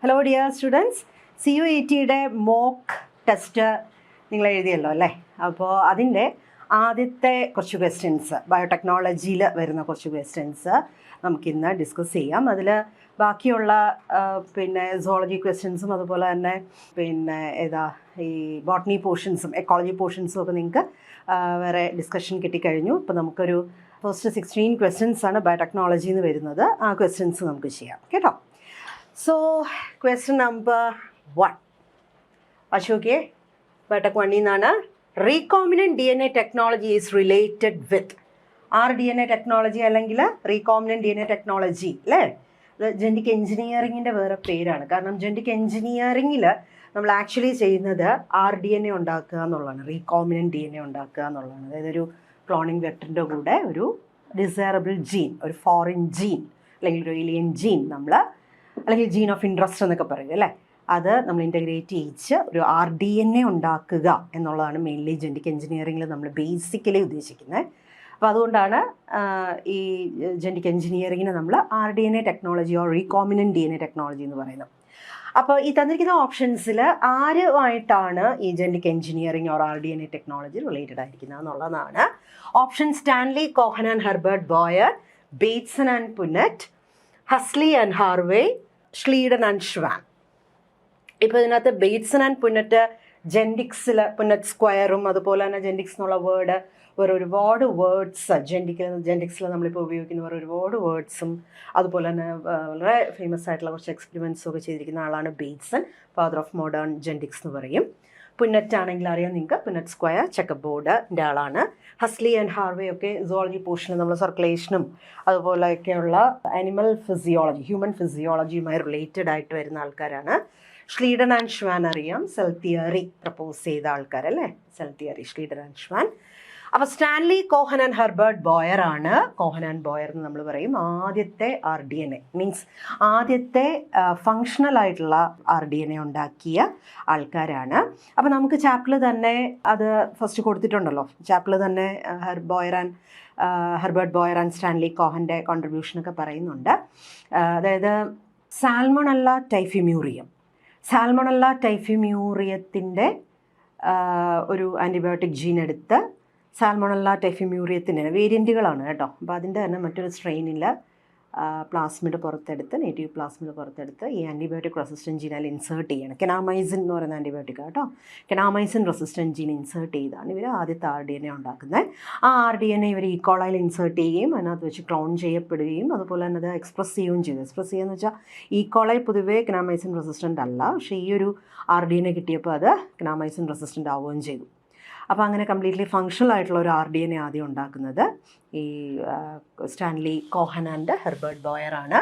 Hello dear students, CUET-യുടെ mock test നിങ്ങൾ എഴുതിയല്ലോ അല്ലേ? അപ്പോൾ അതിൻ്റെ ആദ്യത്തെ കുറച്ച് ക്വസ്റ്റ്യൻസ്, ബയോടെക്നോളജിയിൽ വരുന്ന കുറച്ച് ക്വസ്റ്റ്യൻസ് നമുക്കിന്ന് ഡിസ്കസ് ചെയ്യാം. അതിൽ ബാക്കിയുള്ള സുവോളജി ക്വസ്റ്റ്യൻസും അതുപോലെ തന്നെ ഈ ബോട്ടണി പോർഷൻസും എക്കോളജി പോർഷൻസും ഒക്കെ നിങ്ങൾക്ക് വേറെ ഡിസ്കഷൻ കിട്ടിക്കഴിഞ്ഞു. ഇപ്പോൾ നമുക്കൊരു ഫസ്റ്റ് 16 ക്വസ്റ്റ്യൻസാണ് ബയോടെക്നോളജിയിൽ നിന്ന് വരുന്നത്. ആ ക്വസ്റ്റ്യൻസ് നമുക്ക് ചെയ്യാം കേട്ടോ. So, question number 1. Ashokye, Batak 1 inana. Recombinant DNA technology is related with. DNA technology alangila recombinant DNA technology. Le, genetic engineering in the vera perana. Karanam genetic engineering ila നമ്മൾ actually ചെയ്യുന്നത് RDNA ഉണ്ടാക്കുക എന്നുള്ളതാണ്, recombinant DNA ഉണ്ടാക്കുക എന്നുള്ളതാണ്. അതായത് ഒരു cloning വെക്ടറിൻ്റെ കൂടെ ഒരു ഡിസൈറബിൾ ജീൻ, ഒരു ഫോറിൻ ജീൻ അല്ലെങ്കിൽ ഒരു ഏലിയൻ ജീൻ അല്ലെങ്കിൽ ജീൻ ഓഫ് ഇൻട്രസ്റ്റ് എന്നൊക്കെ പറയും അല്ലേ, അത് നമ്മൾ ഇൻ്റഗ്രേറ്റ് ചെയ്യിച്ച് ഒരു RDNA ഉണ്ടാക്കുക എന്നുള്ളതാണ് മെയിൻലി ജെനറ്റിക് എഞ്ചിനീയറിങ്ങിൽ നമ്മൾ ബേസിക്കലി ഉദ്ദേശിക്കുന്നത്. അപ്പോൾ അതുകൊണ്ടാണ് ഈ ജെനറ്റിക് എഞ്ചിനീയറിങ്ങിന് നമ്മൾ RDNA technology or recombinant DNA technology എന്ന് പറയുന്നത്. അപ്പോൾ ഈ തന്നിരിക്കുന്ന ഓപ്ഷൻസിൽ ആരുമായിട്ടാണ് ഈ genetic engineering or RDNA technology related ആയിരിക്കുന്നത് എന്നുള്ളതാണ്. Option Stanley Cohen and Herbert Boyer, Bateson and Punnett, Huxley and Harvey, Schleiden and Schwann. ഇപ്പോൾ ഇതിനകത്ത് ബേറ്റ്സൺ ആൻഡ് പുന്നറ്റ് ജെൻറ്റിക്സിൽ, പുന്നറ്റ് സ്ക്വയറും അതുപോലെ തന്നെ ജെൻറ്റിക്സ് എന്നുള്ള വേർഡ് ഒരുപാട് വേർഡ്സ് ജെൻറ്റിക്സിൽ നമ്മളിപ്പോൾ ഉപയോഗിക്കുന്ന ഒരുപാട് വേർഡ്സും അതുപോലെ തന്നെ വളരെ ഫേമസ് ആയിട്ടുള്ള കുറച്ച് എക്സ്പെരിമെൻറ്റ്സും ഒക്കെ ചെയ്തിരിക്കുന്ന ആളാണ് ബേറ്റ്സൺ, ഫാദർ ഓഫ് മോഡേൺ ജെൻറ്റിക്സ് എന്ന് പറയും. പുന്നറ്റ് ആണെങ്കിൽ അറിയാം നിങ്ങൾക്ക്, പുന്നറ്റ് സ്ക്വയർ ചെക്കപ്പ് ബോർഡിൻ്റെ ആളാണ്. ഹസ്ലി ആൻഡ് ഹാർവേ ഒക്കെ സുവോളജി പോർഷനിൽ നമ്മൾ സർക്കുലേഷനും അതുപോലെയൊക്കെയുള്ള ആനിമൽ ഫിസിയോളജി, ഹ്യൂമൻ ഫിസിയോളജിയുമായി റിലേറ്റഡ് ആയിട്ട് വരുന്ന ആൾക്കാരാണ്. ഷ്ലീഡൻ ആൻഡ് ഷ്വാൻ അറിയാം, സെൽ തിയറി പ്രപ്പോസ് ചെയ്ത ആൾക്കാരല്ലേ, cell theory, Schleiden and Schwann. അപ്പോൾ Stanley Cohen and Herbert Boyer ആണ്, കോഹൻ ആൻഡ് ബോയർ എന്ന് നമ്മൾ പറയും, ആദ്യത്തെ RDNA മീൻസ് ആദ്യത്തെ ഫങ്ഷണൽ ആയിട്ടുള്ള RDNA ഉണ്ടാക്കിയ ആൾക്കാരാണ്. അപ്പോൾ നമുക്ക് ചാപ്റ്ററിൽ തന്നെ അത് ഫസ്റ്റ് കൊടുത്തിട്ടുണ്ടല്ലോ, ചാപ്റ്ററിൽ തന്നെ ഹെർബർട്ട് ബോയർ ആൻഡ് സ്റ്റാൻലി കോഹൻ്റെ കോൺട്രിബ്യൂഷനൊക്കെ പറയുന്നുണ്ട്. അതായത് സാൽമണല്ല ടൈഫിമ്യൂറിയത്തിൻ്റെ ഒരു ആൻറ്റിബയോട്ടിക് ജീൻ എടുത്ത്, സാൽമണല്ല ടൈഫിമ്യൂറിയത്തിൻ്റെ വേരിയൻറ്റുകളാണ് കേട്ടോ. അപ്പോൾ അതിൻ്റെ തന്നെ മറ്റൊരു സ്ട്രെയിനിൽ പ്ലാസ്മിഡ് പുറത്തെടുത്ത്, നേറ്റീവ് പ്ലാസ്മിഡ് പുറത്തെടുത്ത് ഈ ആൻറ്റിബയോട്ടിക് റെസിസ്റ്റൻറ്റ് ജീനാൽ ഇൻസേർട്ട് ചെയ്യണം. കെനാമൈസിൻ എന്ന് പറയുന്ന ആൻറ്റിബയോട്ടിക് കേട്ടോ, കെനാമൈസിൻ റെസിസ്റ്റൻറ്റ് ജീൻ ഇൻസേർട്ട് ചെയ്താണ് ഇവർ ആദ്യത്തെ RDNA ഉണ്ടാക്കുന്നത്. ആ RDNA ഇവർ ഈക്കോളയിൽ ഇൻസേർട്ട് ചെയ്യുകയും അതിനകത്ത് വെച്ച് ക്ലോൺ ചെയ്യപ്പെടുകയും അതുപോലെ തന്നെ അത് എക്സ്പ്രസ് ചെയ്യുകയും ചെയ്തു. എക്സ്പ്രസ് ചെയ്യുകയെന്ന് വെച്ചാൽ ഈക്കോളൈ പൊതുവേ കെനാമൈസിൻ റെസിസ്റ്റൻ്റ് അല്ല, പക്ഷേ ഈ ഒരു RDNA കിട്ടിയപ്പോൾ അത് കെനാമൈസിൻ റെസിസ്റ്റൻ്റ് ആവുകയും ചെയ്തു. അപ്പോൾ അങ്ങനെ കംപ്ലീറ്റ്ലി ഫങ്ഷണൽ ആയിട്ടുള്ള ഒരു RDNA ആദ്യം ഉണ്ടാക്കുന്നത് ഈ Stanley Cohen and Herbert Boyer ആണ്.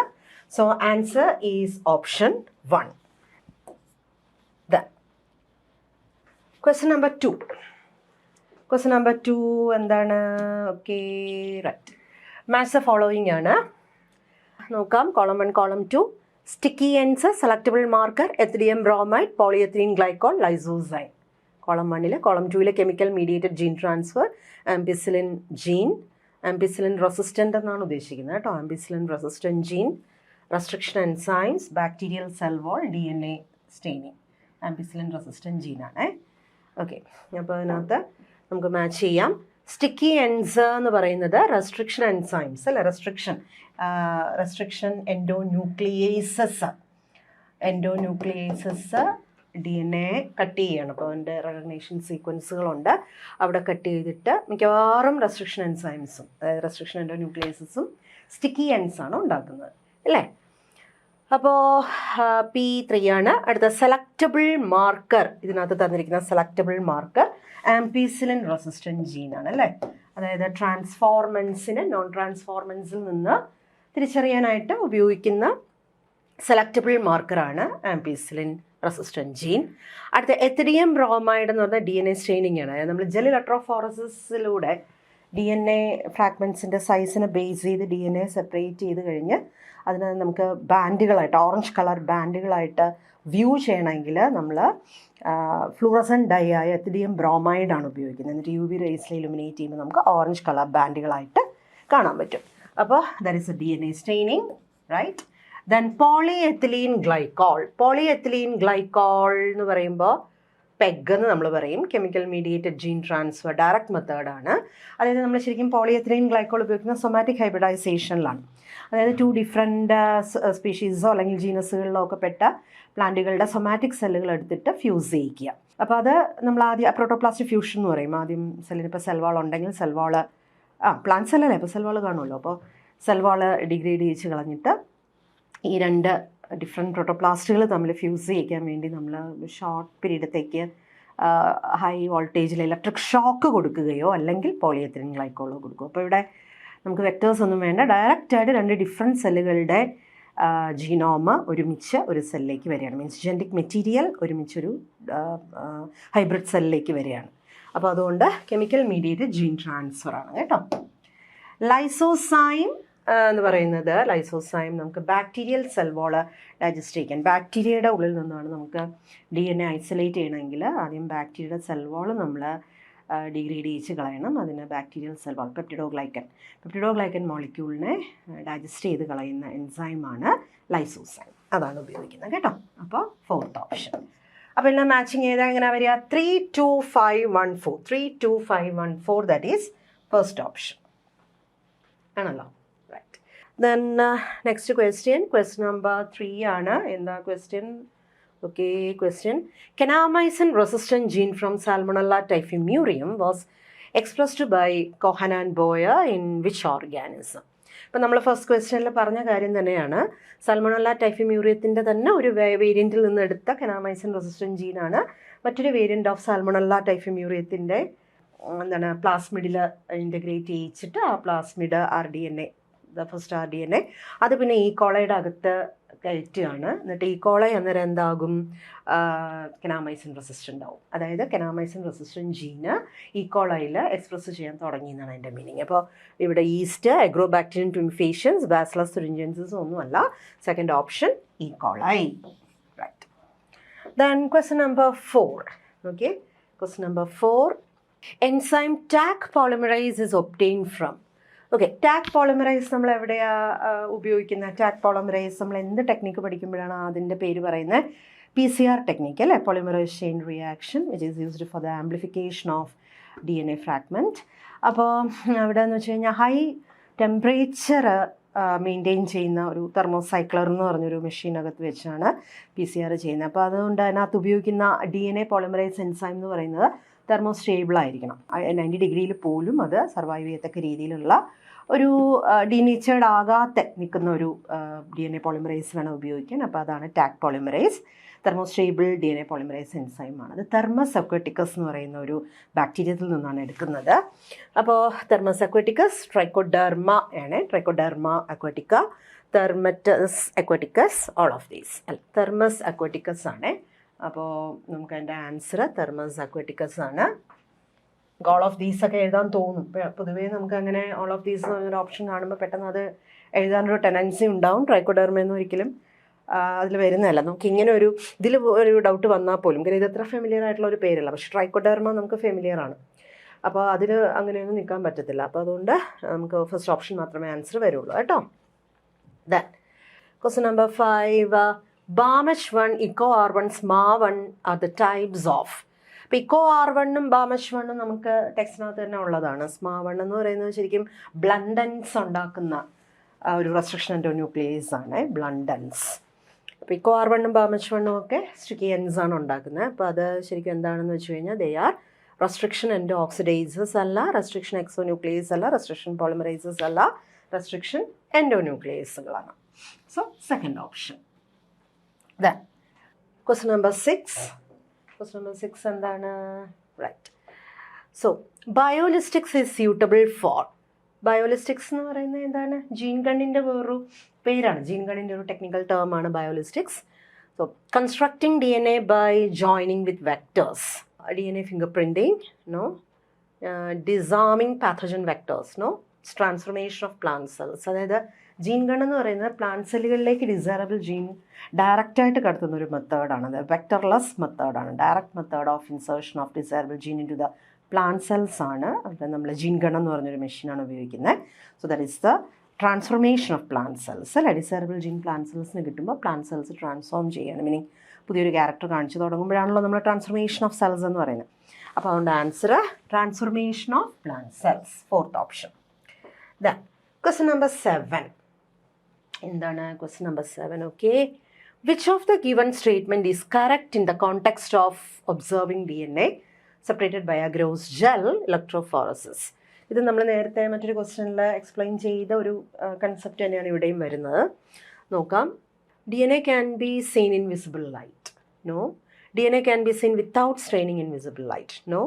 So answer is option 1. Question number 2 എന്താണ്? Okay, right. Match the following ആണ്. നോക്കാം. Column 1, column 2. Sticky ends, selectable marker, ethidium bromide, polyethylene glycol, lysozyme. Column 1 column 2 chemical mediated gene transfer, ampicillin gene, ampicillin resistant എന്നാണ് ഉദ്ദേശിക്കുന്നത് കേട്ടോ. Ampicillin resistant gene, restriction enzymes, bacterial cell wall, DNA staining. Ampicillin resistant ജീനാണ്. Okay, അപ്പോൾ അതിനകത്ത് നമുക്ക് match ചെയ്യാം. Sticky എൻസ് എന്ന് പറയുന്നത് റെസ്ട്രിക്ഷൻ എൻസൈംസ് അല്ലേ, റെസ്ട്രിക്ഷൻ എൻഡോന്യൂക്ലിയേസസ് DNA കട്ട് ചെയ്യണം. അപ്പോൾ അതിൻ്റെ റെക്കഗ്നേഷൻ സീക്വൻസുകളുണ്ട്, അവിടെ കട്ട് ചെയ്തിട്ട് മിക്കവാറും റെസ്ട്രിക്ഷൻ എൻസൈംസും അതായത് റെസ്ട്രിക്ഷൻ എൻഡോന്യൂക്ലിയേസസും സ്റ്റിക്കി എൻസാണ് ഉണ്ടാക്കുന്നത് അല്ലേ. അപ്പോൾ P3 ആണ്. അടുത്ത സെലക്റ്റബിൾ മാർക്കർ, ഇതിനകത്ത് തന്നിരിക്കുന്ന സെലക്റ്റബിൾ മാർക്കർ ആംപിസിലിൻ റെസിസ്റ്റൻറ്റ് ജീനാണ് അല്ലേ. അതായത് ട്രാൻസ്ഫോർമൻസിന് നോൺ ട്രാൻസ്ഫോർമൻസിൽ നിന്ന് തിരിച്ചറിയാനായിട്ട് ഉപയോഗിക്കുന്ന സെലക്റ്റബിൾ മാർക്കറാണ് ആംപിസിലിൻ റെസിസ്റ്റൻറ്റ് ജീൻ. അടുത്ത എത്തിഡിയം ബ്രോമൈഡ് എന്ന് പറഞ്ഞാൽ DNA സ്റ്റെയിനിങ് ആണ്. അതായത് നമ്മൾ ജെൽ ഇലക്ട്രോഫോറസിസിലൂടെ DNA ഫ്രാഗ്മെൻറ്റ്സിൻ്റെ സൈസിനെ ബേസ് ചെയ്ത് DNA സെപ്പറേറ്റ് ചെയ്ത് കഴിഞ്ഞ് അതിന് നമുക്ക് ബാൻഡുകളായിട്ട്, ഓറഞ്ച് കളർ ബാൻഡുകളായിട്ട് വ്യൂ ചെയ്യണമെങ്കിൽ നമ്മൾ ഫ്ലൂറസൻ ഡൈ ആയ എത്തിഡിയം ബ്രോമൈഡാണ് ഉപയോഗിക്കുന്നത്. എന്നിട്ട് UV റേസിൽ ഇലുമിനേറ്റ് ചെയ്യുമ്പോൾ നമുക്ക് ഓറഞ്ച് കളർ ബാൻഡുകളായിട്ട് കാണാൻ പറ്റും. അപ്പോൾ that is a DNA staining, right. Then polyethylene glycol എന്ന് പറയുമ്പോൾ പെഗ് എന്ന് നമ്മൾ പറയും. Chemical mediated gene transfer direct മെത്തേഡാണ്. അതായത് നമ്മൾ ശരിക്കും പോളിയെത്തിലീൻ ഗ്ലൈക്കോൾ ഉപയോഗിക്കുന്ന സൊമാറ്റിക് ഹൈബ്രിഡൈസേഷനിലാണ്. അതായത് 2 ഡിഫറെൻറ്റ് സ്പീഷീസോ അല്ലെങ്കിൽ ജീനസുകളിലോ ഒക്കെ പെട്ട പ്ലാന്റുകളുടെ സൊമാറ്റിക് സെല്ലുകൾ എടുത്തിട്ട് ഫ്യൂസ് ചെയ്യിക്കുക. അപ്പോൾ അത് നമ്മൾ ആദ്യം പ്രോട്ടോപ്ലാസ്റ്റ് ഫ്യൂഷൻ എന്ന് പറയും. ആദ്യം സെല്ലിന് ഇപ്പോൾ സെൽവാൾ ഉണ്ടെങ്കിൽ സെൽവാൾ പ്ലാന്റ് സെല്ലല്ലേ, അപ്പോൾ സെൽവാൾ കാണുമല്ലോ. അപ്പോൾ സെൽവാൾ ഡിഗ്രേഡ് ചെയ്യിച്ച് കളഞ്ഞിട്ട് ഈ 2 ഡിഫറെൻറ്റ് പ്രോട്ടോപ്ലാസ്റ്റുകൾ തമ്മിൽ ഫ്യൂസ് ചെയ്യിക്കാൻ വേണ്ടി നമ്മൾ ഷോർട്ട് പീരീഡത്തേക്ക് ഹൈ വോൾട്ടേജിൽ ഇലക്ട്രിക് ഷോക്ക് കൊടുക്കുകയോ അല്ലെങ്കിൽ പോളിയെത്തിലീൻ ഗ്ലൈക്കോളോ കൊടുക്കുകയോ. അപ്പോൾ ഇവിടെ നമുക്ക് വെക്ടേഴ്സ് ഒന്നും വേണ്ട, ഡയറക്റ്റായിട്ട് 2 ഡിഫറെൻറ്റ് സെല്ലുകളുടെ ജീനോമ് ഒരുമിച്ച് ഒരു സെല്ലിലേക്ക് വരികയാണ്. മീൻസ് ജെനറ്റിക് മെറ്റീരിയൽ ഒരുമിച്ചൊരു ഹൈബ്രിഡ് സെല്ലിലേക്ക് വരികയാണ്. അപ്പോൾ അതുകൊണ്ട് കെമിക്കൽ മീഡിയേറ്റഡ് ജീൻ ട്രാൻസ്ഫർ ആണ് കേട്ടോ. ലൈസോസൈം എന്ന് പറയുന്നത്, ലൈസോസൈം നമുക്ക് ബാക്ടീരിയൽ സെൽ വാൾ ഡൈജസ്റ്റ് ചെയ്യിക്കാൻ, ബാക്ടീരിയയുടെ ഉള്ളിൽ നിന്നാണ് നമുക്ക് DNA ഐസൊലേറ്റ് ചെയ്യണമെങ്കിൽ ആദ്യം ബാക്ടീരിയയുടെ സെൽ വാൾ നമ്മൾ ഡിഗ്രേഡ് ചെയ്യിച്ച് കളയണം. അതിന് ബാക്ടീരിയൽ സെൽ വാൾ പെപ്റ്റിഡോഗ്ലൈക്കൻ മോളിക്യൂളിനെ ഡൈജസ്റ്റ് ചെയ്ത് കളയുന്ന എൻസൈമാണ് ലൈസോസൈം. അതാണ് ഉപയോഗിക്കുന്നത് കേട്ടോ. അപ്പോൾ 4th ഓപ്ഷൻ. അപ്പോൾ എല്ലാം മാച്ചിങ് ചെയ്താൽ എങ്ങനെ വരിക? 3, 2, 5, 1, 4. 3, 2, 5, 1, 4 ദാറ്റ് ഈസ് ഫസ്റ്റ് ഓപ്ഷൻ ആണല്ലോ. Right. Then next question number 3 ആണ്. എന്താ question? Okay, question. Kanamycin-resistant gene from Salmonella typhimurium was expressed by Cohen and Boyer in which organism? ഇപ്പോൾ നമ്മൾ ഫസ്റ്റ് ക്വസ്റ്റ്യനിൽ പറഞ്ഞ കാര്യം തന്നെയാണ്. സൽമണല്ല ടൈഫിമ്യൂറിയത്തിൻ്റെ തന്നെ ഒരു വേരിയൻറ്റിൽ നിന്ന് എടുത്ത കനാമൈസിൻ റെസിസ്റ്റൻറ്റ് ജീനാണ് മറ്റൊരു വേരിയൻ്റ് ഓഫ് സാൽമണല്ല ടൈഫിമ്യൂറിയത്തിൻ്റെ പ്ലാസ്മിഡിൽ ഇൻ്റഗ്രേറ്റ് ചെയ്യിച്ചിട്ട് ആ പ്ലാസ്മിഡ് RDNA, ഫസ്റ്റ് RDNA അത് പിന്നെ കോളയുടെ അകത്ത് കയറ്റുകയാണ്. എന്നിട്ട് കോള അന്നേരം എന്താകും? കനാമൈസിൻ റെസിസ്റ്റൻ്റ് ആവും. അതായത് കനാമൈസിൻ റെസിസ്റ്റൻറ്റ് ജീന് കോളയിൽ എക്സ്പ്രസ് ചെയ്യാൻ തുടങ്ങി എന്നാണ് എൻ്റെ മീനിങ്. അപ്പോൾ ഇവിടെ yeast, Agrobacterium tumefaciens, Bacillus thuringiensis ഒന്നുമല്ല. Second option coli. Right. Then question number 4. Okay, question number 4. Enzyme Taq polymerase is obtained from. Okay, Taq polymerase നമ്മൾ എവിടെയാണ് ഉപയോഗിക്കുന്നത്? ടാക് പോളിമറൈസ് നമ്മൾ എന്ത് ടെക്നിക്ക് പഠിക്കുമ്പോഴാണ് അതിൻ്റെ പേര് പറയുന്നത്? PCR ടെക്നിക്ക് അല്ലേ, polymerase chain reaction which is used for the amplification of DNA fragment. അപ്പോൾ അവിടെ എന്ന് വെച്ച് കഴിഞ്ഞാൽ ഹൈ ടെമ്പറേച്ചർ മെയിൻറ്റെയിൻ ചെയ്യുന്ന ഒരു തെർമോസൈക്ലർ എന്ന് പറഞ്ഞൊരു മെഷീനകത്ത് വെച്ചാണ് PCR ചെയ്യുന്നത്. അപ്പോൾ അതുകൊണ്ട് അതിനകത്ത് ഉപയോഗിക്കുന്ന DNA പോളിമറൈസ് എൻസൈം എന്ന് പറയുന്നത് തെർമോസ്റ്റേബിൾ ആയിരിക്കണം. 90 ഡിഗ്രിയിൽ പോലും അത് സർവൈവ് ചെയ്യത്തക്ക രീതിയിലുള്ള ഒരു ഡീനേച്ചേർഡ് ആകാതെ നിൽക്കുന്ന ഒരു DNA പോളിമറൈസ് വേണം ഉപയോഗിക്കാൻ. അപ്പോൾ അതാണ് Taq polymerase. Thermostable DNA polymerase എൻസൈമാണ്. അത് തെർമസ് അക്വാറ്റിക്കസ് എന്ന് പറയുന്ന ഒരു ബാക്ടീരിയത്തിൽ നിന്നാണ് എടുക്കുന്നത്. അപ്പോൾ തെർമസ് അക്വാറ്റിക്കസ് ട്രൈക്കോഡെർമ ആണ്. ട്രൈക്കോഡെർമ അക്വാറ്റിക്ക, തെർമറ്റസ് അക്വാറ്റിക്കസ്, ഓൾ ഓഫ് ദീസ് അല്ല, തെർമസ് അക്വാറ്റിക്കസ് ആണ്. അപ്പോൾ നമുക്ക് അതിൻ്റെ ആൻസർ തെർമസ് അക്വാറ്റിക്കസ് ആണ്. ഓൾ ഓഫ് ദീസ് ഒക്കെ എഴുതാൻ തോന്നും. പൊതുവേ നമുക്ക് അങ്ങനെ ഓൾ ഓഫ് ദീസ് എന്ന് പറഞ്ഞൊരു ഓപ്ഷൻ കാണുമ്പോൾ പെട്ടെന്ന് അത് എഴുതാനൊരു ടെൻഡൻസി ഉണ്ടാവും. ട്രൈക്കോഡെർമയെന്ന് ഒരിക്കലും അതിൽ വരുന്നതല്ല. നമുക്ക് ഇങ്ങനെ ഇതിൽ ഒരു ഡൗട്ട് വന്നാൽ പോലും, കാരണം ഇത് അത്ര ഫെമിലിയർ ആയിട്ടുള്ള ഒരു പേരല്ല. പക്ഷേ ട്രൈക്കോഡെർമ നമുക്ക് ഫെമിലിയർ ആണ്. അപ്പോൾ അതിൽ അങ്ങനെയൊന്നും നിൽക്കാൻ പറ്റത്തില്ല. അപ്പോൾ അതുകൊണ്ട് നമുക്ക് ഫസ്റ്റ് ഓപ്ഷൻ മാത്രമേ ആൻസർ വരുള്ളൂ കേട്ടോ. Then question number 5. BAMH1, EcoR1, SMA1 are the types of. അപ്പോൾ EcoR1ഉം BAMH1ഉം നമുക്ക് ടെക്സ്റ്റിനകത്ത് തന്നെ ഉള്ളതാണ്. SMA1 എന്ന് പറയുന്നത് ശരിക്കും ബ്ലണ്ടൻസ് ഉണ്ടാക്കുന്ന ഒരു റെസ്ട്രിക്ഷൻ എൻഡോന്യൂക്ലിയേസ് ആണ്, ബ്ലണ്ടൻസ്. അപ്പോൾ EcoR1ഉം BAMH1ഉം ഒക്കെ സ്റ്റിക്കിയൻസ് ആണ് ഉണ്ടാക്കുന്നത്. അപ്പോൾ അത് ശരിക്കും എന്താണെന്ന് വെച്ച് കഴിഞ്ഞാൽ they are restriction endo oxidases അല്ല, റെസ്ട്രിക്ഷൻ എക്സോന്യൂക്ലിയേസ് അല്ല, റെസ്ട്രിക്ഷൻ പോളിമറൈസസ് അല്ല, റെസ്ട്രിക്ഷൻ എൻഡോന്യൂക്ലിയേസുകളാണ്. So second option. Then question number 6. Question number 6 എന്താണ്? Right. So biolistics is suitable for. Biolistics എന്ന് പറയുന്നത് എന്താണ്? ജീൻ ഗണ്ണിൻ്റെ വേറൊരു പേരാണ്. ജീൻ ഗണ്ണിൻ്റെ ഒരു technical ടേമാണ് ബയോളിസ്റ്റിക്സ്. So constructing DNA by joining with vectors, DNA finger printing, no, ഡിസാമിങ് pathogen vectors, no, transformation of plant cells. അതായത് gene gun എന്ന് പറയുന്നത് പ്ലാന്റ് സെല്ലുകളിലേക്ക് ഡിസൈറബിൾ ജീൻ ഡയറക്റ്റായിട്ട് കടത്തുന്ന ഒരു മെത്തേഡാണ്. അത് വെക്ടർലെസ് മെത്തേഡാണ്. Direct method of insertion of desirable gene into the plant cells ആണ്. അവിടെ നമ്മൾ ജീൻ ഗൺ എന്ന് പറഞ്ഞൊരു മെഷീനാണ് ഉപയോഗിക്കുന്നത്. So that is the transformation of plant cells അല്ലേ, ഡിസൈറബിൾ ജീൻ പ്ലാന്റ് സെൽസിന് കിട്ടുമ്പോൾ പ്ലാന്റ് സെൽസ് ട്രാൻസ്ഫോം ചെയ്യാണ്, മീനിങ് പുതിയൊരു ക്യാരക്ടർ കാണിച്ചു തുടങ്ങുമ്പോഴാണല്ലോ നമ്മൾ ട്രാൻസ്ഫോർമേഷൻ ഓഫ് സെൽസ് എന്ന് പറയുന്നത്. അപ്പോൾ അതുകൊണ്ട് answer transformation of plant cells, fourth option. Then question number 7. എന്താണ് question number 7? Okay, which of the given statement is correct in the context of observing DNA separated by agarose gel electrophoresis? ഇത് നമ്മൾ നേരത്തെ മറ്റൊരു ക്വസ്റ്റ്യനിൽ explain ചെയ്ത ഒരു concept തന്നെയാണ് ഇവിടെയും വരുന്നത്. നോക്കാം. DNA can be seen in visible light. No. DNA can be seen without staining in visible light. No.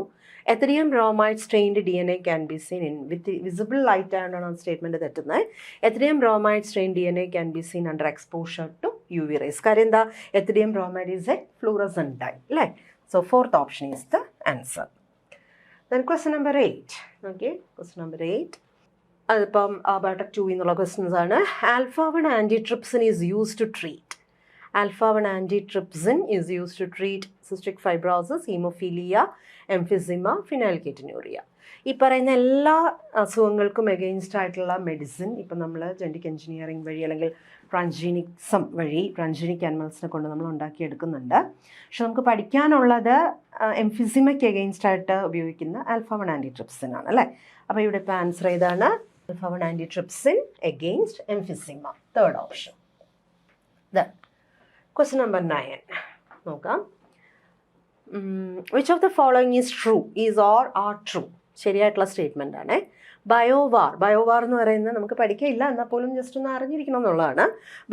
Etherium bromide stained DNA can be seen in with visible light ആണെന്നാണ് statement തെറ്റുന്നത്. Etherium bromide stained DNA can be seen under exposure to UV rays. കാര്യം എന്താ, Etherium bromide is a fluorescent dye അല്ലേ. So fourth option is the answer. Then question number 8. Okay, question number 8. അതിപ്പം biotech 2 എന്നുള്ള questions ആണ്. Alpha-1 antitrypsin is used to treat. Alpha-1 antitrypsin is used to treat cystic fibrosis, hemophilia, emphysema, phenylketonuria. ഈ പറയുന്ന എല്ലാ അസുഖങ്ങൾക്കും against ആയിട്ടുള്ള medicine ഇപ്പം നമ്മൾ ജെനറ്റിക് എഞ്ചിനീയറിംഗ് വഴി അല്ലെങ്കിൽ ട്രാൻസ്ജീനിക്സം വഴി ട്രാൻസ്ജീനിക് ആനിമൽസിനെ കൊണ്ട് നമ്മൾ ഉണ്ടാക്കിയെടുക്കുന്നുണ്ട്. പക്ഷെ നമുക്ക് പഠിക്കാനുള്ളത് എംഫിസിമയ്ക്ക് എഗെയിൻസ്റ്റ് ആയിട്ട് ഉപയോഗിക്കുന്ന ആൽഫ-1 ആൻറ്റിട്രിപ്സിൻ ആണ് അല്ലേ. അപ്പോൾ ഇവിടെ ഇപ്പോൾ ആൻസർ ഏതാണ്? Alpha one antitrypsin against emphysema, third option. Question number 9 നോക്കാം. Which of the following is true, is or are true? ശരിയായിട്ടുള്ള സ്റ്റേറ്റ്മെൻ്റ് ആണ്. ബയോവാർ എന്ന് പറയുന്നത് നമുക്ക് പഠിക്കില്ല, എന്നാൽ പോലും ജസ്റ്റ് ഒന്ന് അറിഞ്ഞിരിക്കണം എന്നുള്ളതാണ്.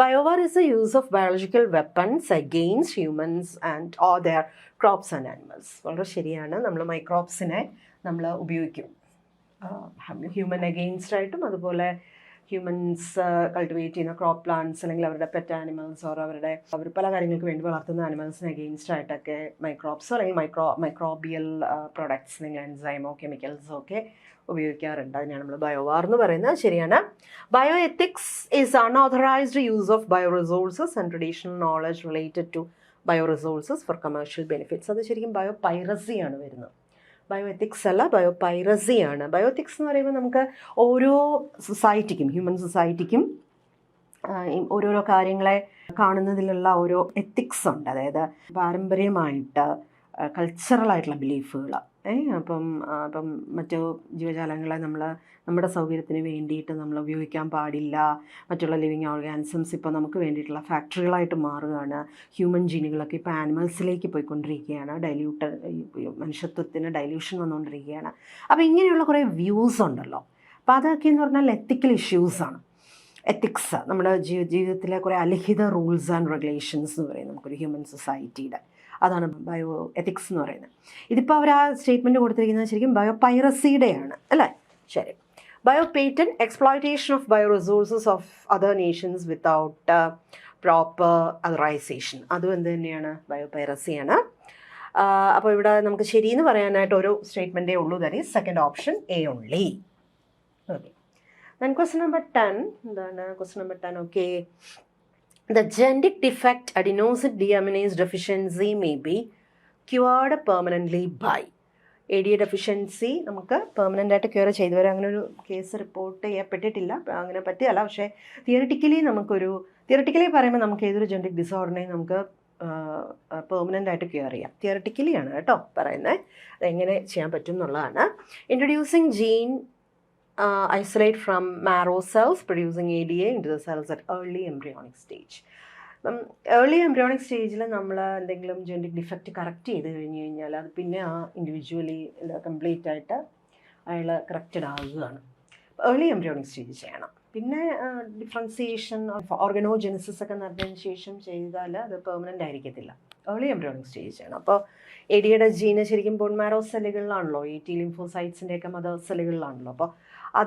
Biowar is A use of biological weapons against humans and or there crops and animals. വളരെ ശരിയാണ്. നമ്മൾ മൈക്രോബ്സിനെ നമ്മൾ ഉപയോഗിക്കും ഹ്യൂമൻ അഗെയിൻസ്റ്റ് ആയിട്ടും, അതുപോലെ ഹ്യൂമൻസ് കൾട്ടിവേറ്റ് ചെയ്യുന്ന ക്രോപ്പ് പ്ലാന്റ്സ് അല്ലെങ്കിൽ അവരുടെ പെറ്റ് ആനിമൽസ് ഓർ അവർ പല കാര്യങ്ങൾക്ക് വേണ്ടി വളർത്തുന്ന ആനിമൽസിന് അഗെയിൻസ്റ്റ് ആയിട്ടൊക്കെ മൈക്രോബ്സോ അല്ലെങ്കിൽ മൈക്രോബിയൽ പ്രൊഡക്ട്സ് അല്ലെങ്കിൽ എൻസൈമോ കെമിക്കൽസോ ഒക്കെ ഉപയോഗിക്കാറുണ്ട്. അതിനാണ് നമ്മൾ ബയോവാർ എന്ന് പറയുന്നത്. ശരിയാണ്. Bio ethics is unauthorised use of bio resources and traditional knowledge related to bio resources for commercial benefits. അത് ശരിക്കും ബയോ പൈറസിയാണ് വരുന്നത്. ബയോ എത്തിക്സ് അല്ല, ബയോ പൈറസിയാണ്. ബയോ എത്തിക്സ് എന്ന് പറയുമ്പോൾ നമുക്ക് ഓരോ സൊസൈറ്റിക്കും, ഹ്യൂമൻ സൊസൈറ്റിക്കും ഓരോരോ കാര്യങ്ങളെ കാണുന്നതിലുള്ള ഓരോ എത്തിക്സ് ഉണ്ട്. അതായത് പാരമ്പര്യമായിട്ട് കൾച്ചറലായിട്ടുള്ള ബിലീഫുകൾ. അപ്പം മറ്റു ജീവജാലങ്ങളെ നമ്മുടെ സൗകര്യത്തിന് വേണ്ടിയിട്ട് നമ്മൾ ഉപയോഗിക്കാൻ പാടില്ല. മറ്റുള്ള ലിവിങ് ഓർഗാനിസംസ് ഇപ്പോൾ നമുക്ക് വേണ്ടിയിട്ടുള്ള ഫാക്ടറികളായിട്ട് മാറുകയാണ്. ഹ്യൂമൻ ജീനുകളൊക്കെ ഇപ്പോൾ ആനിമൽസിലേക്ക് പോയിക്കൊണ്ടിരിക്കുകയാണ്. മനുഷ്യത്വത്തിന് ഡൈല്യൂഷൻ വന്നുകൊണ്ടിരിക്കുകയാണ്. അപ്പോൾ ഇങ്ങനെയുള്ള കുറേ വ്യൂസ് ഉണ്ടല്ലോ. അപ്പോൾ അതൊക്കെ എന്ന് പറഞ്ഞാൽ എത്തിക്കൽ ഇഷ്യൂസാണ്. എത്തിക്സ് നമ്മുടെ ജീവിതത്തിലെ കുറേ അലിഖിത റൂൾസ് ആൻഡ് റെഗുലേഷൻസ് എന്ന് പറയും നമുക്കൊരു ഹ്യൂമൻ സൊസൈറ്റിയുടെ. അതാണ് ബയോ എത്തിക്സ് എന്ന് പറയുന്നത്. ഇതിപ്പോൾ അവർ ആ സ്റ്റേറ്റ്മെൻറ്റ് കൊടുത്തിരിക്കുന്നത് ശരിക്കും ബയോ പൈറസിയുടെയാണ് അല്ലേ. ശരി. Bio patent exploitation of bio resources of other nations without proper authorisation, അതും എന്ത് തന്നെയാണ്? ബയോ പൈറസിയാണ്. അപ്പോൾ ഇവിടെ നമുക്ക് ശരിയെന്ന് പറയാനായിട്ട് ഒരു സ്റ്റേറ്റ്മെൻറ്റേ ഉള്ളൂ. That is second option a only. Okay. Then question number 10. എന്താണ് question number 10? Okay. The genetic defect adenosine deaminase deficiency may be cured permanently by ADA deficiency. നമുക്ക് പെർമനൻ്റ് ആയിട്ട് ക്യൂർ ചെയ്തു വരാം. അങ്ങനെ ഒരു കേസ് റിപ്പോർട്ട് ചെയ്യപ്പെട്ടിട്ടില്ല, അങ്ങനെ പറ്റിയല്ല. പക്ഷേ തിയറിറ്റിക്കലി പറയുമ്പോൾ നമുക്ക് ഏതൊരു ജെനറ്റിക് ഡിസോർഡറിനെയും നമുക്ക് പെർമനൻ്റ് ആയിട്ട് ക്യൂർ ചെയ്യാം. തിയറിറ്റിക്കലി ആണ് കേട്ടോ പറയുന്നത്. അതെങ്ങനെ ചെയ്യാൻ പറ്റും എന്നുള്ളതാണ്. Introducing gene isolate from marrow cells producing ADA into the cells at early embryonic stage. Early embryonic സ്റ്റേജിൽ നമ്മൾ എന്തെങ്കിലും ജെനറ്റിക് ഡിഫക്റ്റ് കറക്റ്റ് ചെയ്ത് കഴിഞ്ഞാൽ അത് പിന്നെ ആ ഇൻഡിവിജ്വലി കംപ്ലീറ്റ് ആയിട്ട് അയാൾ കറക്റ്റഡ് ആകുകയാണ്. ഏർലി എംബ്രിയോണിക് സ്റ്റേജ് ചെയ്യണം. പിന്നെ ഡിഫറൻസിയേഷൻ ഓർഗനോജെനിസിസ് ഒക്കെ നടന്നതിന് ശേഷം ചെയ്താൽ അത് പെർമനൻ്റ് ആയിരിക്കത്തില്ല. ഏർലി എംബ്രിയോണിക് സ്റ്റേജ് ചെയ്യണം. അപ്പോൾ ADAയുടെ ജീന് ശരിക്കും ബോൺ മാരോ സെല്ലുകളിലാണല്ലോ, T ലിംഫോസൈറ്റ്സിൻ്റെയൊക്കെ മദർ സെല്ലുകളിലാണല്ലോ. അപ്പോൾ ആ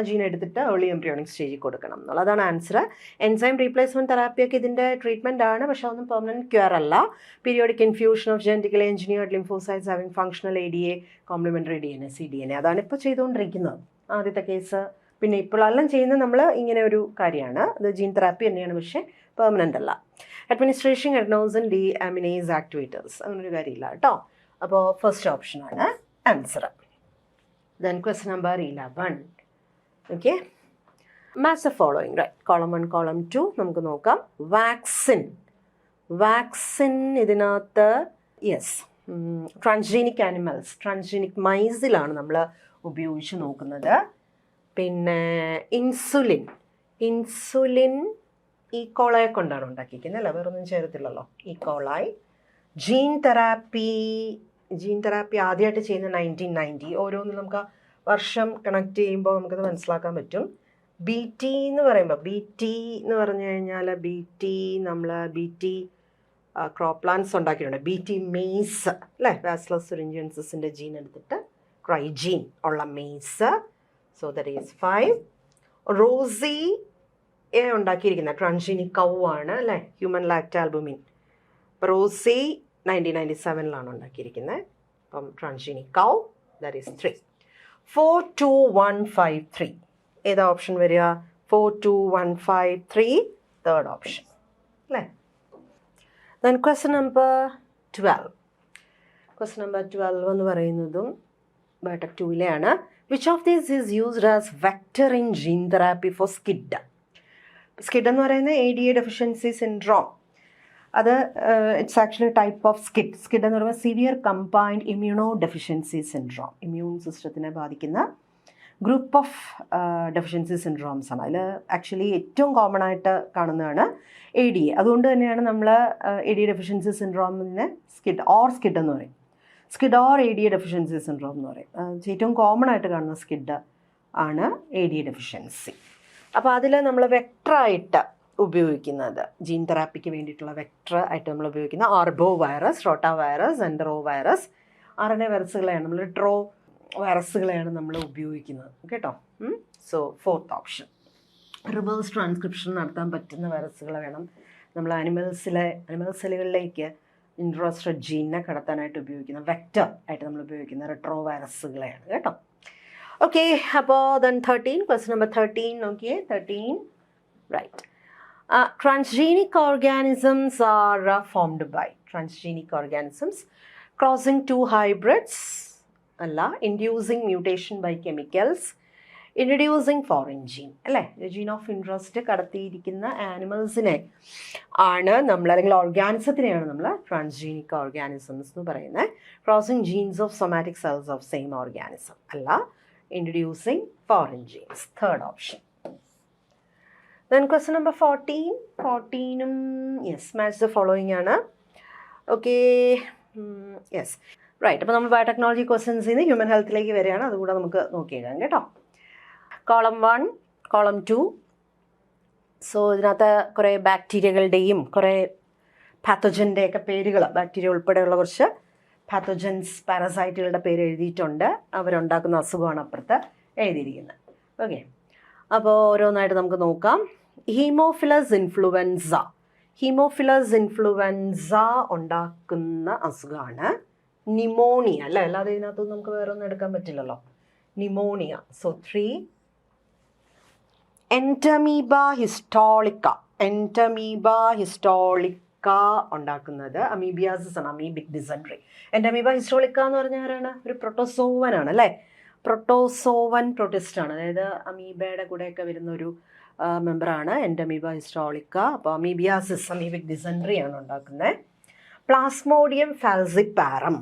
ജീൻ എടുത്തിട്ട് ഏർലി എംബ്രിയോണിക് സ്റ്റേജിൽ കൊടുക്കണം എന്നുള്ളതാണ് ആൻസർ. എൻസൈം റീപ്ലേസ്മെൻറ്റ് തെറാപ്പിയൊക്കെ ഇതിൻ്റെ ട്രീറ്റ്മെൻ്റ് ആണ്, പക്ഷേ അതൊന്നും പെർമനൻറ്റ് ക്യൂർ അല്ല. Periodic infusion of genetically engineered lymphocytes having functional ADA, complementary DNA, cDNA, അതാണ് ഇപ്പോൾ ചെയ്തുകൊണ്ടിരിക്കുന്നത്. ആദ്യത്തെ കേസ്. പിന്നെ ഇപ്പോഴെല്ലാം ചെയ്യുന്നത് നമ്മൾ ഇങ്ങനെ ഒരു കാര്യമാണ്, അത് ജീൻ തെറാപ്പി തന്നെയാണ്, പക്ഷേ പെർമനൻ്റ് അല്ല. അഡ്മിനിസ്ട്രേഷൻ അഡ്നോസിൻ ഡീഅമിനേസ് ആക്ടിവേറ്റേഴ്സ്, അങ്ങനൊരു കാര്യമില്ല കേട്ടോ. അപ്പോൾ ഫസ്റ്റ് ഓപ്ഷനാണ് answer. Then question number 11. Okay. Match the following right. Column 1 column 2 നമുക്ക് നോക്കാം. വാക്സിൻ ഇതിനകത്ത് യെസ് ട്രാൻസ്ജീനിക് ആനിമൽസ്, ട്രാൻസ്ജീനിക് മൈസിലാണ് നമ്മൾ ഉപയോഗിച്ച് നോക്കുന്നത്. പിന്നെ ഇൻസുലിൻ ഈ കോളയെ കൊണ്ടാണ് ഉണ്ടാക്കിയിരിക്കുന്നത് അല്ല, വേറൊന്നും ചേർത്തില്ലല്ലോ. ഈ കോളായി. ജീൻ തെറാപ്പി ആദ്യമായിട്ട് ചെയ്യുന്ന 1990. ഓരോന്നും നമുക്ക് വർഷം കണക്ട് ചെയ്യുമ്പോൾ നമുക്കത് മനസ്സിലാക്കാൻ പറ്റും. BT എന്ന് പറഞ്ഞു കഴിഞ്ഞാൽ നമ്മൾ ക്രോപ്പ് പ്ലാന്റ്സ് ഉണ്ടാക്കിയിട്ടുണ്ട്. BT മെയ്സ് അല്ലേ, ബാസിലസ് തുറിഞ്ചിയൻസിൻ്റെ ജീൻ എടുത്തിട്ട് ക്രൈജീൻ ഉള്ള maize. So that is 5. Rosie ഉണ്ടാക്കിയിരിക്കുന്ന ട്രാൻസ്ജീനിക് കൗ ആണ് അല്ലേ, ഹ്യൂമൻ ലാക്റ്റ് ആൽബുമിൻ. റോസി 1997 ഉണ്ടാക്കിയിരിക്കുന്നത്. അപ്പം ട്രാൻസ്ജീനിക് കൗ, ദാറ്റ് ഈസ് 3. 4, 2, 1, 5, 3 ഏതാ ഓപ്ഷൻ വരിക? 4, 2, 1, 5, 3 തേർഡ് ഓപ്ഷൻ അല്ലേ. Then question number 12. Question number 12 എന്ന് പറയുന്നതും ബയോടെക് 2-ലെയാണ്. Which of these is used as vector in gene therapy for SCID? SCID എന്ന് പറയുന്നത് ADA ഡെഫിഷ്യൻസി സിൻഡ്രോം. അത് it's actually type of SCID എന്ന് പറയുമ്പോൾ severe combined immuno deficiency syndrome. Immune സിസ്റ്റത്തിനെ ബാധിക്കുന്ന ഗ്രൂപ്പ് ഓഫ് ഡെഫിഷ്യൻസി സിൻഡ്രോംസ് ആണ്. അതിൽ actually ഏറ്റവും കോമൺ ആയിട്ട് കാണുന്നതാണ് ADA. അതുകൊണ്ട് തന്നെയാണ് നമ്മൾ ADA ഡെഫിഷ്യൻസി സിൻഡ്രോമിനെ സ്കിഡ് എന്ന് പറയും. Skid or ADA deficiency syndrome എന്ന് പറയും. ഏറ്റവും കോമൺ ആയിട്ട് കാണുന്ന സ്കിഡ് ആണ് ADA ഡെഫിഷ്യൻസി. അപ്പോൾ അതിൽ നമ്മൾ വെക്ടറായിട്ട് ഉപയോഗിക്കുന്നത്, ജീൻ തെറാപ്പിക്ക് വേണ്ടിയിട്ടുള്ള വെക്ടർ ആയിട്ട് നമ്മൾ ഉപയോഗിക്കുന്ന arbo virus, rota virus, entero virus, RNA വൈറസുകളെയാണ് നമ്മൾ വൈറസുകളെയാണ് നമ്മൾ ഉപയോഗിക്കുന്നത് കേട്ടോ. So 4th option. Reverse transcription നടത്താൻ പറ്റുന്ന വൈറസുകൾ വേണം നമ്മൾ അനിമൽ സെല്ലുകളിലേക്ക് ഇൻട്രോസ്ട്രഡ് ജീനിനെ കടത്താനായിട്ട് ഉപയോഗിക്കുന്ന വെക്ടർ ആയിട്ട് നമ്മൾ ഉപയോഗിക്കുന്ന റെട്രോ വൈറസുകളെയാണ് കേട്ടോ. ഓക്കെ, അപ്പോൾ ദെൻ 13, ക്വസ്റ്റ്യൻ നമ്പർ 13 നോക്കിയേ. 13 right. Transgenic organisms are formed by transgenic organisms crossing two hybrids, inducing mutation by chemicals, introducing foreign gene. അല്ലേ, ജീൻ ഓഫ് ഇൻട്രസ്റ്റ് കടത്തിയിരിക്കുന്ന ആനിമൽസിനെ ആണ് നമ്മൾ, അല്ലെങ്കിൽ ഓർഗാനിസത്തിനെയാണ് നമ്മൾ ട്രാൻസ്ജീനിക് ഓർഗാനിസംസ് എന്ന് പറയുന്നത്. Crossing genes of somatic cells of same organism അല്ല, introducing foreign genes. Third option. Then question number 14, yes, match the following ആണ്. ഓക്കെ, യെസ് റൈറ്റ്. അപ്പോൾ നമ്മൾ ബയോടെക്നോളജി ക്വസ്റ്റ്യൻസിൽ നിന്ന് ഹ്യൂമൻ ഹെൽത്തിലേക്ക് വരികയാണ്. അതുകൂടെ നമുക്ക് നോക്കിയെഴുതാം കേട്ടോ. Column 1, column 2. സോ ഇതിനകത്ത് കുറേ ബാക്ടീരിയകളുടെയും കുറേ പാത്തോജൻ്റെയൊക്കെ പേരുകൾ, ബാക്ടീരിയ ഉൾപ്പെടെയുള്ള കുറച്ച് പാത്തോജൻസ്, പാരസൈറ്റുകളുടെ പേര് എഴുതിയിട്ടുണ്ട്. അവരുണ്ടാക്കുന്ന അസുഖമാണ് അപ്പുറത്ത് എഴുതിയിരിക്കുന്നത്. ഓക്കെ, അപ്പോൾ ഓരോന്നായിട്ട് നമുക്ക് നോക്കാം. ഹീമോഫിലസ് ഇൻഫ്ലുവൻസ ഉണ്ടാക്കുന്ന അസുഖമാണ് നിമോണിയ അല്ലേ. അല്ലാതെ ഇതിനകത്തൊന്നും നമുക്ക് വേറെ ഒന്നും എടുക്കാൻ പറ്റില്ലല്ലോ. നിമോണിയ. സോ 3. എൻറ്റമീബ ഹിസ്റ്റോളിക്ക ഉണ്ടാക്കുന്നത് അമീബിയാസിസ് ആണ്, അമീബിക് ഡിസെൻട്രി. എൻറ്റമീബ ഹിസ്റ്റോളിക്ക എന്ന് പറഞ്ഞാൽ ആരാണ്? ഒരു പ്രൊട്ടോസോവനാണ് അല്ലേ. പ്രൊട്ടോസോവൻ പ്രൊട്ടിസ്റ്റാണ്, അതായത് അമീബയുടെ കൂടെയൊക്കെ വരുന്ന ഒരു മെമ്പറാണ് എൻറ്റമീബ ഹിസ്റ്റോളിക്ക. അപ്പോൾ അമീബിയാസിസ്, അമീബിക് ഡിസെൻട്രി ആണ് ഉണ്ടാക്കുന്നത്. പ്ലാസ്മോഡിയം ഫാൽസിപ്പാരം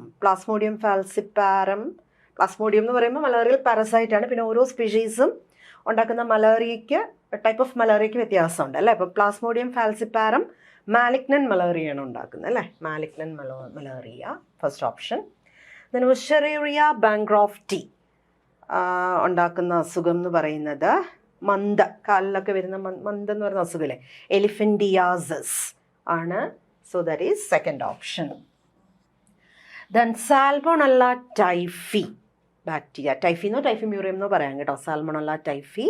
എന്ന് പറയുമ്പോൾ മലേറിയൽ പാരസൈറ്റ് ആണ്. പിന്നെ ഓരോ സ്പീഷീസും ഉണ്ടാക്കുന്ന മലേറിയയ്ക്ക്, ടൈപ്പ് ഓഫ് മലേറിയയ്ക്ക് വ്യത്യാസമുണ്ട് അല്ലേ. അപ്പോൾ പ്ലാസ്മോഡിയം ഫാൽസിപ്പാരം മാലിഗ്നൻ മലേറിയയാണ് ഉണ്ടാക്കുന്നത് അല്ലേ. Malignant malaria first option. Then Wuchereria bancrofti ഉണ്ടാക്കുന്ന അസുഖം എന്ന് പറയുന്നത് കാലിലൊക്കെ വരുന്ന മന്ത് എന്ന് പറയുന്ന അസുഖമല്ലേ, എലിഫന്റിയാസിസ് ആണ്. So that is second option. Then Salmonella typhi bacteria, ടൈഫിന്നോ ടൈഫിമ്യൂറിയം എന്നോ പറയാം കേട്ടോ. സാൽമോണല്ല ടൈഫി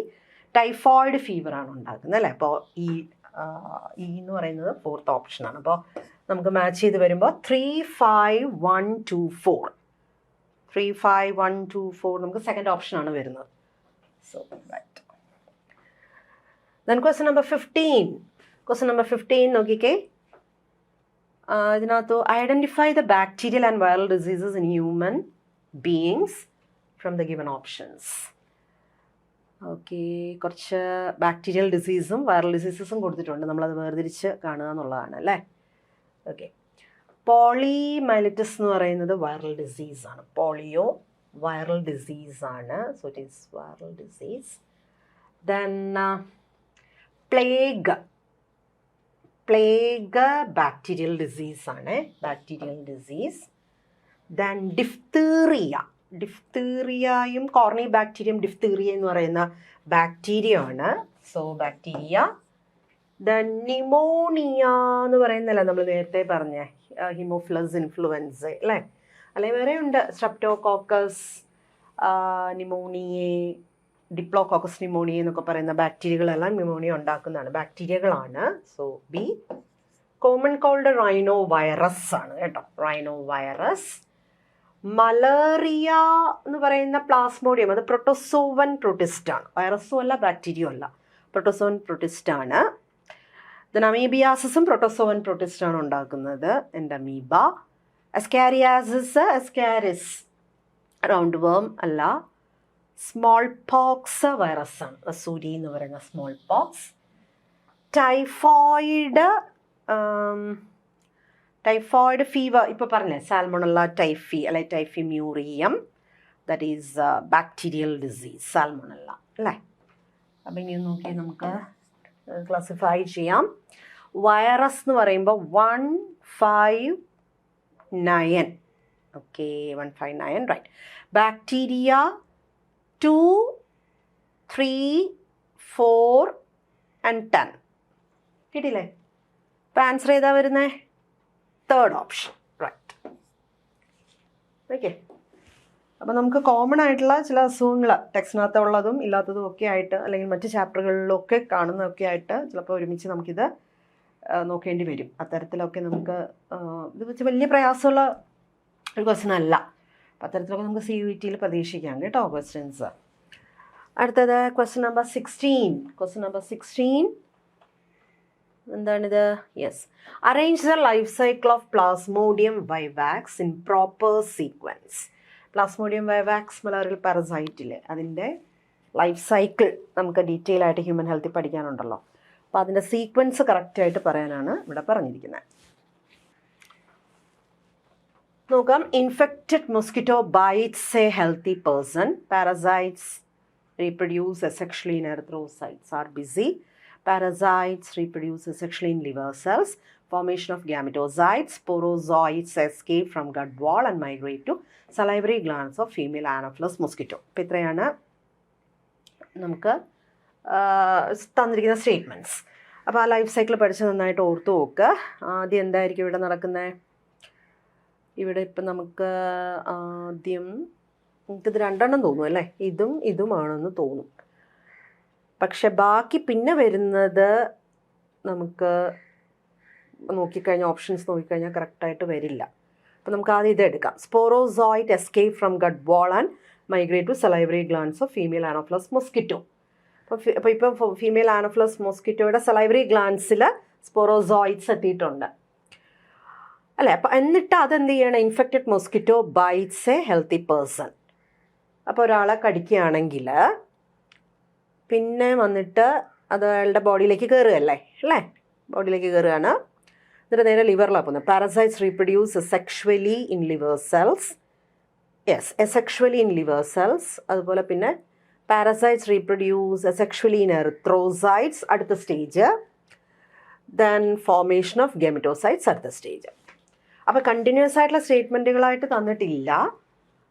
ടൈഫോയിഡ് ഫീവർ ആണ് ഉണ്ടാക്കുന്നത് അല്ലേ. അപ്പോൾ ഈ എന്ന് പറയുന്നത് ഫോർത്ത് ഓപ്ഷനാണ്. അപ്പോൾ നമുക്ക് മാച്ച് ചെയ്ത് വരുമ്പോൾ 3, 5, 1, 2, 4 3, 5, 1, 2, 4 നമുക്ക് സെക്കൻഡ് ഓപ്ഷനാണ് വരുന്നത്. So right. Then question number 15 നോക്കിക്കേ. ഇതിനകത്ത് identify the bacterial and viral diseases in human beings from the given options. Okay, കുറച്ച് ബാക്ടീരിയൽ ഡിസീസും വൈറൽ ഡിസീസസും കൊടുത്തിട്ടുണ്ട്. നമ്മളത് വേർതിരിച്ച് കാണുക എന്നുള്ളതാണ് അല്ലേ. ഓക്കെ, പോളിമൈലിറ്റിസ് എന്ന് പറയുന്നത് വൈറൽ ഡിസീസാണ്. പോളിയോ വൈറൽ ഡിസീസാണ്. So it is viral disease. Then plague bacterial ഡിസീസാണ്. Bacterial disease. ദെൻ ഡിഫ്തീറിയയും കോർണി ബാക്ടീരിയം ഡിഫ്തീറിയ എന്ന് പറയുന്ന ബാക്ടീരിയ ആണ്. So bacteria. ദെൻ ന്യൂമോണിയ എന്ന് പറയുന്നല്ല നമ്മൾ നേരത്തെ പറഞ്ഞ ഹിമോഫിലസ് ഇൻഫ്ലുവൻസ അല്ലേ. അല്ലെങ്കിൽ വേറെ ഉണ്ട്, സ്ട്രെപ്റ്റോകോക്കസ് ന്യൂമോണിയെ, ഡിപ്ലോകോക്കസ് ന്യൂമോണിയ എന്നൊക്കെ പറയുന്ന ബാക്ടീരിയകളെല്ലാം ന്യൂമോണിയ ഉണ്ടാക്കുന്നതാണ്, ബാക്ടീരിയകളാണ്. So B. Common cold rhino virus ആണ് കേട്ടോ, റൈനോ വൈറസ്. മലേറിയ എന്ന് പറയുന്ന പ്ലാസ്മോഡിയം, അത് പ്രൊട്ടോസോവൻ പ്രൊട്ടിസ്റ്റ് ആണ്, വൈറസും അല്ല ബാക്ടീരിയ അല്ല, പ്രൊട്ടോസോവൻ പ്രൊട്ടിസ്റ്റ് ആണ്. ദെൻ അമീബിയാസിസും പ്രൊട്ടോസോവൻ പ്രൊട്ടിസ്റ്റ് ആണ് ഉണ്ടാക്കുന്നത്. എൻ്റെ അമീബ. എസ്കാരിസ് റൗണ്ട് വേം അല്ല, സ്മോൾ പോക്സ് വൈറസ് ആണ്, വസൂരി എന്ന് പറയുന്ന സ്മോൾ പോക്സ്. ടൈഫോയിഡ് ഫീവർ ഇപ്പോൾ പറഞ്ഞേ, സാൽമോണല്ല ടൈഫി അല്ലെ typhimurium, that is bacterial disease, Salmonella അല്ലേ. അപ്പം ഇനി നോക്കി നമുക്ക് ക്ലാസിഫൈ ചെയ്യാം. വൈറസ് എന്ന് പറയുമ്പോൾ 159. Okay, 159 right. Bacteria 2, 3, 4 and 10. കിട്ടിയില്ലേ? ഇപ്പം ആൻസർ ചെയ്താ വരുന്നേ തേർഡ് ഓപ്ഷൻ റൈറ്റ്. ഓക്കെ, അപ്പോൾ നമുക്ക് കോമൺ ആയിട്ടുള്ള ചില അസുഖങ്ങൾ ടെക്സ്റ്റിനകത്ത് ഉള്ളതും ഇല്ലാത്തതും ഒക്കെ ആയിട്ട്, അല്ലെങ്കിൽ മറ്റ് ചാപ്റ്ററുകളിലൊക്കെ കാണുന്നതൊക്കെ ആയിട്ട് ചിലപ്പോൾ ഒരുമിച്ച് നമുക്കിത് നോക്കേണ്ടി വരും. അത്തരത്തിലൊക്കെ നമുക്ക് ഇത് വെച്ച് വലിയ പ്രയാസമുള്ള ഒരു ക്വസ്റ്റ്യൻ അല്ല. അപ്പം അത്തരത്തിലൊക്കെ നമുക്ക് CUET പ്രതീക്ഷിക്കാം കേട്ടോ ക്വസ്റ്റ്യൻസ്. അടുത്തത് ക്വസ്റ്റ്യൻ നമ്പർ 16. എന്താണിത്? Yes. Arrange the life cycle of Plasmodium vivax in proper sequence. Plasmodium vivax malarial പാരസൈറ്റിലെ അതിൻ്റെ ലൈഫ് സൈക്കിൾ നമുക്ക് ഡീറ്റെയിൽ ആയിട്ട് ഹ്യൂമൻ ഹെൽത്തിൽ പഠിക്കാനുണ്ടല്ലോ. അപ്പോൾ അതിൻ്റെ സീക്വൻസ് കറക്റ്റായിട്ട് പറയാനാണ് ഇവിടെ പറഞ്ഞിരിക്കുന്നത്. നോക്കാം. Infected mosquito bites a healthy person. Parasites reproduce asexually in erythrocytes are busy. Parasites reproduce asexually in liver cells. Formation of gametocytes. Sporozoites escape from gut wall and migrate to salivary glands of female Anopheles mosquito. അപ്പോൾ ഇത്രയാണ് നമുക്ക് തന്നിരിക്കുന്ന statements. അപ്പോൾ ആ life cycle പഠിച്ച് നന്നായിട്ട് ഓർത്ത് നോക്കുക. ആദ്യം എന്തായിരിക്കും ഇവിടെ നടക്കുന്നത്? ഇവിടെ ഇപ്പം നമുക്ക് ആദ്യം നമുക്കിത് രണ്ടെണ്ണം തോന്നും അല്ലേ, ഇതുമാണെന്ന് തോന്നും. പക്ഷെ ബാക്കി പിന്നെ വരുന്നത് നമുക്ക് നോക്കിക്കഴിഞ്ഞാൽ, ഓപ്ഷൻസ് നോക്കിക്കഴിഞ്ഞാൽ കറക്റ്റായിട്ട് വരില്ല. അപ്പോൾ നമുക്ക് ആദ്യം ഇതെടുക്കാം. Sporozoite escape from gut wall and migrate to salivary glands of female Anopheles mosquito. അപ്പോൾ ഇപ്പം ഫീമെയിൽ ആനോഫ്ലസ് മൊസ്കിറ്റോയുടെ സലൈവറി ഗ്ലാൻഡ്സിൽ സ്പോറോസോയിറ്റ്സ് എത്തിയിട്ടുണ്ട് അല്ലേ. അപ്പോൾ എന്നിട്ട് അതെന്ത് ചെയ്യണം? Infected mosquito bites a healthy person. അപ്പോൾ ഒരാളെ കടിക്കുകയാണെങ്കിൽ പിന്നെ വന്നിട്ട് അത് അയാളുടെ ബോഡിയിലേക്ക് കയറുകയല്ലേ അല്ലേ, ബോഡിയിലേക്ക് കയറുകയാണ്. എന്നിട്ട് നേരെ ലിവറിലാണ് പോകുന്നത്. Parasites reproduce sexually in liver cells. Yes, asexually in liver cells. അതുപോലെ പിന്നെ parasites reproduce asexually in erythrocytes അടുത്ത stage. Then formation of gametocytes അടുത്ത സ്റ്റേജ്. അപ്പോൾ കണ്ടിന്യൂസ് ആയിട്ടുള്ള സ്റ്റേറ്റ്മെൻറ്റുകളായിട്ട് തന്നിട്ടില്ല.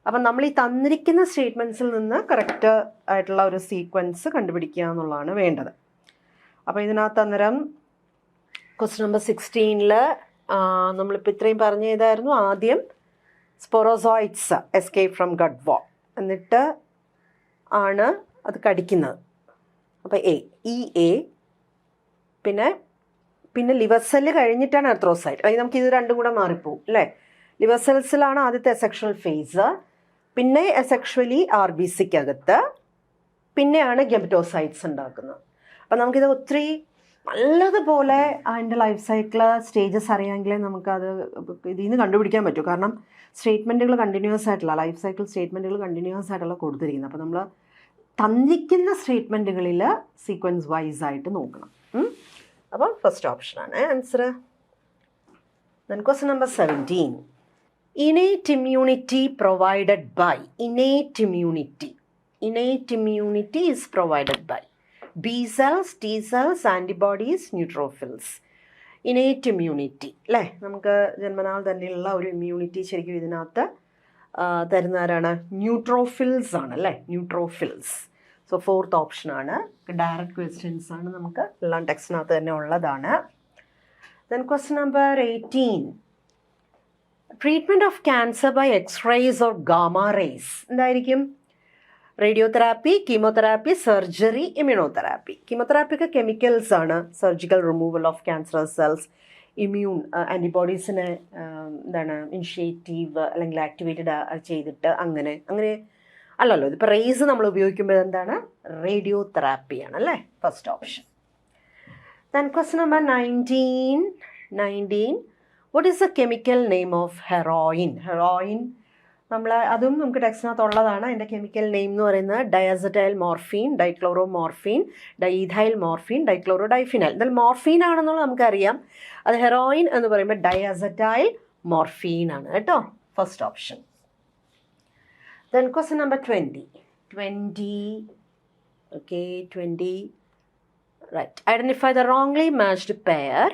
അപ്പം നമ്മൾ ഈ തന്നിരിക്കുന്ന സ്റ്റേറ്റ്മെൻറ്റ്സിൽ നിന്ന് കറക്റ്റ് ആയിട്ടുള്ള ഒരു സീക്വൻസ് കണ്ടുപിടിക്കുക എന്നുള്ളതാണ് വേണ്ടത്. അപ്പോൾ ഇതിനകത്ത് അന്നേരം ക്വസ്റ്റ്യൻ നമ്പർ 16 നമ്മളിപ്പോൾ ഇത്രയും പറഞ്ഞു ചെയ്തായിരുന്നു. ആദ്യം സ്പോറോസോയിറ്റ്സ് എസ്കേപ്പ് ഫ്രം ഗട്ട് വാൾ, എന്നിട്ട് ആണ് അത് കടിക്കുന്നത്. അപ്പോൾ എ പിന്നെ ലിവർ സെല്ല് കഴിഞ്ഞിട്ടാണ് എർത്രോസൈറ്റ്. അല്ലെങ്കിൽ നമുക്ക് ഇത് രണ്ടും കൂടെ മാറിപ്പോവും അല്ലേ. ലിവർ സെൽസിലാണ് ആദ്യത്തെ എസെക്ഷൽ ഫേസ്, പിന്നെ എസെക്ഷലി RBCക്കകത്ത്, പിന്നെയാണ് ഗെമറ്റോസൈറ്റ്സ് ഉണ്ടാക്കുന്നത്. അപ്പം നമുക്കിത് ഒത്തിരി നല്ലതുപോലെ അതിൻ്റെ ലൈഫ് സൈക്കിള് സ്റ്റേജസ് അറിയാമെങ്കിലേ നമുക്കത് ഇതിൽ നിന്ന് കണ്ടുപിടിക്കാൻ പറ്റൂ. കാരണം സ്റ്റേറ്റ്മെൻറ്റുകൾ കണ്ടിന്യൂസ് ആയിട്ടുള്ള ലൈഫ് സൈക്കിൾ സ്റ്റേറ്റ്മെൻറ്റുകൾ കണ്ടിന്യൂസ് ആയിട്ടുള്ള കൊടുത്തിരിക്കുന്നത്. അപ്പോൾ നമ്മൾ തന്നിരിക്കുന്ന സ്റ്റേറ്റ്മെൻറ്റുകളിൽ സീക്വൻസ് വൈസ് ആയിട്ട് നോക്കണം. അപ്പോൾ ഫസ്റ്റ് ഓപ്ഷനാണ് answer. Then question number 17. Innate immunity provided by. Innate immunity is provided by B cells, T cells, antibodies, neutrophils. Innate immunity അല്ലേ, നമുക്ക് ജന്മനാൽ തന്നെയുള്ള ഒരു ഇമ്മ്യൂണിറ്റി ശരിക്കും ഇതിനകത്ത് തരുന്നവരാണ് ന്യൂട്രോഫിൽസ് ആണ് അല്ലേ, ന്യൂട്രോഫിൽസ്. സോ ഫോർത്ത് ഓപ്ഷനാണ്. ഡയറക്റ്റ് ക്വസ്റ്റ്യൻസ് ആണ്, നമുക്ക് എല്ലാം ടെക്സ്റ്റിനകത്ത് തന്നെ ഉള്ളതാണ്. Then question number 18. Treatment of cancer by x rays or gamma rays എന്തായിരിക്കും? Radiotherapy, chemotherapy, surgery, immunotherapy. കീമോതെറാപ്പിക്ക് കെമിക്കൽസ് ആണ്, surgical removal of cancerous cells, immune ആൻറ്റിബോഡീസിനെ ഇനിഷ്യേറ്റീവ് അല്ലെങ്കിൽ ആക്ടിവേറ്റഡ് ചെയ്തിട്ട് അങ്ങനെ അല്ലല്ലോ. ഇതിപ്പോൾ റേസ് നമ്മൾ ഉപയോഗിക്കുമ്പോൾ എന്താണ്? റേഡിയോതെറാപ്പിയാണ് അല്ലേ, first option. Then question number 19. What is the chemical name of heroin? Heroin അതും നമുക്ക് ടെക്സ്റ്റിനകത്തുള്ളതാണ്. അതിൻ്റെ കെമിക്കൽ നെയിം എന്ന് പറയുന്നത് ഡയസറ്റൈൽ മോർഫീൻ, ഡൈക്ലോറോമോർഫീൻ, ഡൈഥൈൽ മോർഫീൻ, ഡൈക്ലോറോഡൈഫിനൽ. എന്തായാലും മോർഫീൻ ആണെന്നുള്ളത് നമുക്കറിയാം. അത് ഹെറോയിൻ എന്ന് പറയുമ്പോൾ ഡയസറ്റൈൽ മോർഫീൻ ആണ് കേട്ടോ, first option. Then question number 20. Right. Identify the wrongly matched pair.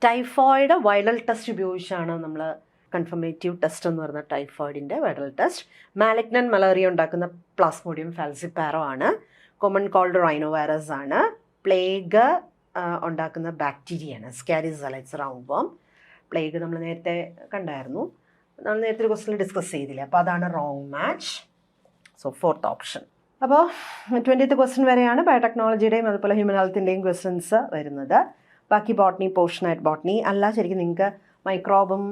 Typhoid viral test ഉപയോഗിച്ചാണ് നമ്മൾ കൺഫർമേറ്റീവ് ടെസ്റ്റ് എന്ന് പറയുന്ന ടൈഫോയിഡിൻ്റെ വൈറൽ ടെസ്റ്റ്. മാലിഗ്നന്റ് മലേറിയ ഉണ്ടാക്കുന്ന പ്ലാസ്മോഡിയം ഫാൽസിപ്പാരോ ആണ്. കോമൺ കോൾഡ് റൈനോ വൈറസ് ആണ്. പ്ലേഗ് ഉണ്ടാക്കുന്ന ബാക്ടീരിയയാണ് സ്കാരിസലൈറ്റ്സ് റൗണ്ട് വോം. പ്ലേഗ് നമ്മൾ നേരത്തെ കണ്ടായിരുന്നു, നമ്മൾ നേരത്തെ ഒരു ക്വസ്റ്റ്യൻ ഡിസ്കസ് ചെയ്തില്ല. അപ്പോൾ അതാണ് wrong match. So fourth option. അപ്പോൾ 20th ക്വസ്റ്റ്യൻ വരെയാണ് ബയോടെക്നോളജിയുടെയും അതുപോലെ ഹ്യൂമൻ ഹെൽത്തിൻ്റെയും ക്വസ്റ്റ്യൻസ് വരുന്നത്. ബാക്കി ബോട്ടണി പോർഷനായിട്ട് ബോട്ടണി അല്ല, ശരിക്കും നിങ്ങൾക്ക് മൈക്രോബും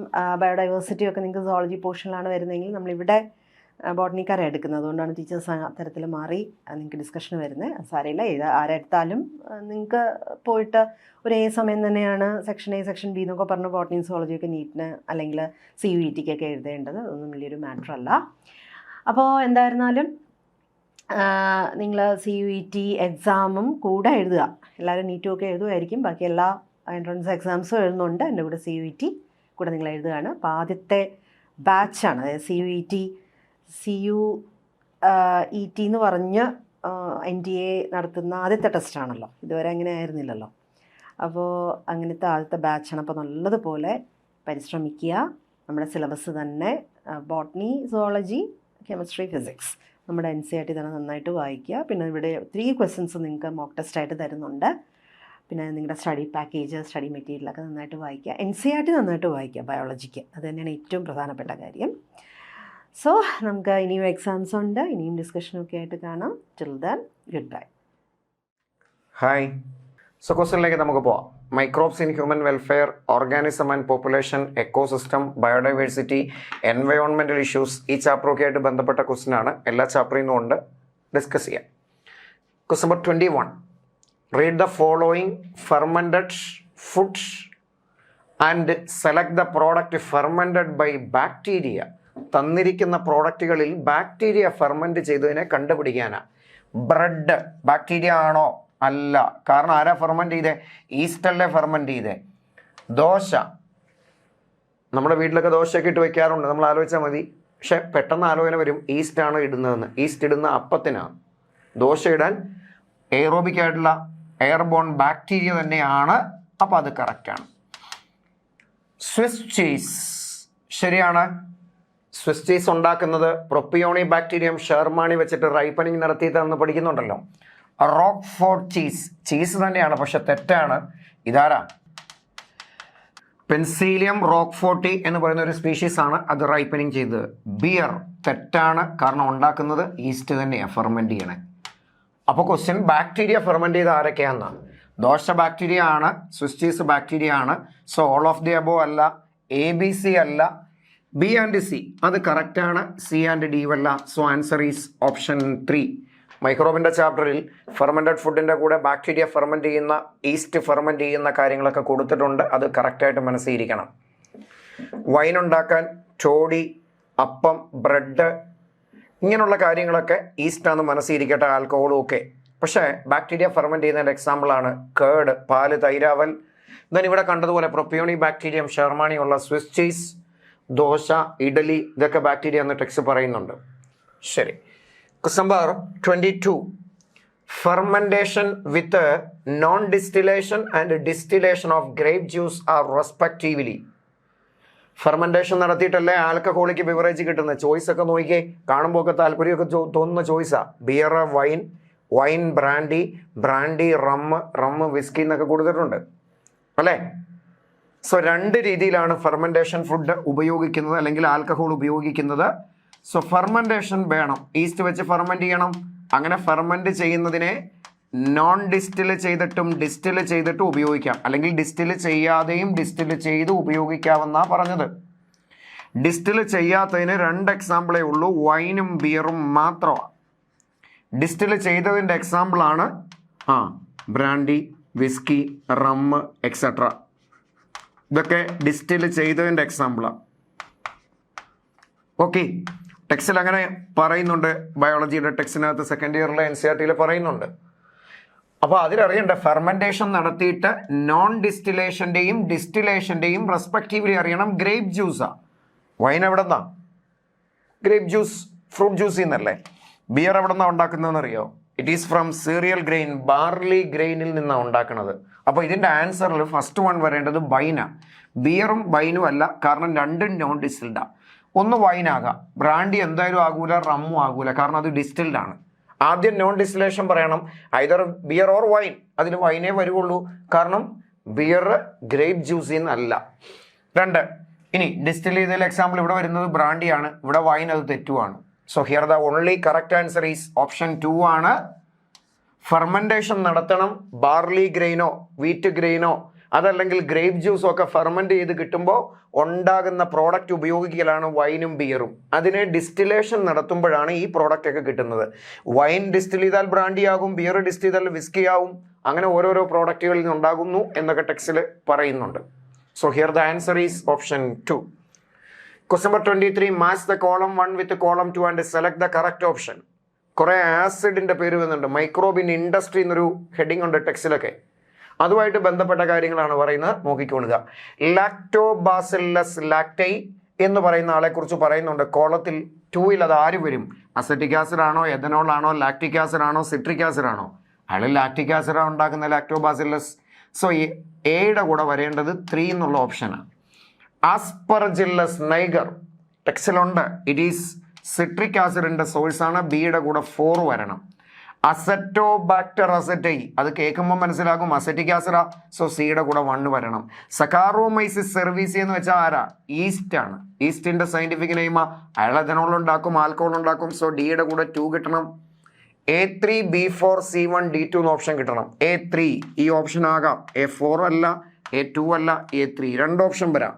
ബയോഡൈവേഴ്സിറ്റിയും ഒക്കെ നിങ്ങൾക്ക് സുവോളജി പോർഷനിലാണ് വരുന്നതെങ്കിൽ നമ്മളിവിടെ ബോട്ടണിക്കാരെ എടുക്കുന്നത്. അതുകൊണ്ടാണ് ടീച്ചേഴ്സ് അത്തരത്തിൽ മാറി നിങ്ങൾക്ക് ഡിസ്കഷന് വരുന്നത്. സാരമില്ല, ഏത് ആരെടുത്താലും നിങ്ങൾക്ക് പോയിട്ട് ഒരേ സമയം തന്നെയാണ് സെക്ഷൻ എ സെക്ഷൻ ബി എന്നൊക്കെ പറഞ്ഞ് ബോട്ടണിയും സുവോളജിയൊക്കെ നീറ്റിന് അല്ലെങ്കിൽ CUETക്കൊക്കെ എഴുതേണ്ടത്. അതൊന്നും വലിയൊരു മാറ്റർ അല്ല. അപ്പോൾ എന്തായിരുന്നാലും നിങ്ങൾ CUET എക്സാമും കൂടെ എഴുതുക. എല്ലാവരും നീറ്റും ഒക്കെ എഴുതുമായിരിക്കും, ബാക്കി എല്ലാ എൻട്രൻസ് എക്സാംസും എഴുതുന്നുണ്ട്. എൻ്റെ കൂടെ CUET കൂടെ നിങ്ങൾ എഴുതുകയാണ്. അപ്പോൾ ആദ്യത്തെ ബാച്ചാണ്, അതായത് CUET എന്ന് പറഞ്ഞ് NTA നടത്തുന്ന ആദ്യത്തെ ടെസ്റ്റാണല്ലോ. ഇതുവരെ അങ്ങനെ ആയിരുന്നില്ലല്ലോ. അപ്പോൾ അങ്ങനത്തെ ആദ്യത്തെ ബാച്ചാണ്. അപ്പോൾ നല്ലതുപോലെ പരിശ്രമിക്കുക. നമ്മുടെ സിലബസ് തന്നെ ബോട്ടണി, സുവോളജി, കെമിസ്ട്രി, ഫിസിക്സ് നമ്മുടെ NCERT തന്നെ നന്നായിട്ട് വായിക്കുക. പിന്നെ ഇവിടെ 3 ക്വസ്റ്റ്യൻസ് നിങ്ങൾക്ക് മോക്ക് ടെസ്റ്റായിട്ട് തരുന്നുണ്ട്. പിന്നെ നിങ്ങളുടെ സ്റ്റഡി പാക്കേജ്, സ്റ്റഡി മെറ്റീരിയലൊക്കെ നന്നായിട്ട് വായിക്കുക. NCERT നന്നായിട്ട് വായിക്കുക ബയോളജിക്ക്, അത് തന്നെയാണ് ഏറ്റവും പ്രധാനപ്പെട്ട കാര്യം. സോ നമുക്ക് ഇനിയും എക്സാംസ് ഉണ്ട്, ഇനിയും ഡിസ്കഷനൊക്കെ ആയിട്ട് കാണാം. Till then good bye. Hi. So ക്വസ്റ്റ്യനിലേക്ക് നമുക്ക് പോവാം. Microbes in human welfare, organism and population, ecosystem, biodiversity, environmental issues, ഈ ചാപ്റ്ററൊക്കെ ആയിട്ട് ബന്ധപ്പെട്ട ക്വസ്റ്റ്യനാണ്. എല്ലാ ചാപ്റ്ററിൽ നിന്നും ഉണ്ട്, ഡിസ്കസ് ചെയ്യാം. Question number 21. Read the following fermented foods and select the product fermented by bacteria. തന്നിരിക്കുന്ന പ്രോഡക്റ്റുകളിൽ ബാക്ടീരിയ ഫെർമെൻറ്റ് ചെയ്തതിനെ കണ്ടുപിടിക്കാനാണ്. ബ്രെഡ് ബാക്ടീരിയ ആണോ? അല്ല. കാരണം ആരാ ഫെർമെൻറ്റ് ചെയ്തേ? ഈസ്റ്റല്ലേ ഫെർമെൻറ്റ് ചെയ്തേ. ദോശ, നമ്മുടെ വീട്ടിലൊക്കെ ദോശയൊക്കെ ഇട്ട് വയ്ക്കാറുണ്ട്, നമ്മൾ ആലോചിച്ചാൽ മതി. പക്ഷെ പെട്ടെന്ന് ആലോചന വരും ഈസ്റ്റാണ് ഇടുന്നതെന്ന്. ഈസ്റ്റ് ഇടുന്ന അപ്പത്തിനാണ്. ദോശ ഇടാൻ എയറോബിക് ആയിട്ടുള്ള എയർബോൺ ബാക്ടീരിയ തന്നെയാണ്. അപ്പോൾ അത് കറക്റ്റാണ്. സ്വിസ് ചീസ് ശരിയാണ്. സ്വിസ് ചീസ് ഉണ്ടാക്കുന്നത് പ്രൊപ്പിയോണി ബാക്ടീരിയം ഷെർമാണി വെച്ചിട്ട് റൈപ്പനിങ് നടത്തിയിട്ടാണെന്ന് പഠിക്കുന്നുണ്ടല്ലോ. റോക്ക്ഫോർട്ട് ചീസ് തന്നെയാണ്, പക്ഷെ തെറ്റാണ്. ഇതാരാ? പെൻസീലിയം റോക്ക്ഫോർട്ടി എന്ന് പറയുന്ന ഒരു സ്പീഷീസ് ആണ് അത് റൈപ്പനിങ് ചെയ്തത്. ബിയർ തെറ്റാണ്, കാരണം ഉണ്ടാക്കുന്നത് ഈസ്റ്റ് തന്നെയാണ് ഫെർമെൻറ്റ് ചെയ്യണേ. അപ്പോൾ ക്വസ്റ്റ്യൻ ബാക്ടീരിയ ഫെർമെൻറ്റ് ചെയ്ത് ആരൊക്കെയാണെന്നാണ്. ദോശ ബാക്ടീരിയ ആണ്, സ്വിസ് ചീസ് ബാക്ടീരിയ ആണ്. So all of the above അല്ല, ABC അല്ല, B ആൻഡ് C അത് കറക്റ്റാണ്. C ആൻഡ് D അല്ല. So answer is option 3. മൈക്രോബിൻ്റെ ചാപ്റ്ററിൽ ഫെർമെൻറ്റഡ് ഫുഡിൻ്റെ കൂടെ ബാക്ടീരിയ ഫെർമെൻറ്റ് ചെയ്യുന്ന, ഈസ്റ്റ് ഫെർമെൻറ്റ് ചെയ്യുന്ന കാര്യങ്ങളൊക്കെ കൊടുത്തിട്ടുണ്ട്. അത് കറക്റ്റായിട്ട് മനസ്സിലിരിക്കണം. വൈൻ ഉണ്ടാക്കാൻ ചോടി, അപ്പം, ബ്രെഡ്, ഇങ്ങനെയുള്ള കാര്യങ്ങളൊക്കെ ഈസ്റ്റാന്ന് മനസ്സിരിക്കട്ടെ, ആൽക്കഹോളും ഒക്കെ. പക്ഷേ ബാക്ടീരിയ ഫെർമെൻറ്റ് ചെയ്യുന്നതിൻ്റെ എക്സാമ്പിളാണ് കേർഡ്, പാല്, തൈരാവൽ. ദെൻ ഇവിടെ കണ്ടതുപോലെ പ്രൊപ്പിയോണി ബാക്ടീരിയം, ഷെർമാനിയുള്ള സ്വിസ് ചീസ്, ദോശ, ഇഡലി, ഇതൊക്കെ ബാക്ടീരിയ എന്ന് ടെക്സ്റ്റ് പറയുന്നുണ്ട്. ശരി. Question number 22. Fermentation with non distillation and distillation of grape juice are respectively. Fermentation നടത്തിയിട്ടല്ലേ ആൽക്കഹോളിക് ബിവറേജ് കിട്ടുന്നത്. ചോയ്സ് ഒക്കെ നോക്കിയേ, കാണുമ്പോൾ ഒക്കെ താല്പര്യമൊക്കെ തോന്നുന്ന ചോയ്സാണ്. Beer, wine, wine brandy, brandy rum whisky എന്നൊക്കെ കൊടുത്തിട്ടുണ്ട് അല്ലേ. സോ 2 രീതിയിലാണ് ഫെർമെൻറ്റേഷൻ ഫുഡ് ഉപയോഗിക്കുന്നത് അല്ലെങ്കിൽ ആൽക്കഹോൾ ഉപയോഗിക്കുന്നത്. സോ ഫെർമെൻറ്റേഷൻ വേണം, ഈസ്റ്റ് വെച്ച് ഫെർമെൻറ്റ് ചെയ്യണം. അങ്ങനെ ഫെർമെൻറ്റ് ചെയ്യുന്നതിനെ നോൺ ഡിസ്റ്റിൽ ചെയ്തിട്ടും ഡിസ്റ്റിൽ ചെയ്തിട്ടും ഉപയോഗിക്കാം, അല്ലെങ്കിൽ ഡിസ്റ്റിൽ ചെയ്യാതെയും ഡിസ്റ്റിൽ ചെയ്ത് ഉപയോഗിക്കാമെന്നാണ് പറഞ്ഞത്. ഡിസ്റ്റിൽ ചെയ്യാത്തതിന് 2 എക്സാമ്പിളേ ഉള്ളൂ, വൈനും ബിയറും മാത്രമാണ്. ഡിസ്റ്റിൽ ചെയ്തതിൻ്റെ എക്സാമ്പിളാണ് ബ്രാൻഡി, വിസ്കി, റമ്മ് എക്സെട്ര. ഇതൊക്കെ ഡിസ്റ്റിൽ ചെയ്തതിൻ്റെ എക്സാമ്പിളാണ്. ഓക്കെ, ടെക്സ്റ്റിൽ അങ്ങനെ പറയുന്നുണ്ട്. ബയോളജിയുടെ ടെക്സ്റ്റിനകത്ത് സെക്കൻഡ് ഇയറിലെ NCERT പറയുന്നുണ്ട്. അപ്പോൾ അതിലറിയണ്ട ഫെർമെൻറ്റേഷൻ നടത്തിയിട്ട് നോൺ ഡിസ്റ്റിലേഷൻ്റെയും ഡിസ്റ്റിലേഷൻ്റെയും റെസ്പെക്റ്റീവ്ലി അറിയണം. ഗ്രേപ്പ് ജ്യൂസാണ്. വൈൻ എവിടെ നിന്നാ? ഗ്രേപ്പ് ജ്യൂസ്, ഫ്രൂട്ട് ജ്യൂസിൽ നിന്നല്ലേ. ബിയർ എവിടെ നിന്നാണ് ഉണ്ടാക്കുന്നതെന്ന് അറിയോ? It is from cereal grain, barley ഗ്രെയിനിൽ നിന്നാണ് ഉണ്ടാക്കുന്നത്. അപ്പോൾ ഇതിൻ്റെ ആൻസറിൽ ഫസ്റ്റ് വൺ വരേണ്ടത് വൈനാണ്. ബിയറും വൈനും അല്ല, കാരണം രണ്ടും നോൺ ഡിസ്റ്റിൽഡാണ്. ഒന്ന് വൈനാകാം, ബ്രാൻഡി എന്തായാലും ആകൂല, റമ്മും ആകൂല, കാരണം അത് ഡിസ്റ്റിൽഡാണ്. ആദ്യം നോൺ ഡിസ്റ്റിലേഷൻ പറയണം, ഐദർ ബിയർ ഓർ വൈൻ. അതിൽ വൈനേ വരുള്ളൂ, കാരണം ബിയർ ഗ്രേപ്പ് ജ്യൂസിൽ നിന്നല്ല. 2, ഇനി ഡിസ്റ്റിൽ ചെയ്തതിൽ എക്സാമ്പിൾ ഇവിടെ വരുന്നത് ബ്രാൻഡിയാണ്, ഇവിടെ വൈൻ, അത് തെറ്റുമാണ്. So here the only correct answer is option 2 ആണ്. ഫെർമെൻറ്റേഷൻ നടത്തണം, ബാർലി ഗ്രെയിനോ വീറ്റ് ഗ്രെയിനോ അതല്ലെങ്കിൽ ഗ്രേപ്പ് ജ്യൂസോ ഒക്കെ ഫെർമെൻറ്റ് ചെയ്ത് കിട്ടുമ്പോൾ ഉണ്ടാകുന്ന പ്രോഡക്റ്റ് ഉപയോഗിക്കലാണ് വൈനും ബിയറും. അതിനെ ഡിസ്റ്റിലേഷൻ നടത്തുമ്പോഴാണ് ഈ പ്രോഡക്റ്റ് ഒക്കെ കിട്ടുന്നത്. വൈൻ ഡിസ്റ്റിൽ ചെയ്താൽ ബ്രാൻഡി ആകും, ബിയർ ഡിസ്റ്റിൽ ചെയ്താൽ വിസ്കി ആവും. അങ്ങനെ ഓരോരോ പ്രോഡക്റ്റുകളിൽ നിന്നുണ്ടാകുന്നു എന്നൊക്കെ ടെക്സ്റ്റിൽ പറയുന്നുണ്ട്. So here the answer is option 2. Question number 23. Match the column 1 with column 2 and select the correct option. കുറേ ആസിഡിൻ്റെ പേര് വരുന്നുണ്ട്. മൈക്രോബ് ഇൻ ഇൻഡസ്ട്രി എന്നൊരു ഹെഡിങ് ഉണ്ട് ടെക്സ്റ്റിലൊക്കെ. അതുമായിട്ട് ബന്ധപ്പെട്ട കാര്യങ്ങളാണ് പറയുന്നത്, നോക്കിക്കൊള്ളുക. ലാക്ടോബാസില്ലസ് ലാക്ടൈ എന്ന് പറയുന്ന ആളെക്കുറിച്ച് പറയുന്നുണ്ട്. കോളത്തിൽ 2 അത് ആര് വരും? അസറ്റിക് ആസിഡ് ആണോ, എഥനോൾ ആണോ, ലാക്റ്റിക് ആസിഡ് ആണോ, സിട്രിക് ആസിഡ് ആണോ? അയാൾ ലാക്റ്റിക് ആസിഡാണ് ഉണ്ടാക്കുന്ന ലാക്ടോബാസില്ലസ്. സോ എയുടെ കൂടെ വരേണ്ടത് 3 എന്നുള്ള ഓപ്ഷനാണ്. ആസ്പെർജില്ലസ് നൈഗർ ടെക്സ്റ്റിലുണ്ട്, ഇറ്റ് ഈസ് സിട്രിക് ആസിഡിൻ്റെ സോഴ്സാണ്. ബിയുടെ കൂടെ 4 വരണം. അസറ്റോബാക്ടർ അസറ്റൈ, അത് കേൾക്കുമ്പോൾ മനസ്സിലാകും അസറ്റിക് ആസിഡാ. സോ സിയുടെ കൂടെ 1 വരണം. സക്കാറോമൈസിസ് സെർവീസി എന്ന് വെച്ചാൽ ആരാ? ഈസ്റ്റ് ആണ്. ഈസ്റ്റിൻ്റെ സയൻറ്റിഫിക് നെയിമാ. അയാൾ എഥനോൾ ഉണ്ടാക്കും, ആൽക്കഹോൾ ഉണ്ടാക്കും. സോ ഡിയുടെ കൂടെ 2 കിട്ടണം. A3, B4, C1, D2 എന്ന ഓപ്ഷൻ കിട്ടണം. A3 ഈ ഓപ്ഷൻ ആകാം, A4 അല്ല, A2 അല്ല, A3 2 ഓപ്ഷൻ വരാം.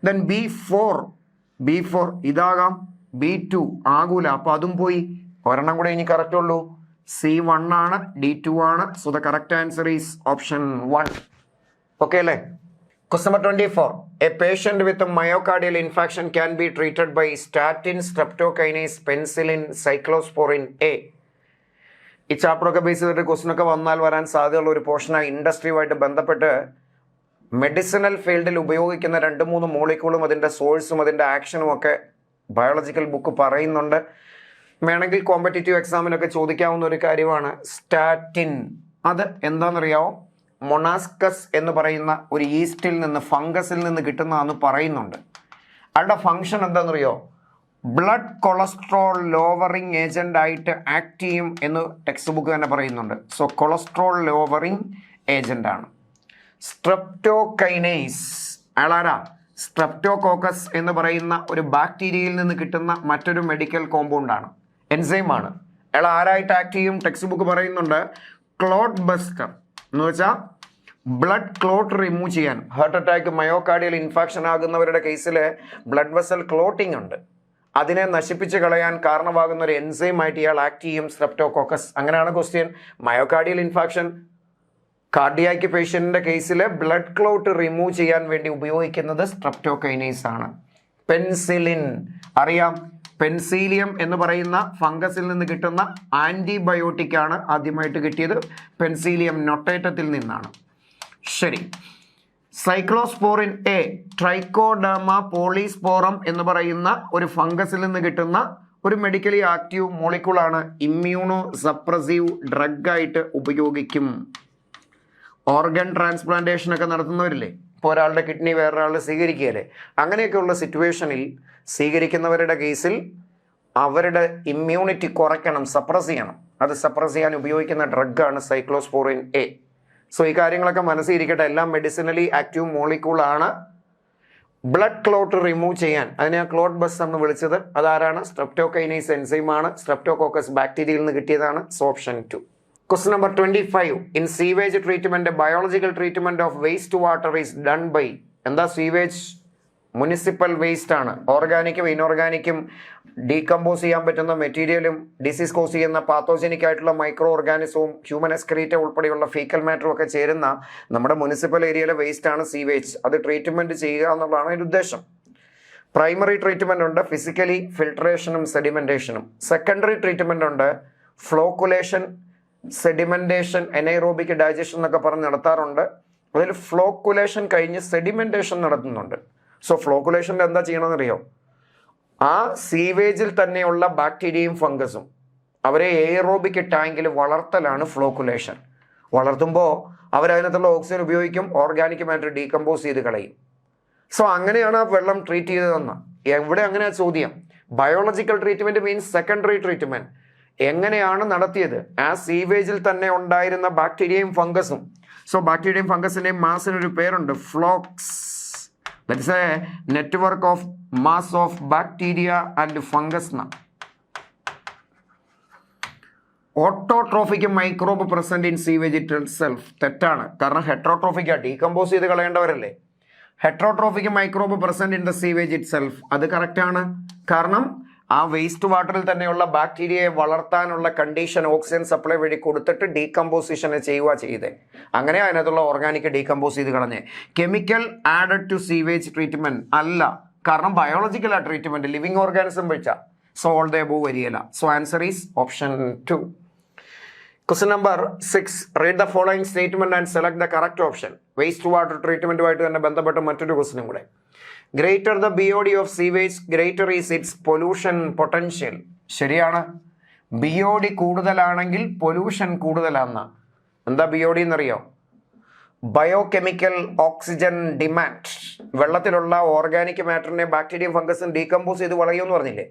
ദെൻ B4 ഇതാകാം, B2 ആകൂല, അപ്പോൾ അതും പോയി. ഒരെണ്ണം കൂടെ ഇനി കറക്റ്റ് ഉള്ളൂ. C1 ആണ്, D2 ആണ്. So the correct answer is option 1. Okay അല്ലേ? Question number 24. A patient with a myocardial infarction can be treated by statin, streptokinase, penicillin, cyclosporin A. ഈ ചാപ്റ്ററൊക്കെ ബേസ് ചെയ്തിട്ട് ക്വസ്റ്റനൊക്കെ വരാൻ സാധ്യതയുള്ള ഒരു പോർഷനാണ്. ഇൻഡസ്ട്രിയുമായിട്ട് ബന്ധപ്പെട്ട് മെഡിസിനൽ ഫീൽഡിൽ ഉപയോഗിക്കുന്ന 2-3 മോളിക്യൂളും അതിൻ്റെ സോഴ്സും അതിൻ്റെ ആക്ഷനും ഒക്കെ ബയോളജിക്കൽ ബുക്ക് പറയുന്നുണ്ട്. വേണമെങ്കിൽ കോമ്പറ്റേറ്റീവ് എക്സാമിനൊക്കെ ചോദിക്കാവുന്ന ഒരു കാര്യമാണ് സ്റ്റാറ്റിൻ. അത് എന്താണെന്നറിയാമോ? മൊണാസ്കസ് എന്ന് പറയുന്ന ഒരു ഈസ്റ്റിൽ നിന്ന്, ഫംഗസിൽ നിന്ന് കിട്ടുന്നതെന്ന് പറയുന്നുണ്ട്. അയാളുടെ ഫങ്ഷൻ എന്താണെന്നറിയോ? ബ്ലഡ് കൊളസ്ട്രോൾ ലോവറിങ് ഏജൻ്റ് ആയിട്ട് ആക്ട് ചെയ്യും എന്ന് ടെക്സ്റ്റ് ബുക്ക് തന്നെ പറയുന്നുണ്ട്. സോ കൊളസ്ട്രോൾ ലോവറിങ് ഏജൻ്റ് ആണ്. സ്ട്രെപ്റ്റോകൈനേസ് അയാളാരാ? സ്ട്രെപ്റ്റോകോക്കസ് എന്ന് പറയുന്ന ഒരു ബാക്ടീരിയയിൽ നിന്ന് കിട്ടുന്ന മറ്റൊരു മെഡിക്കൽ കോമ്പൗണ്ടാണ്, എൻസൈമാണ്. അയാൾ ആരായിട്ട് ആക്ട് ചെയ്യും? ടെക്സ്റ്റ് ബുക്ക് പറയുന്നുണ്ട് ക്ലോട്ട് ബസ്റ്റർ എന്ന് വെച്ചാൽ ബ്ലഡ് ക്ലോട്ട് റിമൂവ് ചെയ്യാൻ. ഹാർട്ട് അറ്റാക്ക്, മയോകാർഡിയൽ ഇൻഫാക്ഷൻ ആകുന്നവരുടെ കേസിൽ ബ്ലഡ് വെസൽ ക്ലോട്ടിംഗ് ഉണ്ട്. അതിനെ നശിപ്പിച്ച് കളയാൻ കാരണമാകുന്ന ഒരു എൻസൈമായിട്ട് ഇയാൾ ആക്ട് ചെയ്യും, സ്ട്രെപ്റ്റോകോക്കസ്. അങ്ങനെയാണ് ക്വസ്റ്റ്യൻ. മയോകാർഡിയൽ ഇൻഫാക്ഷൻ കാർഡിയാക്ക് പേഷ്യൻറ്റിൻ്റെ കേസിൽ ബ്ലഡ് ക്ലോട്ട് റിമൂവ് ചെയ്യാൻ വേണ്ടി ഉപയോഗിക്കുന്നത് സ്ട്രെപ്റ്റോകൈനേസ് ആണ്. പെൻസിലിൻ അറിയാം. പെൻസീലിയം എന്ന് പറയുന്ന ഫംഗസിൽ നിന്ന് കിട്ടുന്ന ആൻറ്റിബയോട്ടിക് ആണ് ആദ്യമായിട്ട് കിട്ടിയത്. പെൻസീലിയം നൊട്ടേറ്റത്തിൽ നിന്നാണ്. ശരി, സൈക്ലോസ്പോറിൻ എ ട്രൈക്കോഡെർമ പോളിസ്പോറം എന്ന് പറയുന്ന ഒരു ഫംഗസിൽ നിന്ന് കിട്ടുന്ന ഒരു മെഡിക്കലി ആക്റ്റീവ് മോളിക്യൂളാണ്. ഇമ്മ്യൂണോ സപ്രസീവ് ഡ്രഗായിട്ട് ഉപയോഗിക്കും. ഓർഗൻ ട്രാൻസ്പ്ലാന്റേഷൻ ഒക്കെ നടത്തുന്നവരില്ലേ, ഇപ്പോൾ ഒരാളുടെ കിഡ്നി വേറൊരാൾ സ്വീകരിക്കുകയല്ലേ, അങ്ങനെയൊക്കെയുള്ള സിറ്റുവേഷനിൽ സ്വീകരിക്കുന്നവരുടെ കേസിൽ അവരുടെ ഇമ്മ്യൂണിറ്റി കുറയ്ക്കണം, സപ്രസ് ചെയ്യണം. അത് സപ്രസ് ചെയ്യാൻ ഉപയോഗിക്കുന്ന ഡ്രഗാണ് സൈക്ലോസ്പോറിൻ എ. സോ ഈ കാര്യങ്ങളൊക്കെ മനസ്സിലിരിക്കട്ടെ. എല്ലാം മെഡിസിനലി ആക്റ്റീവ് മോളിക്യൂളാണ്. ബ്ലഡ് ക്ലോട്ട് റിമൂവ് ചെയ്യാൻ അതിനെ ആ ക്ലോട്ട് ബസ് എന്ന് വിളിച്ചത് അതാരാണ്? സ്ട്രെപ്റ്റോകൈനേസ് എൻസൈമാണ്. സ്ട്രെപ്റ്റോകോക്കസ് ബാക്ടീരിയയിൽ നിന്ന് കിട്ടിയതാണ്. Option 2. Question number 25. In sewage treatment, biological treatment of wastewater is done by. എന്താ സീവേജ്? മുനിസിപ്പൽ വേസ്റ്റ് ആണ്. ഓർഗാനിക്കും ഇൻഓർഗാനിക്കും ഡീകമ്പോസ് ചെയ്യാൻ പറ്റുന്ന മെറ്റീരിയലും ഡിസീസ് കോസ് ചെയ്യുന്ന പാത്തോജനിക് ആയിട്ടുള്ള മൈക്രോ ഓർഗാനിസവും ഹ്യൂമൻ എക്സ്ക്രീറ്റ ഉൾപ്പെടെയുള്ള ഫീക്കൽ മാറ്ററും ഒക്കെ ചേരുന്ന നമ്മുടെ മുനിസിപ്പൽ ഏരിയയിലെ വേസ്റ്റ് ആണ് സീവേജ്. അത് ട്രീറ്റ്മെന്റ് ചെയ്യുക എന്നുള്ളതാണ് അതിൻ്റെ ഉദ്ദേശം. പ്രൈമറി ട്രീറ്റ്മെന്റ് ഉണ്ട്, ഫിസിക്കലി ഫിൽട്രേഷനും സെഡിമെന്റേഷനും. സെക്കൻഡറി ട്രീറ്റ്മെന്റ് ഉണ്ട്, ഫ്ലോക്കുലേഷൻ, സെഡിമെന്റേഷൻ, എനൈറോബിക് ഡൈജഷൻ എന്നൊക്കെ പറഞ്ഞ് നടത്താറുണ്ട്. അതിൽ ഫ്ലോക്കുലേഷൻ കഴിഞ്ഞ് സെഡിമെന്റേഷൻ നടത്തുന്നുണ്ട്. സോ ഫ്ലോക്കുലേഷനിൽ എന്താ ചെയ്യണമെന്നറിയോ? ആ സീവേജിൽ തന്നെയുള്ള ബാക്ടീരിയയും ഫംഗസും അവരെ എയറോബിക് ടാങ്കിൽ വളർത്തലാണ് ഫ്ലോക്കുലേഷൻ. വളർത്തുമ്പോൾ അവരതിനകത്തുള്ള ഓക്സിജൻ ഉപയോഗിക്കും, ഓർഗാനിക് മാറ്റർ ഡീകമ്പോസ് ചെയ്ത് കളയും. സോ അങ്ങനെയാണ് ആ വെള്ളം ട്രീറ്റ് ചെയ്തതെന്ന്. എവിടെ അങ്ങനെയാ ചോദ്യം? Biological treatment means secondary treatment. എങ്ങനെയാണ് നടത്തിയത്? ആ സീവേജിൽ തന്നെ ഉണ്ടായിരുന്ന ബാക്ടീരിയയും ഫംഗസും. സോ ബാക്ടീരിയയും ഫംഗസിന്റെയും മാസിനൊരു പേരുണ്ട്, flocs. That is a network of mass of bacteria and fungus. Autotrophic microbe present in sewage itself. തെറ്റാണ്. കാരണം ഹെട്രോട്രോഫിക്കാ, ഡീകമ്പോസ് ചെയ്ത് കളയേണ്ടവരല്ലേ. Heterotrophic microbe present in the sewage itself. അത് കറക്റ്റാണ്. കാരണം ആ വേസ്റ്റ് വാട്ടറിൽ തന്നെയുള്ള ബാക്ടീരിയയെ വളർത്താനുള്ള കണ്ടീഷൻ ഓക്സിജൻ സപ്ലൈ വഴി കൊടുത്തിട്ട് ഡീകമ്പോസിഷനെ ചെയ്യുക ചെയ്തേ. അങ്ങനെ അതിനകത്തുള്ള ഓർഗാനിക് ഡീകമ്പോസ് ചെയ്ത് കളഞ്ഞേ. Chemical added to sewage treatment അല്ല. കാരണം ബയോളജിക്കൽ ആ ട്രീറ്റ്മെന്റ് ലിവിങ് ഓർഗാനിസം വെച്ചാ. സോ ഓൾ ദ അബോവ് വരികയില്ല. So answer is option 2. Question number 6. Read the following statement and select the correct option. Waste water ട്രീറ്റ്മെന്റുമായിട്ട് തന്നെ ബന്ധപ്പെട്ട മറ്റൊരു ക്വസ്റ്റ്യനും കൂടെ. Greater the BOD of sewage greater is its pollution potential. ശരിയാണ്. BOD കൂടുതലാണെങ്കിൽ pollution കൂടുതലാണെന്ന്. എന്താ BOD എന്നറിയോ? Biochemical oxygen demand. വെള്ളത്തിലുള്ള ഓർഗാനിക് മാറ്ററിനെ ബാക്ടീരിയയും ഫംഗസും ഡീകമ്പോസ് ചെയ്ത് വളയുമെന്ന് പറഞ്ഞില്ലേ?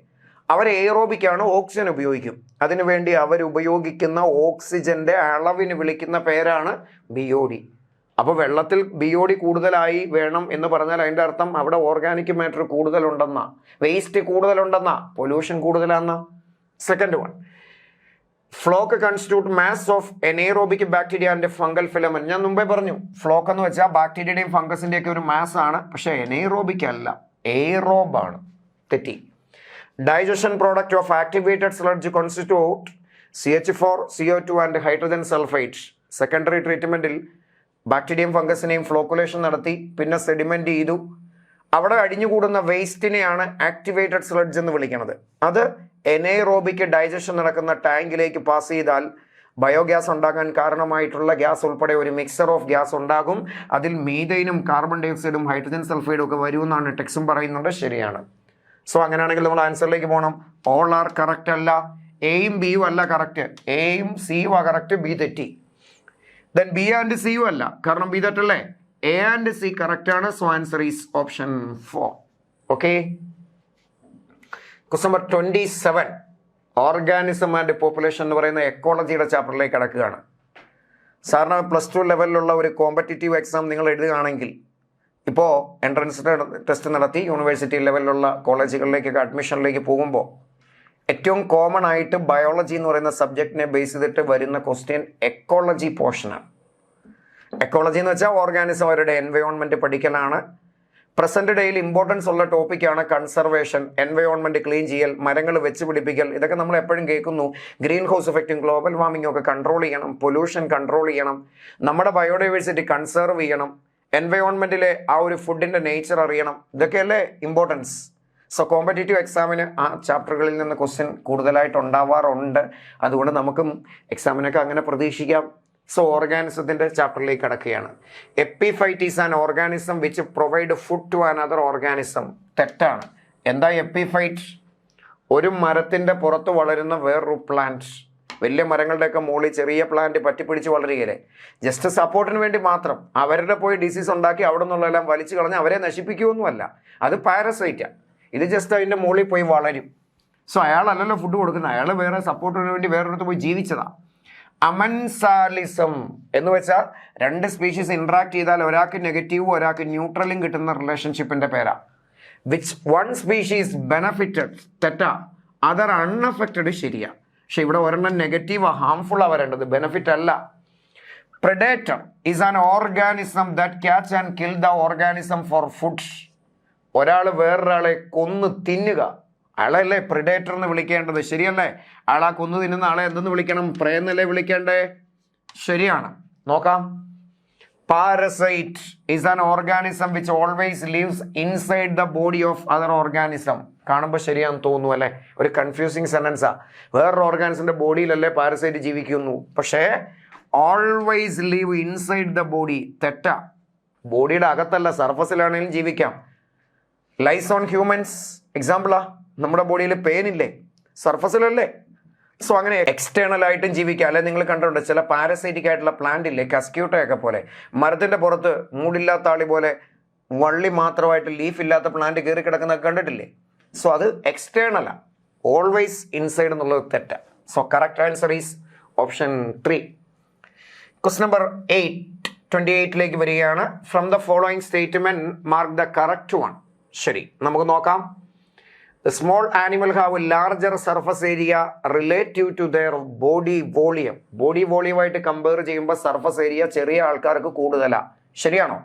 അവർ എയറോബിക്കാണ്, ഓക്സിജൻ ഉപയോഗിക്കും. അതിനുവേണ്ടി അവരുപയോഗിക്കുന്ന ഓക്സിജന്റെ അളവിന് വിളിക്കുന്ന പേരാണ് BOD. അപ്പോൾ വെള്ളത്തിൽ BOD കൂടുതലായി വേണം എന്ന് പറഞ്ഞാൽ അതിൻ്റെ അർത്ഥം അവിടെ ഓർഗാനിക് മാറ്റർ കൂടുതലുണ്ടെന്നാ, വേസ്റ്റ് കൂടുതലുണ്ടെന്നാ, പൊല്യൂഷൻ കൂടുതലാന്നാ. Second one, floc constitute mass of anaerobic bacteria and fungal filament. ഞാൻ മുമ്പേ പറഞ്ഞു, ഫ്ലോക്ക് എന്ന് വെച്ചാൽ ബാക്ടീരിയയുടെയും ഫംഗസിൻ്റെയൊക്കെ ഒരു മാസ് ആണ്. പക്ഷേ എനേറോബിക് അല്ല, എയറോബാണ്. തെറ്റി. Digestion product of activated sludge constitute CH4, CO2 and hydrogen sulfide. Secondary ട്രീറ്റ്മെന്റിൽ ബാക്ടീരിയയും ഫംഗസിനെയും ഫ്ലോക്കുലേഷൻ നടത്തി, പിന്നെ സെഡിമെന്റ് ചെയ്തു. അവിടെ അടിഞ്ഞുകൂടുന്ന വേസ്റ്റിനെയാണ് ആക്ടിവേറ്റഡ് സ്ലഡ്ജ് എന്ന് വിളിക്കുന്നത്. അത് എനേറോബിക് ഡൈജഷൻ നടക്കുന്ന ടാങ്കിലേക്ക് പാസ് ചെയ്താൽ ബയോഗ്യാസ് ഉണ്ടാക്കാൻ കാരണമായിട്ടുള്ള ഗ്യാസ് ഉൾപ്പെടെ ഒരു മിക്സർ ഓഫ് ഗ്യാസ് ഉണ്ടാകും. അതിൽ മീഥൈനും കാർബൺ ഡൈ ഓക്സൈഡും ഹൈഡ്രജൻ സൾഫൈഡും ഒക്കെ വരുമെന്നാണ് ടെക്സും പറയുന്നുണ്ട്. ശരിയാണ്. സോ അങ്ങനെയാണെങ്കിൽ നമ്മൾ ആൻസറിലേക്ക് പോകണം. ഓൾ ആർ കറക്റ്റ് അല്ല. എയും ബിയും അല്ല കറക്റ്റ്. എയും സിയും ആ കറക്റ്റ്, ബി തെറ്റി. ദെൻ ബി ആൻഡ് സിയും അല്ല, കാരണം ബി തെറ്റല്ലേ. എ ആൻഡ് സി കറക്റ്റ് ആണ്. So answer is option 4. Okay. Question number 27. Organism and population എന്ന് പറയുന്ന എക്കോളജിയുടെ ചാപ്റ്ററിലേക്ക് കിടക്കുകയാണ്. സാറിന് +2 ലെവലിലുള്ള ഒരു കോമ്പറ്റേറ്റീവ് എക്സാം നിങ്ങൾ എഴുതുകയാണെങ്കിൽ, ഇപ്പോൾ എൻട്രൻസ് ടെസ്റ്റ് നടത്തി യൂണിവേഴ്സിറ്റി ലെവലിലുള്ള കോളേജുകളിലേക്കൊക്കെ അഡ്മിഷനിലേക്ക് പോകുമ്പോൾ ഏറ്റവും കോമൺ ആയിട്ട് ബയോളജി എന്ന് പറയുന്ന സബ്ജക്റ്റിനെ ബേസ് ചെയ്തിട്ട് വരുന്ന ക്വസ്റ്റ്യൻ എക്കോളജി പോർഷനാണ്. എക്കോളജി എന്ന് വെച്ചാൽ ഓർഗാനിസം അവരുടെ എൻവയോൺമെൻറ്റ് പഠിക്കലാണ്. പ്രസന്റ് ഡേയിൽ ഇമ്പോർട്ടൻസ് ഉള്ള ടോപ്പിക്കാണ് കൺസർവേഷൻ, എൻവയോൺമെൻറ്റ് ക്ലീൻ ചെയ്യൽ, മരങ്ങൾ വെച്ച് പിടിപ്പിക്കൽ. ഇതൊക്കെ നമ്മൾ എപ്പോഴും കേൾക്കുന്നു. ഗ്രീൻ ഹൗസ് എഫക്റ്റും ഗ്ലോബൽ വാർമിംഗ് ഒക്കെ കൺട്രോൾ ചെയ്യണം, പൊല്യൂഷൻ കൺട്രോൾ ചെയ്യണം, നമ്മുടെ ബയോഡൈവേഴ്സിറ്റി കൺസർവ് ചെയ്യണം, എൻവയോൺമെൻറ്റിലെ ആ ഒരു ഫുഡിൻ്റെ നേച്ചർ അറിയണം. ഇതൊക്കെയല്ലേ ഇമ്പോർട്ടൻസ്. സോ കോമ്പറ്റേറ്റീവ് എക്സാമിന് ആ ചാപ്റ്ററുകളിൽ നിന്ന് ക്വസ്റ്റ്യൻ കൂടുതലായിട്ട് ഉണ്ടാവാറുണ്ട്. അതുകൊണ്ട് നമുക്കും എക്സാമിനൊക്കെ അങ്ങനെ പ്രതീക്ഷിക്കാം. സോ ഓർഗാനിസത്തിൻ്റെ ചാപ്റ്ററിലേക്ക് കടക്കുകയാണ്. Epiphyte is an organism which provide food to another organism. തെറ്റാണ്. എന്താ എപ്പിഫൈറ്റ്? ഒരു മരത്തിൻ്റെ പുറത്ത് വളരുന്ന വേറൊരു പ്ലാന്റ്. വലിയ മരങ്ങളുടെയൊക്കെ മുകളിൽ ചെറിയ പ്ലാന്റ് പറ്റിപ്പിടിച്ച് വളരുകയില്ലേ, ജസ്റ്റ് സപ്പോർട്ടിന് വേണ്ടി മാത്രം. അവരുടെ പോയി ഡിസീസ് ഉണ്ടാക്കി അവിടെ നിന്നുള്ളതെല്ലാം വലിച്ചു കളഞ്ഞ് അവരെ നശിപ്പിക്കുകയൊന്നുമല്ല. അത് പാരസൈറ്റാണ്. ഇത് ജസ്റ്റ് അതിൻ്റെ മുകളിൽ പോയി വളരും. സോ അയാളല്ലല്ലോ ഫുഡ് കൊടുക്കുന്നത്, അയാൾ വേറെ സപ്പോർട്ടിന് വേണ്ടി വേറൊരിടത്ത് പോയി ജീവിച്ചതാണ്. അമൻസാലിസം എന്ന് വെച്ചാൽ രണ്ട് സ്പീഷീസ് ഇൻട്രാക്ട് ചെയ്താൽ ഒരാൾക്ക് നെഗറ്റീവും ഒരാൾക്ക് ന്യൂട്രലും കിട്ടുന്ന റിലേഷൻഷിപ്പിൻ്റെ പേരാണ്. വിച്ച് വൺ സ്പീഷീസ് ബെനഫിറ്റഡ്, തെറ്റാ. അതർ അൺഅഫക്റ്റഡ്, ശരിയാ. പക്ഷെ ഇവിടെ ഒരെണ്ണം നെഗറ്റീവ് ഹാംഫുൾ വരേണ്ടത്, ബെനഫിറ്റ് അല്ല. Predator is an organism that catch and kill the organism for food. ഒരാൾ വേറൊരാളെ കൊന്ന് തിന്നുക, അയാളല്ലേ പ്രിഡേറ്റർ എന്ന് വിളിക്കേണ്ടത്, ശരിയല്ലേ? അയാളാ കൊന്നു തിന്നുന്ന ആളെ എന്തെന്ന് വിളിക്കണം? പ്രേ എന്നല്ലേ വിളിക്കേണ്ടേ? ശരിയാണ്. നോക്കാം. Parasite is an organism which always lives inside the body of other organism. കാണുമ്പോൾ ശരിയാണെന്ന് തോന്നുന്നു അല്ലേ? ഒരു കൺഫ്യൂസിങ് സെന്റൻസാ. വേറൊരു ഓർഗാനിസത്തിന്റെ ബോഡിയിലല്ലേ പാരസൈറ്റ് ജീവിക്കുന്നു, പക്ഷേ always live inside the body. തെറ്റാ. ബോഡിയുടെ അകത്തല്ല, സർഫസിലാണെങ്കിലും ജീവിക്കാം. ലൈസ് ഓൺ ഹ്യൂമൻസ് എക്സാമ്പിളാ. നമ്മുടെ ബോഡിയിൽ പെയിനില്ലേ, സർഫസിലല്ലേ? സോ അങ്ങനെ എക്സ്റ്റേണൽ ആയിട്ടും ജീവിക്കാം. അല്ലെ നിങ്ങൾ കണ്ടിട്ടുണ്ട് ചില പാരസൈറ്റിക് ആയിട്ടുള്ള പ്ലാന്റ് ഇല്ലേ, കസ്ക്യൂട്ടയൊക്കെ പോലെ, മരത്തിന്റെ പുറത്ത് മൂടില്ലാത്ത ആളി പോലെ വള്ളി മാത്രമായിട്ട് ലീഫ് ഇല്ലാത്ത പ്ലാന്റ് കയറി കിടക്കുന്നതൊക്കെ കണ്ടിട്ടില്ലേ? സോ അത് എക്സ്റ്റേണലാ. ഓൾവേസ് ഇൻസൈഡ് എന്നുള്ളത് തെറ്റാ. So correct answer is option 3. Question number 28 വരികയാണ്. From the following statement mark the correct one. ശരി, നമുക്ക് നോക്കാം. The small animal have a larger surface area relative to their body volume. Body വോളിയമായിട്ട് compare ചെയ്യുമ്പോൾ surface area ചെറിയ ആൾക്കാർക്ക് കൂടുതലാണ്. ശരിയാണോ?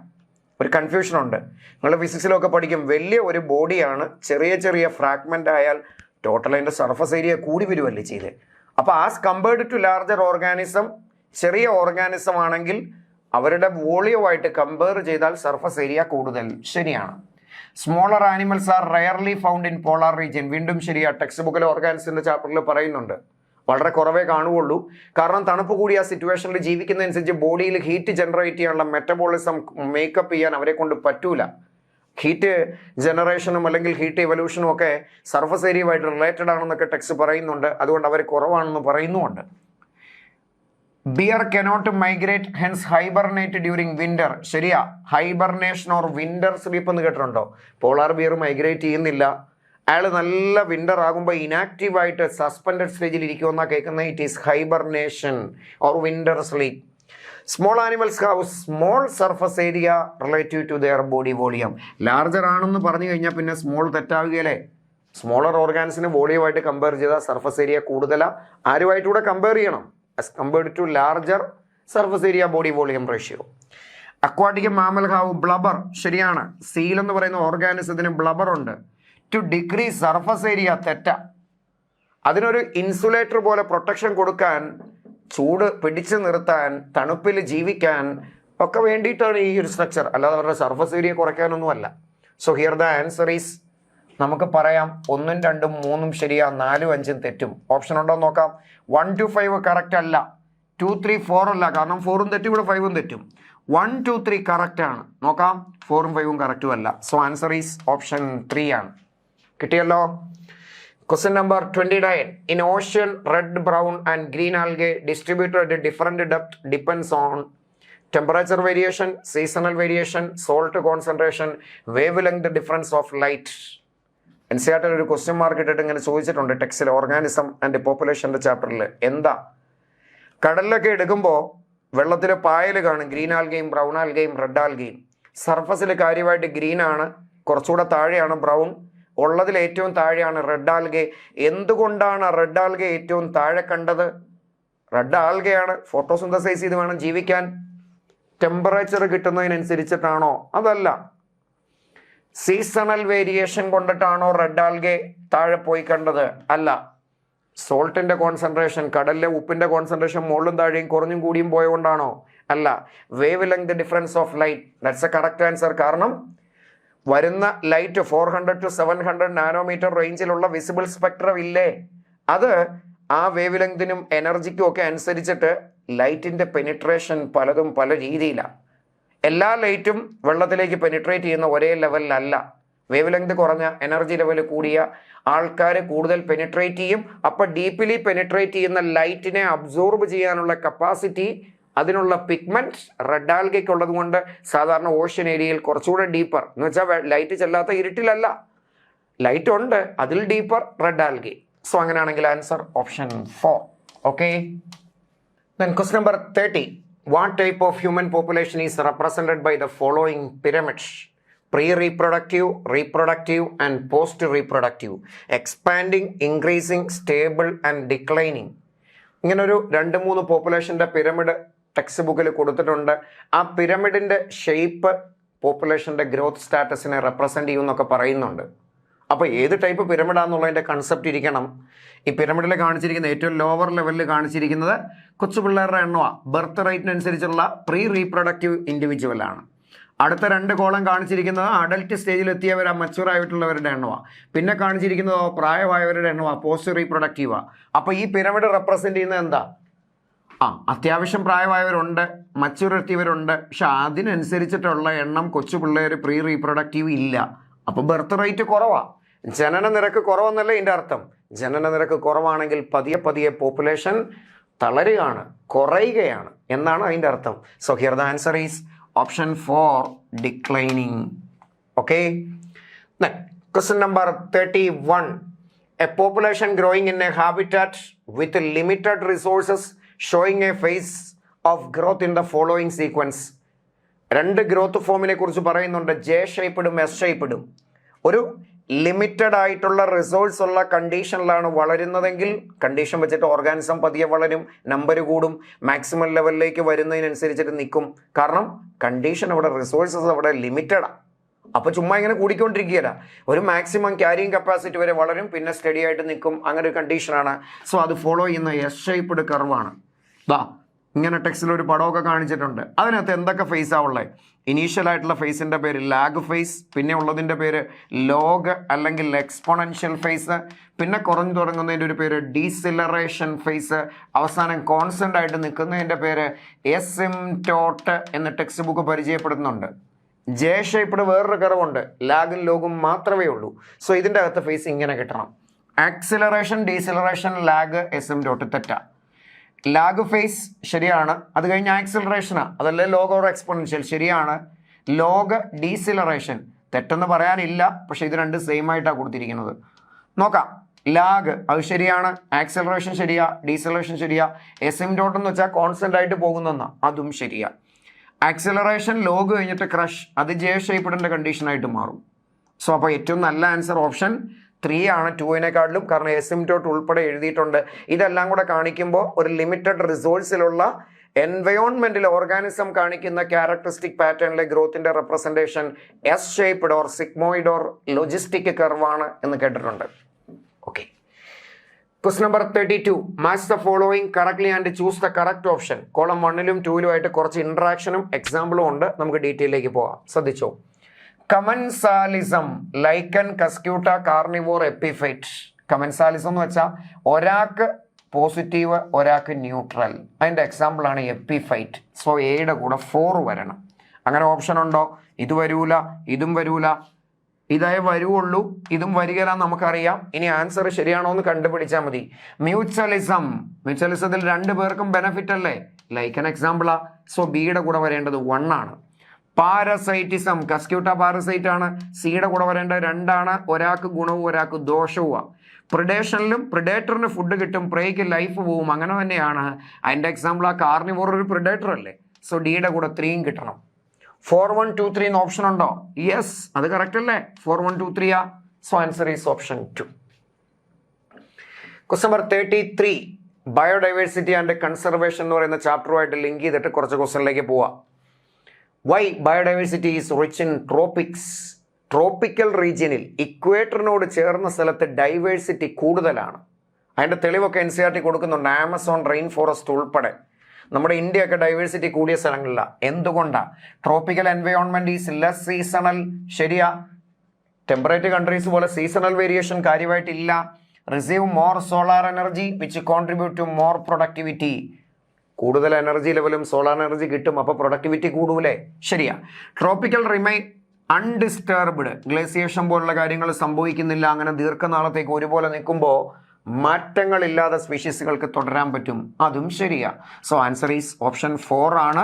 ഒരു കൺഫ്യൂഷൻ ഉണ്ട്. നിങ്ങൾ ഫിസിക്സിലൊക്കെ പഠിക്കും, വലിയ ഒരു ബോഡിയാണ്, ചെറിയ ചെറിയ ഫ്രാഗ്മെന്റ് ആയാൽ ടോട്ടൽ അതിൻ്റെ സർഫസ് ഏരിയ കൂടി വരുമല്ലേ ചെയ്ത്. അപ്പോൾ as compared to larger organism, ചെറിയ ഓർഗാനിസം ആണെങ്കിൽ അവരുടെ വോളിയമായിട്ട് കമ്പയർ ചെയ്താൽ സർഫസ് ഏരിയ കൂടുതൽ. ശരിയാണ്. Smaller animals are rarely found in polar region. വീണ്ടും ശരിയാ. ടെക്സ്റ്റ് ബുക്കിലെ ഓർഗാനിസത്തിന്റെ ചാപ്റ്ററിൽ പറയുന്നുണ്ട്. വളരെ കുറവേ കാണുകയുള്ളൂ. കാരണം തണുപ്പ് കൂടിയ സിറ്റുവേഷനിൽ ജീവിക്കുന്നതനുസരിച്ച് ബോഡിയിൽ ഹീറ്റ് ജനറേറ്റ് ചെയ്യാനുള്ള മെറ്റബോളിസം മേക്കപ്പ് ചെയ്യാൻ അവരെ കൊണ്ട് പറ്റൂല. ഹീറ്റ് ജനറേഷനും അല്ലെങ്കിൽ ഹീറ്റ് എവല്യൂഷനും ഒക്കെ സർഫസ് ഏരിയയുമായിട്ട് റിലേറ്റഡ് ആണെന്നൊക്കെ ടെക്സ്റ്റ് പറയുന്നുണ്ട്. അതുകൊണ്ട് അവർ കുറവാണെന്ന് പറയുന്നുമുണ്ട്. Bear cannot migrate, hence hibernate during winter. ശരിയാ. ഹൈബർനേഷൻ ഓർ വിന്റർ സ്ലീപ്പ് എന്ന് കേട്ടിട്ടുണ്ടോ? പോളാർ ബിയർ മൈഗ്രേറ്റ് ചെയ്യുന്നില്ല. അയാൾ നല്ല വിന്റർ ആകുമ്പോൾ ഇനാക്റ്റീവായിട്ട് സസ്പെൻഡഡ് സ്റ്റേജിൽ ഇരിക്കുമെന്നാണ് കേൾക്കുന്നത്. It is hibernation or winter sleep. Small animals have small surface area relative to their body volume. Larger ആണെന്ന് പറഞ്ഞു കഴിഞ്ഞാൽ പിന്നെ സ്മോൾ തെറ്റാവുകയല്ലേ? സ്മോളർ ഓർഗാൻസിന് വോളിയമായിട്ട് കമ്പയർ ചെയ്താൽ സർഫസ് ഏരിയ കൂടുതലാണ്. ആരുമായിട്ടൂടെ കമ്പയർ ചെയ്യണം? as compared to larger surface area body volume ratio. Aquatic mammal have blubber. ശരിയാണ്. സീൽ എന്ന് പറയുന്ന ഓർഗാനിസത്തിന് ബ്ലബർ ഉണ്ട്. To decrease surface area. തെറ്റ. അതിനൊരു ഇൻസുലേറ്റർ പോലെ പ്രൊട്ടക്ഷൻ കൊടുക്കാൻ, ചൂട് പിടിച്ചു നിർത്താൻ, തണുപ്പിൽ ജീവിക്കാൻ ഒക്കെ വേണ്ടിയിട്ടാണ് ഈ ഒരു സ്ട്രക്ചർ, അല്ലാതെ അവരുടെ സർഫസ് ഏരിയ കുറയ്ക്കാനൊന്നുമല്ല. So here the answer is, നമുക്ക് പറയാം 1, 2, 3 ശരിയാ, 4, 5 തെറ്റും. ഓപ്ഷൻ ഉണ്ടോ നോക്കാം. 1 to 5 കറക്റ്റ് അല്ല. 2, 3, 4 അല്ല, കാരണം 4ഉം തെറ്റും, ഇവിടെ 5ഉം തെറ്റും. 1, 2, 3 കറക്റ്റ് ആണ്. നോക്കാം, 4ഉം 5ഉം കറക്റ്റും അല്ല. സോ ആൻസർ ഈസ് ഓപ്ഷൻ 3 ആണ്. കിട്ടിയല്ലോ. Question number 29. In ocean red, brown and green algae distributed at different depth depends on temperature variation, seasonal variation, salt concentration, wave length difference of light. NCERT ഒരു question mark ഇട്ടിട്ട് ഇങ്ങനെ ചോദിച്ചിട്ടുണ്ട് ടെക്സ്റ്റിൽ, organism and പോപ്പുലേഷൻ്റെ ചാപ്റ്ററിൽ. എന്താ? കടലിലൊക്കെ എടുക്കുമ്പോൾ വെള്ളത്തിൽ പായൽ കാണും, ഗ്രീൻ ആൽഗയും ബ്രൗൺ ആൽഗയും റെഡ് ആൽഗയും. സർഫസിൽ കാര്യമായിട്ട് ഗ്രീൻ ആണ്, കുറച്ചുകൂടെ താഴെയാണ് ബ്രൗൺ, ഉള്ളതിൽ ഏറ്റവും താഴെയാണ് റെഡ് ആൽഗെ. എന്തുകൊണ്ടാണ് റെഡ് ആൽഗെ ഏറ്റവും താഴെ കണ്ടത്? റെഡ് ആൽഗയാണ്, ഫോട്ടോസിന്തസൈസ് ചെയ്ത് വേണം ജീവിക്കാൻ. ടെമ്പറേച്ചർ കിട്ടുന്നതിനനുസരിച്ചിട്ടാണോ? അതല്ല. സീസണൽ വേരിയേഷൻ കൊണ്ടിട്ടാണോ റെഡ് ആൽഗെ താഴെ പോയി കണ്ടത്? അല്ല. സോൾട്ടിന്റെ കോൺസെൻട്രേഷൻ, കടലിലെ ഉപ്പിന്റെ കോൺസെൻട്രേഷൻ മുകളിലും താഴെയും കുറഞ്ഞും കൂടിയും പോയതുകൊണ്ടാണോ? അല്ല. Wavelength difference of light, that's a correct answer. കാരണം വരുന്ന ലൈറ്റ് 400 to 700 നാനോമീറ്റർ റേഞ്ചിലുള്ള വിസിബിൾ സ്പെക്ട്രം ഇല്ലേ, അത് ആ വേവ് ലെങ്തിനും എനർജിക്കും ഒക്കെ അനുസരിച്ചിട്ട് ലൈറ്റിന്റെ പെനിട്രേഷൻ പലതും പല രീതിയിലാണ്. എല്ലാ ലൈറ്റും വെള്ളത്തിലേക്ക് പെനിട്രേറ്റ് ചെയ്യുന്ന ഒരേ ലെവലിലല്ല. വേവ് ലെങ്ത് കുറഞ്ഞ, എനർജി ലെവൽ കൂടിയ ആൾക്കാർ കൂടുതൽ പെനിട്രേറ്റ് ചെയ്യും. അപ്പൊ ഡീപ്ലി പെനിട്രേറ്റ് ചെയ്യുന്ന ലൈറ്റിനെ അബ്സോർബ് ചെയ്യാനുള്ള കപ്പാസിറ്റി, അതിനുള്ള പിഗ്മെന്റ് റെഡ് ആൽഗയ്ക്ക് ഉള്ളത് കൊണ്ട് സാധാരണ ഓഷ്യൻ ഏരിയയിൽ കുറച്ചുകൂടെ ഡീപ്പർ എന്ന് വെച്ചാൽ ലൈറ്റ് ചെല്ലാത്ത ഇരുട്ടിലല്ല, ലൈറ്റ് ഉണ്ട്, അതിൽ ഡീപ്പർ റെഡ് ആൽഗി. സോ അങ്ങനെയാണെങ്കിൽ answer option 4. Okay. Then question number 30. What type of human population is represented by the following pyramids? Pre-reproductive, reproductive and post-reproductive. Expanding, increasing, stable and declining. ഇങ്ങനൊരു 2-3 പോപ്പുലേഷൻ്റെ pyramid text ബുക്കിൽ കൊടുത്തിട്ടുണ്ട്. ആ പിരമിഡിൻ്റെ shape പോപ്പുലേഷൻ്റെ growth സ്റ്റാറ്റസിനെ represent ചെയ്യുമെന്നൊക്കെ പറയുന്നുണ്ട്. അപ്പോൾ ഏത് type പിരമിഡാന്നുള്ളതിൻ്റെ concept ഇരിക്കണം. ഈ പിരമിഡിൽ കാണിച്ചിരിക്കുന്ന ഏറ്റവും ലോവർ ലെവലിൽ കാണിച്ചിരിക്കുന്നത് കൊച്ചു പിള്ളേരുടെ എണ്ണമാണ്. ബർത്ത് റേറ്റിനനുസരിച്ചുള്ള പ്രീ റീപ്രൊഡക്റ്റീവ് ഇൻഡിവിജ്വൽ ആണ്. അടുത്ത 2 കോളം കാണിച്ചിരിക്കുന്നത് അഡൽട്ട് സ്റ്റേജിൽ എത്തിയവർ, മച്ചുവർ ആയിട്ടുള്ളവരുടെ എണ്ണമാണ്. പിന്നെ കാണിച്ചിരിക്കുന്നത് പ്രായമായവരുടെ എണ്ണമാണ്, പോസ്റ്റ് റീപ്രൊഡക്റ്റീവാണ്. അപ്പോൾ ഈ പിരമിഡ് റെപ്രസെൻ്റ് ചെയ്യുന്നത് എന്താ? അത്യാവശ്യം പ്രായമായവരുണ്ട്, മച്ചുവർ എത്തിയവരുണ്ട്, പക്ഷെ അതിനനുസരിച്ചിട്ടുള്ള എണ്ണം കൊച്ചു പിള്ളേർ പ്രീ റീപ്രൊഡക്റ്റീവ് ഇല്ല. അപ്പോൾ ബർത്ത് റേറ്റ് കുറവാണ്. ജനന നിരക്ക് കുറവെന്നല്ല ഇതിൻ്റെ അർത്ഥം. ജനന നിരക്ക് കുറവാണെങ്കിൽ പതിയെ പതിയെ പോപ്പുലേഷൻ തളരുകയാണ്, കുറയുകയാണ് എന്നാണ് അതിൻ്റെ അർത്ഥം. So here the answer is option 4, declining. Okay. Question number 31. A population growing in a habitat with limited resources showing a phase of growth in the following sequence. 2 growth ഫോമിനെ കുറിച്ച് പറയുന്നുണ്ട്, ജെ ഷേപ്പിടും എസ് ഷേപ്പിടും. ഒരു limited ആയിട്ടുള്ള resource ഉള്ള കണ്ടീഷനിലാണ് വളരുന്നതെങ്കിൽ condition വെച്ചിട്ട് organism പതിയെ വളരും, number കൂടും, maximum ലെവലിലേക്ക് വരുന്നതിനനുസരിച്ചിട്ട് നിൽക്കും. കാരണം കണ്ടീഷൻ അവിടെ, റിസോഴ്സസ് അവിടെ ലിമിറ്റഡാണ്. അപ്പോൾ ചുമ്മാ ഇങ്ങനെ കൂടിക്കൊണ്ടിരിക്കുകയല്ല, ഒരു മാക്സിമം ക്യാരിങ് കപ്പാസിറ്റി വരെ വളരും, പിന്നെ സ്റ്റഡി ആയിട്ട് നിൽക്കും. അങ്ങനെ ഒരു കണ്ടീഷനാണ്. സോ അത് ഫോളോ ചെയ്യുന്ന എസ് ഷേപ്പ്ഡ് കർവാണ്. ഇങ്ങനെ ടെക്സ്റ്റിൽ ഒരു പടമൊക്കെ കാണിച്ചിട്ടുണ്ട്. അതിനകത്ത് എന്തൊക്കെ ഫേസാണ് ഉള്ളത്? ഇനീഷ്യൽ ആയിട്ടുള്ള ഫേസിൻ്റെ പേര് ലാഗ് ഫേസ്, പിന്നെ ഉള്ളതിൻ്റെ പേര് ലോഗ് അല്ലെങ്കിൽ എക്സ്പോണൻഷ്യൽ ഫേസ്, പിന്നെ കുറഞ്ഞു തുടങ്ങുന്നതിൻ്റെ ഒരു പേര് ഡീസിലറേഷൻ ഫേസ്, അവസാനം കോൺസ്റ്റൻ്റ് ആയിട്ട് നിൽക്കുന്നതിൻ്റെ പേര് എസിംപ്റ്റോട്ട് എന്ന് ടെക്സ്റ്റ് ബുക്ക് പരിചയപ്പെടുത്തുന്നുണ്ട്. ജെ ഷേപ്പ്ഡ് വേറൊരു കർവുണ്ട്, ലാഗും ലോഗും മാത്രമേ ഉള്ളൂ. സോ ഇതിൻ്റെ അകത്ത് ഫേസ് ഇങ്ങനെ കിട്ടണം. ആക്സിലറേഷൻ, ഡീസിലറേഷൻ, ലാഗ്, എസിംപ്റ്റോട്ട് തെറ്റാ. ലാഗ് ഫേസ് ശരിയാണ്. അത് കഴിഞ്ഞ് ആക്സിലറേഷനാണ്, അതല്ലേ ലോഗ് ഓർ എക്സ്പോണൻഷ്യൽ, ശരിയാണ്. ലോഗ്, ഡീസിലറേഷൻ തെറ്റെന്ന് പറയാനില്ല, പക്ഷെ ഇത് 2 സെയിം ആയിട്ടാണ് കൊടുത്തിരിക്കുന്നത്. നോക്കാം. ലാഗ് അത് ശരിയാണ്, ആക്സിലറേഷൻ ശരിയാ, ഡീസിലറേഷൻ ശരിയാ. എസിംപ്റ്റോട്ട് എന്ന് വെച്ചാൽ കോൺസ്റ്റന്റ് ആയിട്ട് പോകുന്നെന്നാ, അതും ശരിയാ. ആക്സിലറേഷൻ ലോഗ് കഴിഞ്ഞിട്ട് ക്രഷ്, അത് ജെ ഷേപ്പ്ഡിൻ്റെ കണ്ടീഷനായിട്ട് മാറും. സോ അപ്പോൾ ഏറ്റവും നല്ല ആൻസർ ഓപ്ഷൻ 3 ആണ്, 2-നേക്കാട്ടിലും. കാരണം എസിംപ്റ്റോട്ട് ഉൾപ്പെടെ എഴുതിയിട്ടുണ്ട്. ഇതെല്ലാം കൂടെ കാണിക്കുമ്പോൾ ഒരു ലിമിറ്റഡ് റിസോഴ്സിലുള്ള എൻവയോൺമെന്റിൽ ഓർഗാനിസം കാണിക്കുന്ന ക്യാരക്ടറിസ്റ്റിക് പാറ്റേണിലെ ഗ്രോത്തിന്റെ representation S shaped or sigmoid or logistic കർവാണ് എന്ന് കേട്ടിട്ടുണ്ട്. Okay. Question number 32. Match the following correctly and choose the correct option. Column 1-ലും 2-ലും ആയിട്ട് കുറച്ച് ഇൻട്രാക്ഷനും എക്സാമ്പിളും ഉണ്ട്. നമുക്ക് ഡീറ്റെയിലേക്ക് പോവാം. ശ്രദ്ധിച്ചോ. Commensalism, lichen, cuscuta, carnivore, epiphyte. Commensalism എന്ന് വെച്ചാൽ ഒരാൾക്ക് പോസിറ്റീവ്, ഒരാൾക്ക് ന്യൂട്രൽ. അതിൻ്റെ എക്സാമ്പിളാണ് എപ്പിഫൈറ്റ്. സോ എയുടെ കൂടെ 4 വരണം. അങ്ങനെ ഓപ്ഷൻ ഉണ്ടോ? ഇത് വരൂല, ഇതും വരൂല, ഇതേ വരുള്ളൂ, ഇതും വരികയില്ല നമുക്കറിയാം. ഇനി ആൻസർ ശരിയാണോ എന്ന് കണ്ടുപിടിച്ചാൽ മതി. മ്യൂച്വലിസം, മ്യൂച്വലിസത്തിൽ 2 പേർക്കും ബെനിഫിറ്റ് അല്ലേ? ലൈക്കൻ എക്സാമ്പിളാ. സോ ബിയുടെ കൂടെ വരേണ്ടത് 1 ആണ്. പാരസൈറ്റിസം, കസ്ക്യൂട്ട പാരസൈറ്റ് ആണ്. സിയുടെ കൂടെ വരേണ്ടത് 2 ആണ്. ഒരാൾക്ക് ഗുണവും ഒരാൾക്ക് ദോഷവുമാണ്. പ്രിഡേഷനിലും പ്രിഡേറ്ററിന് ഫുഡ് കിട്ടും, പ്രേയ്ക്ക് ലൈഫ് പോവും. അങ്ങനെ തന്നെയാണ്. അതിൻ്റെ എക്സാമ്പിൾ ആ കാർണിവോർ ഒരു പ്രിഡേറ്റർ അല്ലേ? സോ ഡിയുടെ കൂടെ 3 കിട്ടണം. 4 1 2 3 എന്ന ഓപ്ഷൻ ഉണ്ടോ? യെസ്, അത് കറക്റ്റ് അല്ലേ? 4 1 2 3 ആ. So answer is option 2. Question number 33. Biodiversity and conservation എന്ന് പറയുന്ന ചാപ്റ്ററുമായിട്ട് ലിങ്ക് ചെയ്തിട്ട് കുറച്ച് ക്വസ്റ്റ്യനിലേക്ക് പോവാം. Why biodiversity is rich in tropics. Tropical റീജിയനിൽ ഇക്വേറ്ററിനോട് ചേർന്ന സ്ഥലത്ത് ഡൈവേഴ്സിറ്റി കൂടുതലാണ്. അതിൻ്റെ തെളിവൊക്കെ NCERT കൊടുക്കുന്നുണ്ട്. ആമസോൺ റെയിൻ ഫോറസ്റ്റ് ഉൾപ്പെടെ നമ്മുടെ ഇന്ത്യയൊക്കെ ഡൈവേഴ്സിറ്റി കൂടിയ സ്ഥലങ്ങളിലാണ്. എന്തുകൊണ്ടാണ്? Tropical environment is less seasonal, ശരിയാ. ടെമ്പറേറ്റ് കൺട്രീസ് പോലെ സീസണൽ വേരിയേഷൻ കാര്യമായിട്ടില്ല. Receive more solar energy which contribute to more productivity. കൂടുതൽ എനർജി ലെവലും സോളാർ എനർജി കിട്ടും, അപ്പോൾ പ്രൊഡക്ടിവിറ്റി കൂടൂലേ? ശരിയാ. Tropical remain undisturbed. ഗ്ലേസിയേഷൻ പോലുള്ള കാര്യങ്ങൾ സംഭവിക്കുന്നില്ല. അങ്ങനെ ദീർഘനാളത്തേക്ക് ഒരുപോലെ നിൽക്കുമ്പോൾ മാറ്റങ്ങളില്ലാതെ സ്പീഷീസുകൾക്ക് തുടരാൻ പറ്റും. അതും ശരിയാ. സോ ആൻസർ ഈസ് ഓപ്ഷൻ 4 ആണ്.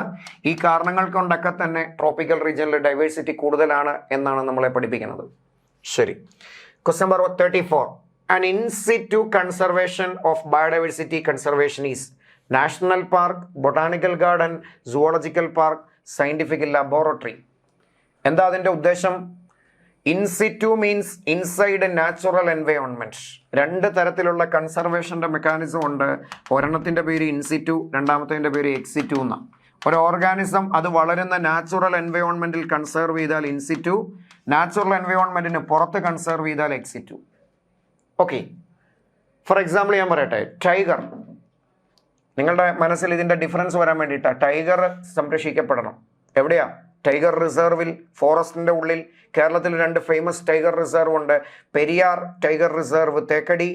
ഈ കാരണങ്ങൾ കൊണ്ടൊക്കെ തന്നെ ട്രോപ്പിക്കൽ റീജിയനിൽ ഡൈവേഴ്സിറ്റി കൂടുതലാണ് എന്നാണ് നമ്മളെ പഠിപ്പിക്കുന്നത്. ശരി. Question number 34. An in situ conservation of biodiversity conservation is National Park, Botanical Garden, Zoological Park, Scientific Laboratory. എന്താ അതിൻ്റെ ഉദ്ദേശം? In situ means inside natural environment. 2 തരത്തിലുള്ള കൺസർവേഷൻ്റെ മെക്കാനിസം ഉണ്ട്. ഒരെണ്ണത്തിൻ്റെ പേര് ഇൻസിറ്റു, രണ്ടാമത്തതിൻ്റെ പേര് എക്സിറ്റു എന്നാണ്. ഒരു ഓർഗാനിസം അത് വളരുന്ന നാച്ചുറൽ എൻവയോൺമെന്റിൽ കൺസർവ് ചെയ്താൽ ഇൻസിറ്റു, നാച്ചുറൽ എൻവയോൺമെന്റിന് പുറത്ത് കൺസർവ് ചെയ്താൽ എക്സിറ്റു. ഓക്കെ, ഫോർ എക്സാമ്പിൾ ഞാൻ പറയട്ടെ. ടൈഗർ, നിങ്ങളുടെ മനസ്സിൽ ഇതിൻ്റെ ഡിഫറൻസ് വരാൻ വേണ്ടിയിട്ടാണ്. ടൈഗർ സംരക്ഷിക്കപ്പെടണം. എവിടെയാ? ടൈഗർ റിസർവിൽ, ഫോറസ്റ്റിൻ്റെ ഉള്ളിൽ. കേരളത്തിൽ 2 ഫേമസ് ടൈഗർ റിസർവ് ഉണ്ട്. Periyar Tiger Reserve, Thekkady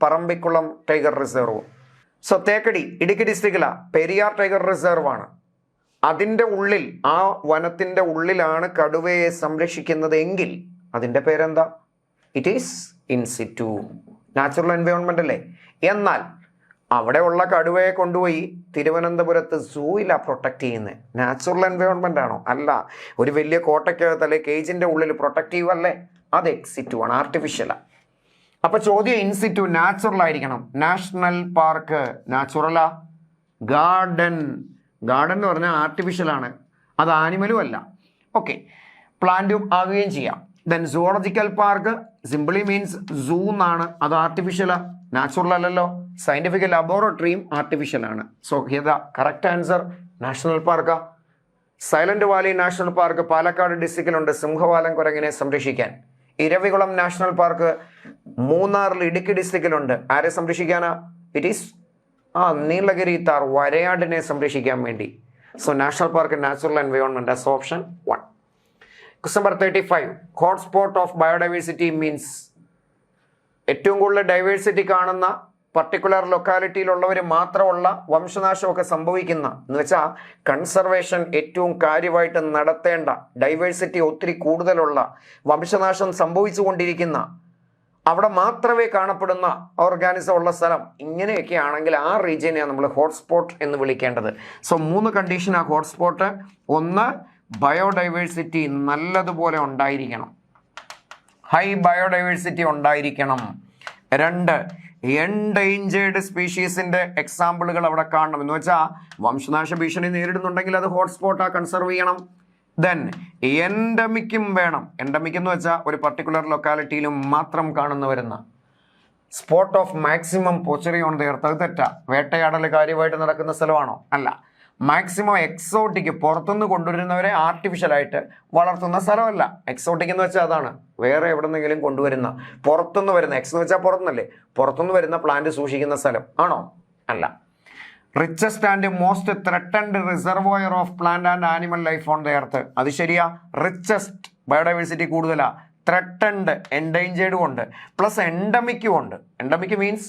Parambikulam Tiger Reserve. So Thekkady Idukki ഡിസ്ട്രിക്റ്റിലാണ്. പെരിയാർ ടൈഗർ റിസർവ് ആണ്. അതിൻ്റെ ഉള്ളിൽ, ആ വനത്തിൻ്റെ ഉള്ളിലാണ് കടുവയെ സംരക്ഷിക്കുന്നത് എങ്കിൽ അതിൻ്റെ പേരെന്താ? It is in situ, natural environment അല്ലേ. എന്നാൽ അവിടെ ഉള്ള കടുവയെ കൊണ്ടുപോയി തിരുവനന്തപുരത്ത് സൂയിലാണ് പ്രൊട്ടക്ട് ചെയ്യുന്നത്. നാച്ചുറൽ എൻവയോൺമെന്റ് ആണോ? അല്ല. ഒരു വലിയ കോട്ടയ്ക്കകത്ത് അല്ലെ കേജിന്റെ ഉള്ളിൽ പ്രൊട്ടക്റ്റീവ് അല്ലേ? അത് എക്സിറ്റു ആണ്, ആർട്ടിഫിഷ്യലാണ്. അപ്പൊ ചോദ്യം ഇൻസിറ്റു, നാച്ചുറൽ ആയിരിക്കണം. നാഷണൽ പാർക്ക് നാച്ചുറലാ. ഗാർഡൻ എന്ന് പറഞ്ഞാൽ ആർട്ടിഫിഷ്യൽ ആണ്, അത് ആനിമലും അല്ല. ഓക്കെ, പ്ലാന്റും ആകുകയും ചെയ്യാം. Then zoological park simply means zoo എന്നാണ്, അത് ആർട്ടിഫിഷ്യലാ, നാച്ചുറൽ അല്ലല്ലോ. സയന്റിഫിക് ലബോറട്ടറിയും ആർട്ടിഫിഷ്യൽ ആണ്. So here the correct answer national പാർക്കാ. Silent Valley National Park Palakkad ഡിസ്ട്രിക്റ്റിലുണ്ട്, സിംഹവാലൻ കുരങ്ങിനെ സംരക്ഷിക്കാൻ. ഇരവികുളം നാഷണൽ പാർക്ക് മൂന്നാറിൽ ഇടുക്കി ഡിസ്ട്രിക്റ്റിലുണ്ട്. ആരെ സംരക്ഷിക്കാനാ? ഇറ്റ് ഈസ് നീലഗിരി താർ വരയാടിനെ സംരക്ഷിക്കാൻ വേണ്ടി. So national park natural environment as option 1. Question number 35. Hotspot of biodiversity means ഏറ്റവും കൂടുതൽ ഡൈവേഴ്സിറ്റി കാണുന്ന പർട്ടിക്കുലർ ലൊക്കാലിറ്റിയിലുള്ളവർ മാത്രമുള്ള വംശനാശമൊക്കെ സംഭവിക്കുന്ന, എന്ന് വെച്ചാൽ കൺസർവേഷൻ ഏറ്റവും കാര്യമായിട്ട് നടത്തേണ്ട, ഡൈവേഴ്സിറ്റി ഒത്തിരി കൂടുതലുള്ള, വംശനാശം സംഭവിച്ചുകൊണ്ടിരിക്കുന്ന, അവിടെ മാത്രമേ കാണപ്പെടുന്ന ഓർഗാനിസം ഉള്ള സ്ഥലം, ഇങ്ങനെയൊക്കെ ആണെങ്കിൽ ആ റീജിയനെയാണ് നമ്മൾ ഹോട്ട്സ്പോട്ട് എന്ന് വിളിക്കേണ്ടത്. സോ 3 കണ്ടീഷനാണ് ഹോട്ട്സ്പോട്ട്. 1, ബയോഡൈവേഴ്സിറ്റി നല്ലതുപോലെ ഉണ്ടായിരിക്കണം, ഹൈ ബയോഡൈവേഴ്സിറ്റി ഉണ്ടായിരിക്കണം. 2, എൻഡേഞ്ചേർഡ് സ്പീഷീസിന്റെ എക്സാമ്പിളുകൾ അവിടെ കാണണം. എന്ന് വെച്ചാൽ വംശനാശ ഭീഷണി നേരിടുന്നുണ്ടെങ്കിൽ അത് ഹോട്ട്സ്പോട്ടാ, കൺസർവ് ചെയ്യണം. ദെൻ എൻഡമിക്കും വേണം. എൻഡമിക് എന്ന് വെച്ചാൽ ഒരു പർട്ടിക്കുലർ ലൊക്കാലിറ്റിയിലും മാത്രം കാണുന്ന വരുന്ന spot of maximum poachery on the earth. അത് തെറ്റാ. വേട്ടയാടൽ കാര്യമായിട്ട് നടക്കുന്ന സ്ഥലമാണോ? അല്ല. മാക്സിമം എക്സോട്ടിക്, പുറത്തുനിന്ന് കൊണ്ടുവരുന്നവരെ ആർട്ടിഫിഷ്യലായിട്ട് വളർത്തുന്ന സ്ഥലമല്ല. എക്സോട്ടിക് എന്ന് വെച്ചാൽ അതാണ്, വേറെ എവിടെ നിന്നെങ്കിലും കൊണ്ടുവരുന്ന, പുറത്തുനിന്ന് വരുന്ന, എക്സ് എന്ന് വെച്ചാൽ പുറത്തുനിന്നല്ലേ, പുറത്തുനിന്ന് വരുന്ന പ്ലാന്റ് സൂക്ഷിക്കുന്ന സ്ഥലം ആണോ? അല്ല. Richest and most threatened reservoir of plant and animal life on the earth. അത് ശരിയാ. റിച്ചസ്റ്റ്, ബയോഡൈവേഴ്സിറ്റി കൂടുതലാ. ത്രെട്ടൻഡ്, എൻഡേഞ്ചേർഡും ഉണ്ട്, പ്ലസ് എൻഡമിക്കും ഉണ്ട്. Endemic means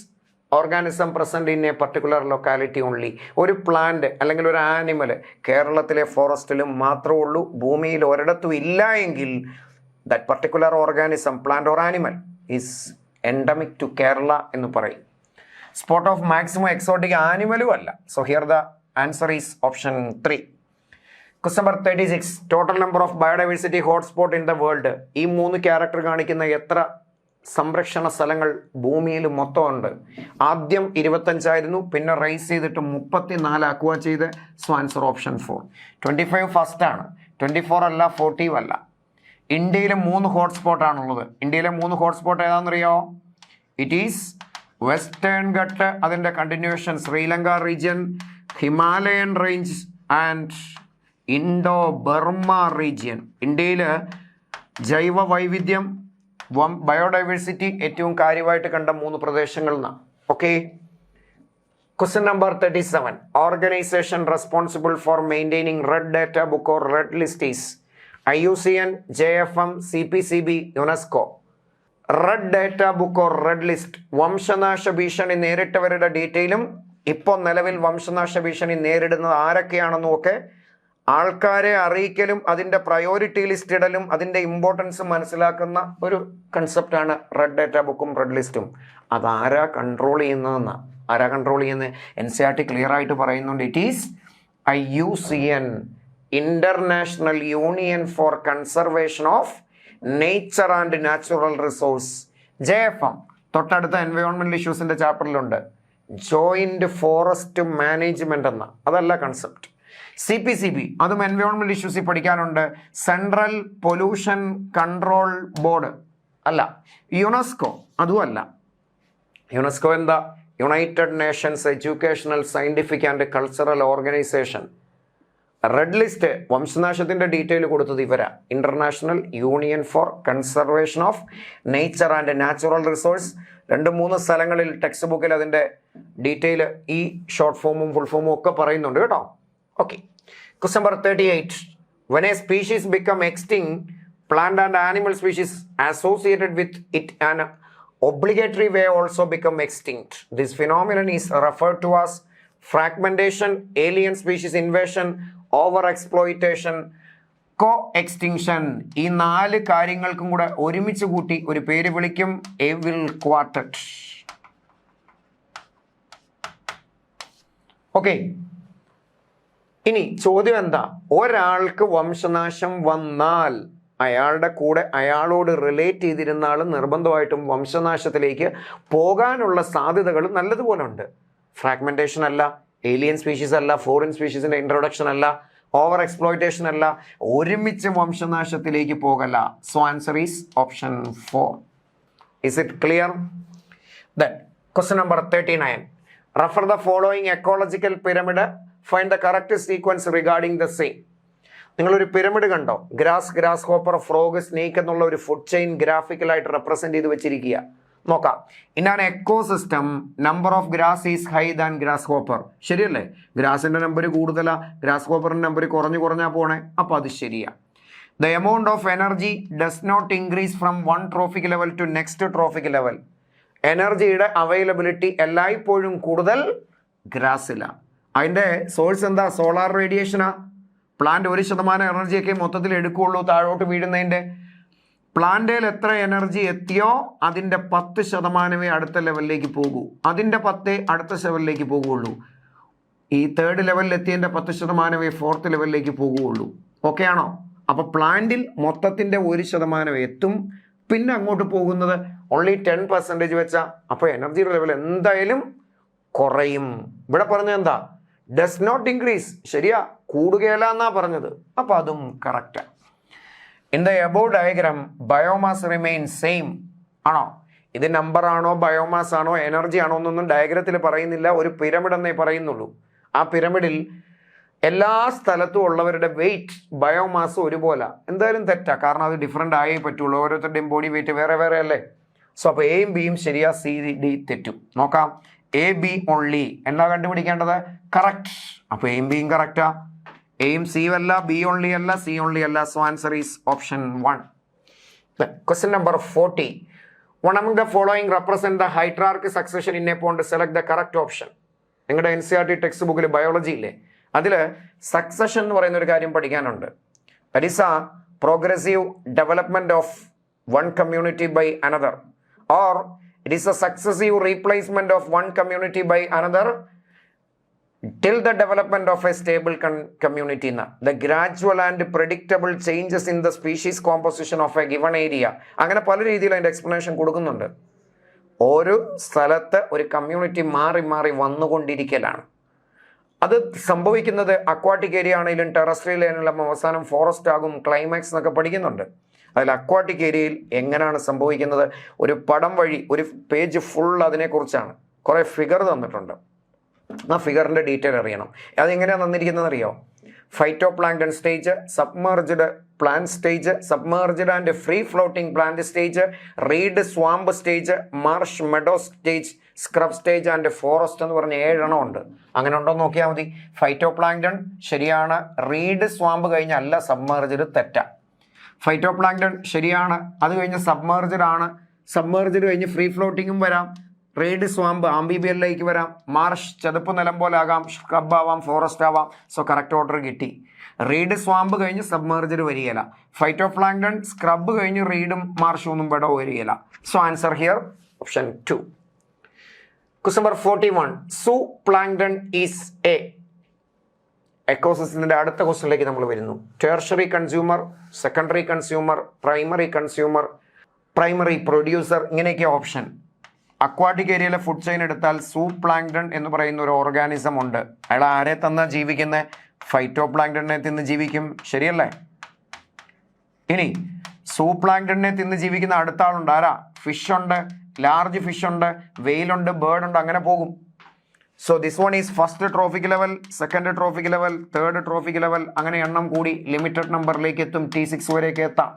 organism present in a particular locality only. ഒരു പ്ലാന്റ് അല്ലെങ്കിൽ ഒരു ആനിമൽ കേരളത്തിലെ ഫോറസ്റ്റിലും മാത്രമേ ഉള്ളൂ, ഭൂമിയിൽ ഒരിടത്തും ഇല്ല എങ്കിൽ that particular organism, plant or animal is endemic to Kerala എന്ന് പറയും. സ്പോട്ട് ഓഫ് മാക്സിമം എക്സോട്ടിക് ആനിമലും അല്ല. So here the answer is option 3. Question number 36. Total number of biodiversity hotspot in the world. ഈ 3 ക്യാരക്ടർ കാണിക്കുന്ന എത്ര സംരക്ഷണ സ്ഥലങ്ങൾ ഭൂമിയിൽ മൊത്തം ഉണ്ട്? ആദ്യം 25 ആയിരുന്നു, പിന്നെ റൈസ് ചെയ്തിട്ട് 34 ആക്കുക ചെയ്ത്. So answer option 4. 25 ഫസ്റ്റ് ആണ്, 24 അല്ല, 40 അല്ല. ഇന്ത്യയിൽ 3 ഹോട്ട്സ്പോട്ടാണുള്ളത്. ഇന്ത്യയിലെ 3 ഹോട്ട്സ്പോട്ട് ഏതാണെന്നറിയോ? ഇറ്റ് ഈസ് വെസ്റ്റേൺ ഘട്ട്, അതിൻ്റെ continuation Sri Lanka region, Himalayan range and Indo Burma region. ഇന്ത്യയിൽ ജൈവ വൈവിധ്യം, ബയോഡൈവേഴ്സിറ്റി ഏറ്റവും കാര്യമായിട്ട് കണ്ട 3 പ്രദേശങ്ങളിൽ നിന്നാണ്. Okay. Question number 37. Organisation responsible for maintaining red data book or red list is. IUCN, JFM, CPCB, UNESCO. Red data book or red list വംശനാശ ഭീഷണി നേരിട്ടവരുടെ ഡീറ്റെയിലും ഇപ്പോൾ നിലവിൽ വംശനാശ ഭീഷണി നേരിടുന്നത് ആരൊക്കെയാണെന്നും ഒക്കെ ആൾക്കാരെ അറിയിക്കലും അതിൻ്റെ പ്രയോറിറ്റി ലിസ്റ്റ് ഇടലും അതിൻ്റെ ഇമ്പോർട്ടൻസ് മനസ്സിലാക്കുന്ന ഒരു കൺസെപ്റ്റാണ് റെഡ് ഡേറ്റ ബുക്കും റെഡ് ലിസ്റ്റും. അതാരാ കൺട്രോൾ ചെയ്യുന്നതെന്ന്? ആരാ കൺട്രോൾ ചെയ്യുന്നത്? NCERT ക്ലിയർ ആയിട്ട് പറയുന്നുണ്ട്. It is IUCN, International Union for Conservation of Nature and Natural Resource. JFM തൊട്ടടുത്ത എൻവയോൺമെന്റൽ ഇഷ്യൂസിന്റെ ചാപ്റ്ററിലുണ്ട്. ജോയിന്റ് ഫോറസ്റ്റ് മാനേജ്മെന്റ് എന്ന, അതല്ല കൺസെപ്റ്റ്. CPCB അതും എൻവയോൺമെന്റൽ ഇഷ്യൂസിൽ പഠിക്കാനുണ്ട്. സെൻട്രൽ പൊല്യൂഷൻ കൺട്രോൾ ബോർഡ് അല്ല. യുനെസ്കോ അതും അല്ല. യുനെസ്കോ എന്താ? United Nations Educational Scientific and Cultural Organisation. Red List വംശനാശത്തിന്റെ ഡീറ്റെയിൽ കൊടുത്തത് ഇവരാ, International Union for Conservation of Nature and Natural Resource. 2-3 സ്ഥലങ്ങളിൽ ടെക്സ്റ്റ് ബുക്കിൽ അതിന്റെ ഡീറ്റെയിൽ ഈ ഷോർട്ട് ഫോമും ഫുൾ ഫോമും ഒക്കെ പറയുന്നുണ്ട് കേട്ടോ. Okay, question number 38. When a species become extinct, plant and animal species associated with it an obligatory way also become extinct. This phenomenon is referred to as fragmentation, alien species invasion, over exploitation, co extinction. ഈ 4 കാര്യങ്ങൾക്കും കൂടെ ഒരുമിച്ച് കൂട്ടി ഒരു പേര് വിളിക്കും, എവിൽ quartet. Okay, ഇനി ചോദ്യം എന്താ? ഒരാൾക്ക് വംശനാശം വന്നാൽ അയാളുടെ കൂടെ അയാളോട് റിലേറ്റ് ചെയ്തിരുന്ന ആൾ നിർബന്ധമായിട്ടും വംശനാശത്തിലേക്ക് പോകാനുള്ള സാധ്യതകൾ നല്ലതുപോലെ ഉണ്ട്. ഫ്രാഗ്മെന്റേഷൻ അല്ല, ഏലിയൻ സ്പീഷീസ് അല്ല, ഫോറിൻ സ്പീഷീസിന്റെ ഇൻട്രൊഡക്ഷൻ അല്ല, ഓവർ എക്സ്പ്ലോയിറ്റേഷൻ അല്ല, ഒരുമിച്ച് വംശനാശത്തിലേക്ക് പോകല്ല. So answer is option 4. Is it clear? Then question number 39. Refer the following ecological pyramid, find the correct sequence regarding the same. നിങ്ങളൊരു പിരമിഡ് കണ്ടോ? ഗ്രാസ് ഹോപ്പർ, ഫ്രോഗ്, സ്നേക്ക് എന്നുള്ള ഒരു ഫുഡ് ചെയിൻ ഗ്രാഫിക്കലായിട്ട് represent ചെയ്ത് വെച്ചിരിക്കുക. നോക്കാം. In an ecosystem number of grass is high than grasshopper. ശരിയല്ലേ? ഗ്രാസിന്റെ number കൂടുതലാ, ഗ്രാസ് ഹോപ്പറിന്റെ നമ്പർ കുറഞ്ഞാ പോണേ. അപ്പൊ അത് ശരിയാ. The amount of energy does not increase from one trophic level to next trophic level. എനർജിയുടെ അവൈലബിലിറ്റി എല്ലായ്പ്പോഴും കൂടുതൽ ഗ്രാസിലാ. അതിന്റെ സോഴ്സ് എന്താ? സോളാർ റേഡിയേഷനാ. പ്ലാന്റ് 1% എനർജിയൊക്കെ മൊത്തത്തിൽ എടുക്കുകയുള്ളൂ താഴോട്ട് വീഴുന്നതിന്റെ. പ്ലാന്റിൽ എത്ര എനർജി എത്തിയോ അതിൻ്റെ 10% അടുത്ത ലെവലിലേക്ക് പോകൂ. അതിൻ്റെ 10 അടുത്ത ലെവലിലേക്ക് പോകുള്ളൂ. ഈ 3rd ലെവലിൽ എത്തിയതിൻ്റെ 10% 4th ലെവലിലേക്ക് പോകുള്ളൂ. ഓക്കെ ആണോ? അപ്പോൾ പ്ലാന്റിൽ മൊത്തത്തിൻ്റെ 1% എത്തും, പിന്നെ അങ്ങോട്ട് പോകുന്നത് ഓൺലി 10% വെച്ചാൽ അപ്പോൾ എനർജിയുടെ ലെവൽ എന്തായാലും കുറയും. ഇവിടെ പറഞ്ഞത് എന്താ? Does not increase. ശരിയാ, കൂടുകയല്ല എന്നാ പറഞ്ഞത്. അപ്പോൾ അതും കറക്റ്റാണ്. In the above diagram biomass remain same ആണോ? ഇത് നമ്പർ ആണോ, ബയോമാസ് ആണോ, എനർജി ആണോ എന്നൊന്നും ഡയഗ്രത്തിൽ പറയുന്നില്ല. ഒരു പിരമിഡ് എന്നേ പറയുന്നുള്ളൂ. ആ പിരമിഡിൽ എല്ലാ സ്ഥലത്തും ഉള്ളവരുടെ വെയിറ്റ്, ബയോമാസ് ഒരുപോലെ. എന്തായാലും തെറ്റാ, കാരണം അത് ഡിഫറെൻ്റ് ആയേ പറ്റുള്ളൂ. ഓരോരുത്തരുടെയും ബോഡി വെയിറ്റ് വേറെ വേറെ അല്ലേ? സോ അപ്പോൾ എയും ബിയും ശരിയാ, സി ഡി തെറ്റും. നോക്കാം. എ ബി ഓൺലി എന്നാ കണ്ടുപിടിക്കേണ്ടത്? കറക്റ്റ്. അപ്പോൾ എയും ബിയും കറക്റ്റാ. എയും സിയും അല്ല, ബി ഓൺലി അല്ല, സി ഓൺലി അല്ല. So answer is option 1. Question number 40. One among the following represent the hierarchy succession in a pond. Select the correct option. നിങ്ങളുടെ NCERT ടെക്സ്റ്റ് ബുക്കിൽ ബയോളജി ഇല്ലേ, അതിൽ സക്സഷൻ എന്ന് പറയുന്ന ഒരു കാര്യം പഠിക്കാനുണ്ട്. That is a progressive development of one community by another, or it is a successive replacement of one community by another till the development of a stable community. The gradual and predictable changes in the species composition of a given area. അങ്ങനെ പല രീതിയിൽ അതിൻ്റെ explanation കൊടുക്കുന്നുണ്ട്. ഒരു സ്ഥലത്ത് ഒരു community മാറി മാറി വന്നുകൊണ്ടിരിക്കലാണ്. അത് സംഭവിക്കുന്നത് അക്വാട്ടിക് ഏരിയ ആണെങ്കിലും ടെറസ്ട്രിയൽ ആണെങ്കിലും അവസാനം ഫോറസ്റ്റ് ആകും, ക്ലൈമാക്സ് എന്നൊക്കെ പഠിക്കുന്നുണ്ട്. അതിൽ അക്വാട്ടിക് ഏരിയയിൽ എങ്ങനെയാണ് സംഭവിക്കുന്നത്? ഒരു പടം വഴി ഒരു പേജ് ഫുൾ അതിനെക്കുറിച്ചാണ്. കുറേ ഫിഗർ തന്നിട്ടുണ്ട്. ആ ഫിഗറിൻ്റെ ഡീറ്റെയിൽ അറിയണം. അതെങ്ങനെയാണ് തന്നിരിക്കുന്നത് അറിയോ? Phytoplankton stage, submerged plant stage, submerged and free floating plant stage, reed swamp stage, marsh meadow stage, scrub stage and forest എന്ന് പറഞ്ഞ 7 എണ്ണം ഉണ്ട്. അങ്ങനെ ഉണ്ടോ നോക്കിയാൽ മതി. ഫൈറ്റോ പ്ലാങ്ക്ടൺ ശരിയാണ്. റീഡ് സ്വാമ്പ് കഴിഞ്ഞല്ല സബ്മേർജ്ഡ് തെറ്റ. ഫൈറ്റോപ്ലാങ്ക്ടൺ ശരിയാണ്. അത് കഴിഞ്ഞ് സബ്മേർജഡ് ആണ്. സബ്മേർജഡ് കഴിഞ്ഞ് ഫ്രീ ഫ്ലോട്ടിങ്ങും വരാം. റെയ്ഡ് സ്വാമ്പ് ആംബിബിയലിലേക്ക് വരാം. മാർഷ് ചതുപ്പ് നിലം പോലെ ആകാം, സ്ക്രബ് ആവാം, ഫോറസ്റ്റ് ആവാം. സോ കറക്റ്റ് ഓർഡർ കിട്ടി. റെയ്ഡ് സ്വാമ്പ് കഴിഞ്ഞ് സബ്മേർജഡ് വരികയില്ല. ഫൈറ്റോപ്ലാങ്ക്ടൺ സ്ക്രബ് കഴിഞ്ഞ് റെയ്ഡും മാർഷും ഒന്നും ഇവിടെ വരികയില്ല. So answer here option 2. Question number 41. Zooplankton is a എക്കോസിസ്റ്റത്തിന്റെ അടുത്ത ക്വസ്റ്റ്യനിലേക്ക് നമ്മൾ വരുന്നു. Tertiary consumer, secondary consumer, primary consumer, primary producer, ഇങ്ങനെയൊക്കെ ഓപ്ഷൻ. അക്വാട്ടിക് ഏരിയയിലെ ഫുഡ് ചെയിൻ എടുത്താൽ സൂപ്ലാങ്ക്ടൺ എന്ന് പറയുന്ന ഒരു ഓർഗാനിസം ഉണ്ട്. അയാൾ ആരെ തന്നാ ജീവിക്കുന്ന? ഫൈറ്റോപ്ലാങ്ക്ടണിനെ തിന്ന് ജീവിക്കും, ശരിയല്ലേ? ഇനി സൂപ്ലാങ്ക്ടണിനെ തിന്ന് ജീവിക്കുന്ന അടുത്ത ആളുണ്ട്. ആരാ? ഫിഷ് ഉണ്ട്, ലാർജ് ഫിഷ് ഉണ്ട്, വെയിലുണ്ട്, ബേർഡ് ഉണ്ട്, അങ്ങനെ പോകും. So this one is first trophic level, second trophic level, third trophic level, അങ്ങനെ എണ്ണം കൂടി ലിമിറ്റഡ് നമ്പറിലേക്ക് എത്തും. T6 വരെയൊക്കെ എത്താം.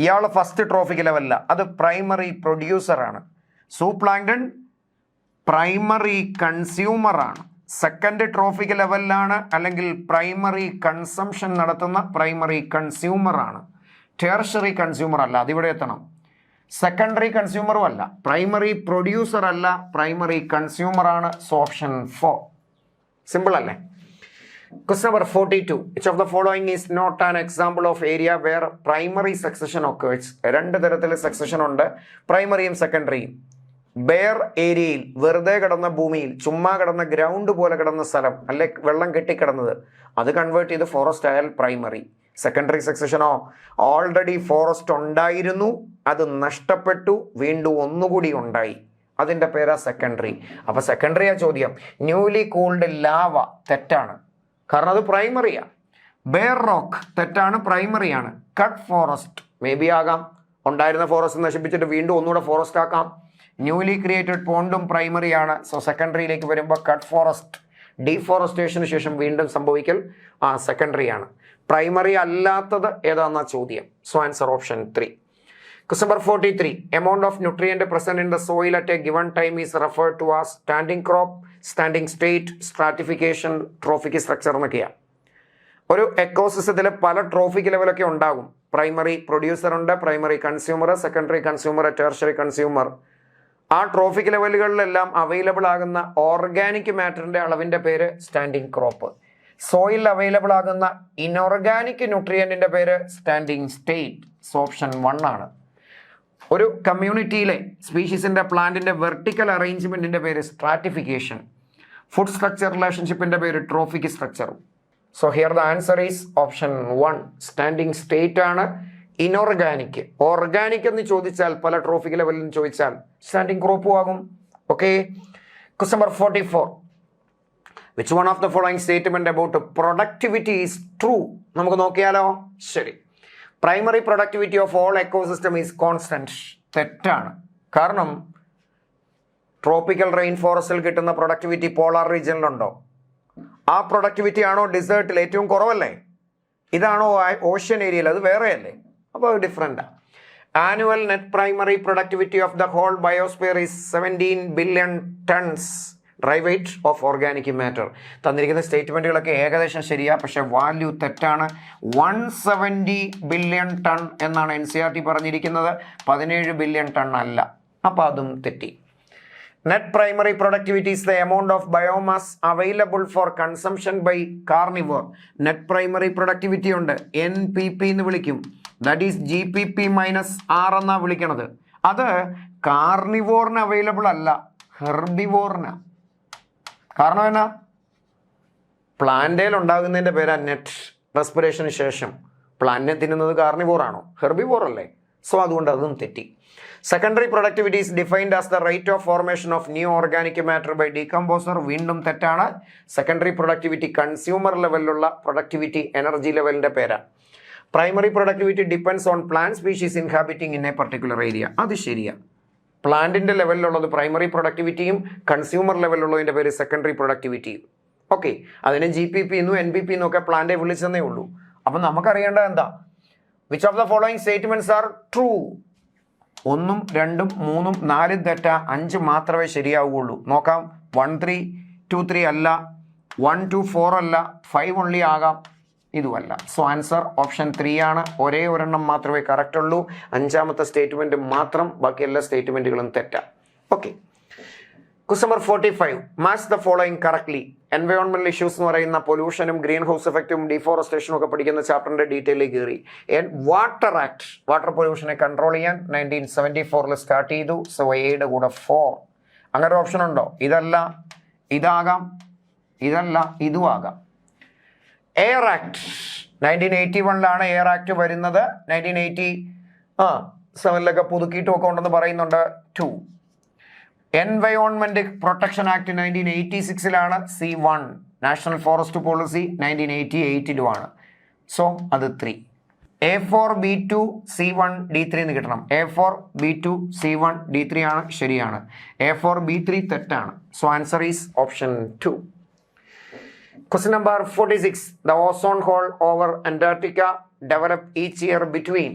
ഇയാൾ ഫസ്റ്റ് ട്രോഫിക് ലെവലല്ല, അത് പ്രൈമറി പ്രൊഡ്യൂസർ ആണ്. സൂപ്ലാങ്ക്ടൺ പ്രൈമറി കൺസ്യൂമർ ആണ്. സെക്കൻഡ് ട്രോഫിക് ലെവലിലാണ്, അല്ലെങ്കിൽ പ്രൈമറി കൺസംഷൻ നടത്തുന്ന പ്രൈമറി കൺസ്യൂമർ ആണ്. ടെർഷറി കൺസ്യൂമർ അല്ല, അതിവിടെ എത്തണം. സെക്കൻഡറി കൺസ്യൂമറും അല്ല, പ്രൈമറി പ്രൊഡ്യൂസർ അല്ല, പ്രൈമറി കൺസ്യൂമർ ആണ്. So option 4. സിമ്പിൾ അല്ലേ? Question number 42. Which of the following is not an example of area where primary succession occurs? രണ്ട് തരത്തിൽ സക്സഷൻ ഉണ്ട്, പ്രൈമറിയും സെക്കൻഡറിയും. ബെയർ ഏരിയയിൽ, വെറുതെ കിടന്ന ഭൂമിയിൽ, ചുമ്മാ കിടന്ന ഗ്രൗണ്ട് പോലെ കിടന്ന സ്ഥലം, അല്ലെ വെള്ളം കെട്ടിക്കിടന്നത്, അത് കൺവേർട്ട് ചെയ്ത് ഫോറസ്റ്റ് ആയാൽ പ്രൈമറി. സെക്കൻഡറി സക്സഷനോ, ഓൾറെഡി ഫോറസ്റ്റ് ഉണ്ടായിരുന്നു, അത് നഷ്ടപ്പെട്ടു, വീണ്ടും ഒന്നുകൂടി ഉണ്ടായി, അതിൻ്റെ പേരാ സെക്കൻഡറി. അപ്പൊ സെക്കൻഡറിയാ ചോദ്യം. ന്യൂലി കൂൾഡ് ലാവ തെറ്റാണ്, കാരണം അത് പ്രൈമറിയാ. ബെയർ റോക്ക് തെറ്റാണ്, പ്രൈമറിയാണ്. കട്ട് ഫോറസ്റ്റ് മേ ബി ആകാം, ഉണ്ടായിരുന്ന ഫോറസ്റ്റ് നശിപ്പിച്ചിട്ട് വീണ്ടും ഒന്നുകൂടെ ഫോറസ്റ്റ് ആക്കാം. ന്യൂലി ക്രിയേറ്റഡ് പോണ്ടും പ്രൈമറിയാണ്. സോ സെക്കൻഡറിയിലേക്ക് വരുമ്പോൾ കട്ട് ഫോറസ്റ്റ്, ഡീഫോറസ്റ്റേഷന് ശേഷം വീണ്ടും സംഭവിക്കൽ സെക്കൻഡറിയാണ്. പ്രൈമറി അല്ലാത്തത് ഏതാണെന്ന ചോദ്യം. So answer option 3. Question number 43. Amount of nutrient present in the soil at a given time is referred to as standing crop, standing state, stratification, trophic structure എന്നൊക്കെയാണ്. ഒരു എക്കോസിസ്റ്റത്തിൽ പല ട്രോഫിക് ലെവലൊക്കെ ഉണ്ടാകും. പ്രൈമറി പ്രൊഡ്യൂസർ ഉണ്ട്, primary consumer, secondary consumer, tertiary consumer. ആ trophic ലെവലുകളിലെല്ലാം available ആകുന്ന ഓർഗാനിക് മാറ്ററിന്റെ അളവിന്റെ പേര് സ്റ്റാൻഡിംഗ് ക്രോപ്പ്. സോയിൽ അവൈലബിൾ ആകുന്ന ഇനോർഗാനിക് ന്യൂട്രിയന്റിന്റെ പേര് സ്റ്റാൻഡിംഗ് സ്റ്റേറ്റ്. സോ ഓപ്ഷൻ 1 ആണ്. ഒരു കമ്മ്യൂണിറ്റിയിലെ സ്പീഷീസിന്റെ പ്ലാന്റിന്റെ വെർട്ടിക്കൽ അറേഞ്ച്മെന്റിന്റെ പേര് സ്ട്രാറ്റിഫിക്കേഷൻ. ഫുഡ് സ്ട്രക്ചർ റിലേഷൻഷിപ്പിന്റെ പേര് trophic structure. So here the answer is option 1. Standing state ആണ്. ഇനോർഗാനിക്, ഓർഗാനിക് എന്ന് ചോദിച്ചാൽ, പല ട്രോഫിക് ലെവലിൽ ചോദിച്ചാൽ സ്റ്റാൻഡിംഗ് ക്രോപ്പും ആകും. Okay. Question number 44. Which one of the following statement about productivity is true? നമുക്ക് നോക്കിയാലോ? ശരി. Primary productivity of all ecosystem is constant. തെറ്റാണ്. കാരണം ട്രോപ്പിക്കൽ റെയിൻ ഫോറസ്റ്റിൽ കിട്ടുന്ന പ്രൊഡക്ടിവിറ്റി പോളാർ റീജിയനിലുണ്ടോ? ആ പ്രൊഡക്ടിവിറ്റി ആണോ ഡിസേർട്ടിൽ ഏറ്റവും കുറവല്ലേ? ഇതാണോ ഓഷ്യൻ ഏരിയയിൽ? അത് വേറെയല്ലേ? അപ്പോൾ അത് ഡിഫറെൻ്റാണ്. Annual net primary productivity of the whole biosphere is 17 billion tons dry weight of organic matter. തന്നിരിക്കുന്ന സ്റ്റേറ്റ്മെൻറ്റുകളൊക്കെ ഏകദേശം ശരിയാ, പക്ഷെ വാല്യൂ തെറ്റാണ്. 170 ബില്യൺ ടൺ എന്നാണ് NCERT പറഞ്ഞിരിക്കുന്നത്, 17 ബില്യൺ ടൺ അല്ല. അപ്പോൾ അതും തെറ്റി. Net primary productivity is the amount of biomass available for consumption by carnivore. Net primary productivity ഉണ്ട്, NPP എന്ന് വിളിക്കും. ദാറ്റ് ഈസ് GPP - R എന്നാണ് വിളിക്കണത്. അത് കാർണിവോറിന് അവൈലബിൾ അല്ല, ഹെർബിവോറിന്. കാരണം എന്നാ? പ്ലാന്റേൽ ഉണ്ടാകുന്നതിൻ്റെ പേരാ നെറ്റ്. റെസ്പിറേഷന് ശേഷം പ്ലാന്റിനെ തിന്നുന്നത് കാർണിവോറാണോ? ഹെർബിവോർ അല്ലേ? സോ അതുകൊണ്ട് അതും തെറ്റി. Secondary productivity is defined as the rate of formation of new organic matter by decomposer. വീണ്ടും തെറ്റാണ്. സെക്കൻഡറി പ്രൊഡക്ടിവിറ്റി കൺസ്യൂമർ ലെവലിലുള്ള പ്രൊഡക്ടിവിറ്റി എനർജി ലെവലിൻ്റെ പേരാണ്. Primary productivity depends on plant species inhabiting in a particular area. അത് ശരിയാണ്. പ്ലാന്റിൻ്റെ ലെവലിലുള്ളത് primary പ്രൊഡക്ടിവിറ്റിയും കൺസ്യൂമർ ലെവലിലുള്ളതിൻ്റെ പേര് സെക്കൻഡറി പ്രൊഡക്ടിവിറ്റിയും. ഓക്കെ. അതിനെ GPP എന്നും NPP എന്നൊക്കെ പ്ലാന്റെ വിളിച്ചെന്നേ ഉള്ളൂ. അപ്പം നമുക്കറിയേണ്ടത് എന്താ? Which of the following statements are true? 1, 2, 3, 4 തെറ്റ, 5 മാത്രമേ ശരിയാവുകയുള്ളൂ. നോക്കാം. 1, 3, 2, 3 അല്ല, 1, 2, 4 അല്ല, 5 ഓൺലി ആകാം. ഇതുമല്ല. സോ ആൻസർ ഓപ്ഷൻ 3 ആണ്. ഒരേ ഒരെണ്ണം മാത്രമേ കറക്റ്റ് ഉള്ളൂ. 5ാമത്തെ സ്റ്റേറ്റ്മെന്റ് മാത്രം, ബാക്കി എല്ലാ സ്റ്റേറ്റ്മെന്റുകളും തെറ്റാണ്. Okay, question number 45. Match the following correctly. എൻവയോൺമെന്റൽ ഇഷ്യൂസ് എന്ന് പറയുന്ന പൊല്യൂഷനും ഗ്രീൻ ഹൗസ് എഫക്റ്റും ഡിഫോറസ്റ്റേഷനും ഒക്കെ പഠിക്കുന്ന ചാപ്റ്ററിന്റെ ഡീറ്റെയിലേക്ക് കയറി. വാട്ടർ ആക്ട്, വാട്ടർ പൊല്യൂഷനെ കൺട്രോൾ ചെയ്യാൻ 1974 സ്റ്റാർട്ട് ചെയ്തു. സോ എയുടെ കൂടെ 4. അങ്ങനെ ഒരു ഓപ്ഷൻ ഉണ്ടോ? ഇതല്ല, ഇതാകാം, ഇതല്ല, ഇതും ആകാം. എയർ ആക്ട് 1981 എയർ ആക്ട് വരുന്നത്. 1987 പുതുക്കിയിട്ടും ഒക്കെ ഉണ്ടെന്ന് പറയുന്നുണ്ട്. 2. Environment protection act 1986 C1. National forest policy 1988 so അത് 3. A4B2 C1 D3 എന്ന് കിട്ടണം. A4B2 C1 D3 ആണ്, ശരിയാണ്. A4B3 തെറ്റാണ്. So answer is option 2. Question number 46. The ozone hole over Antarctica developed each year between.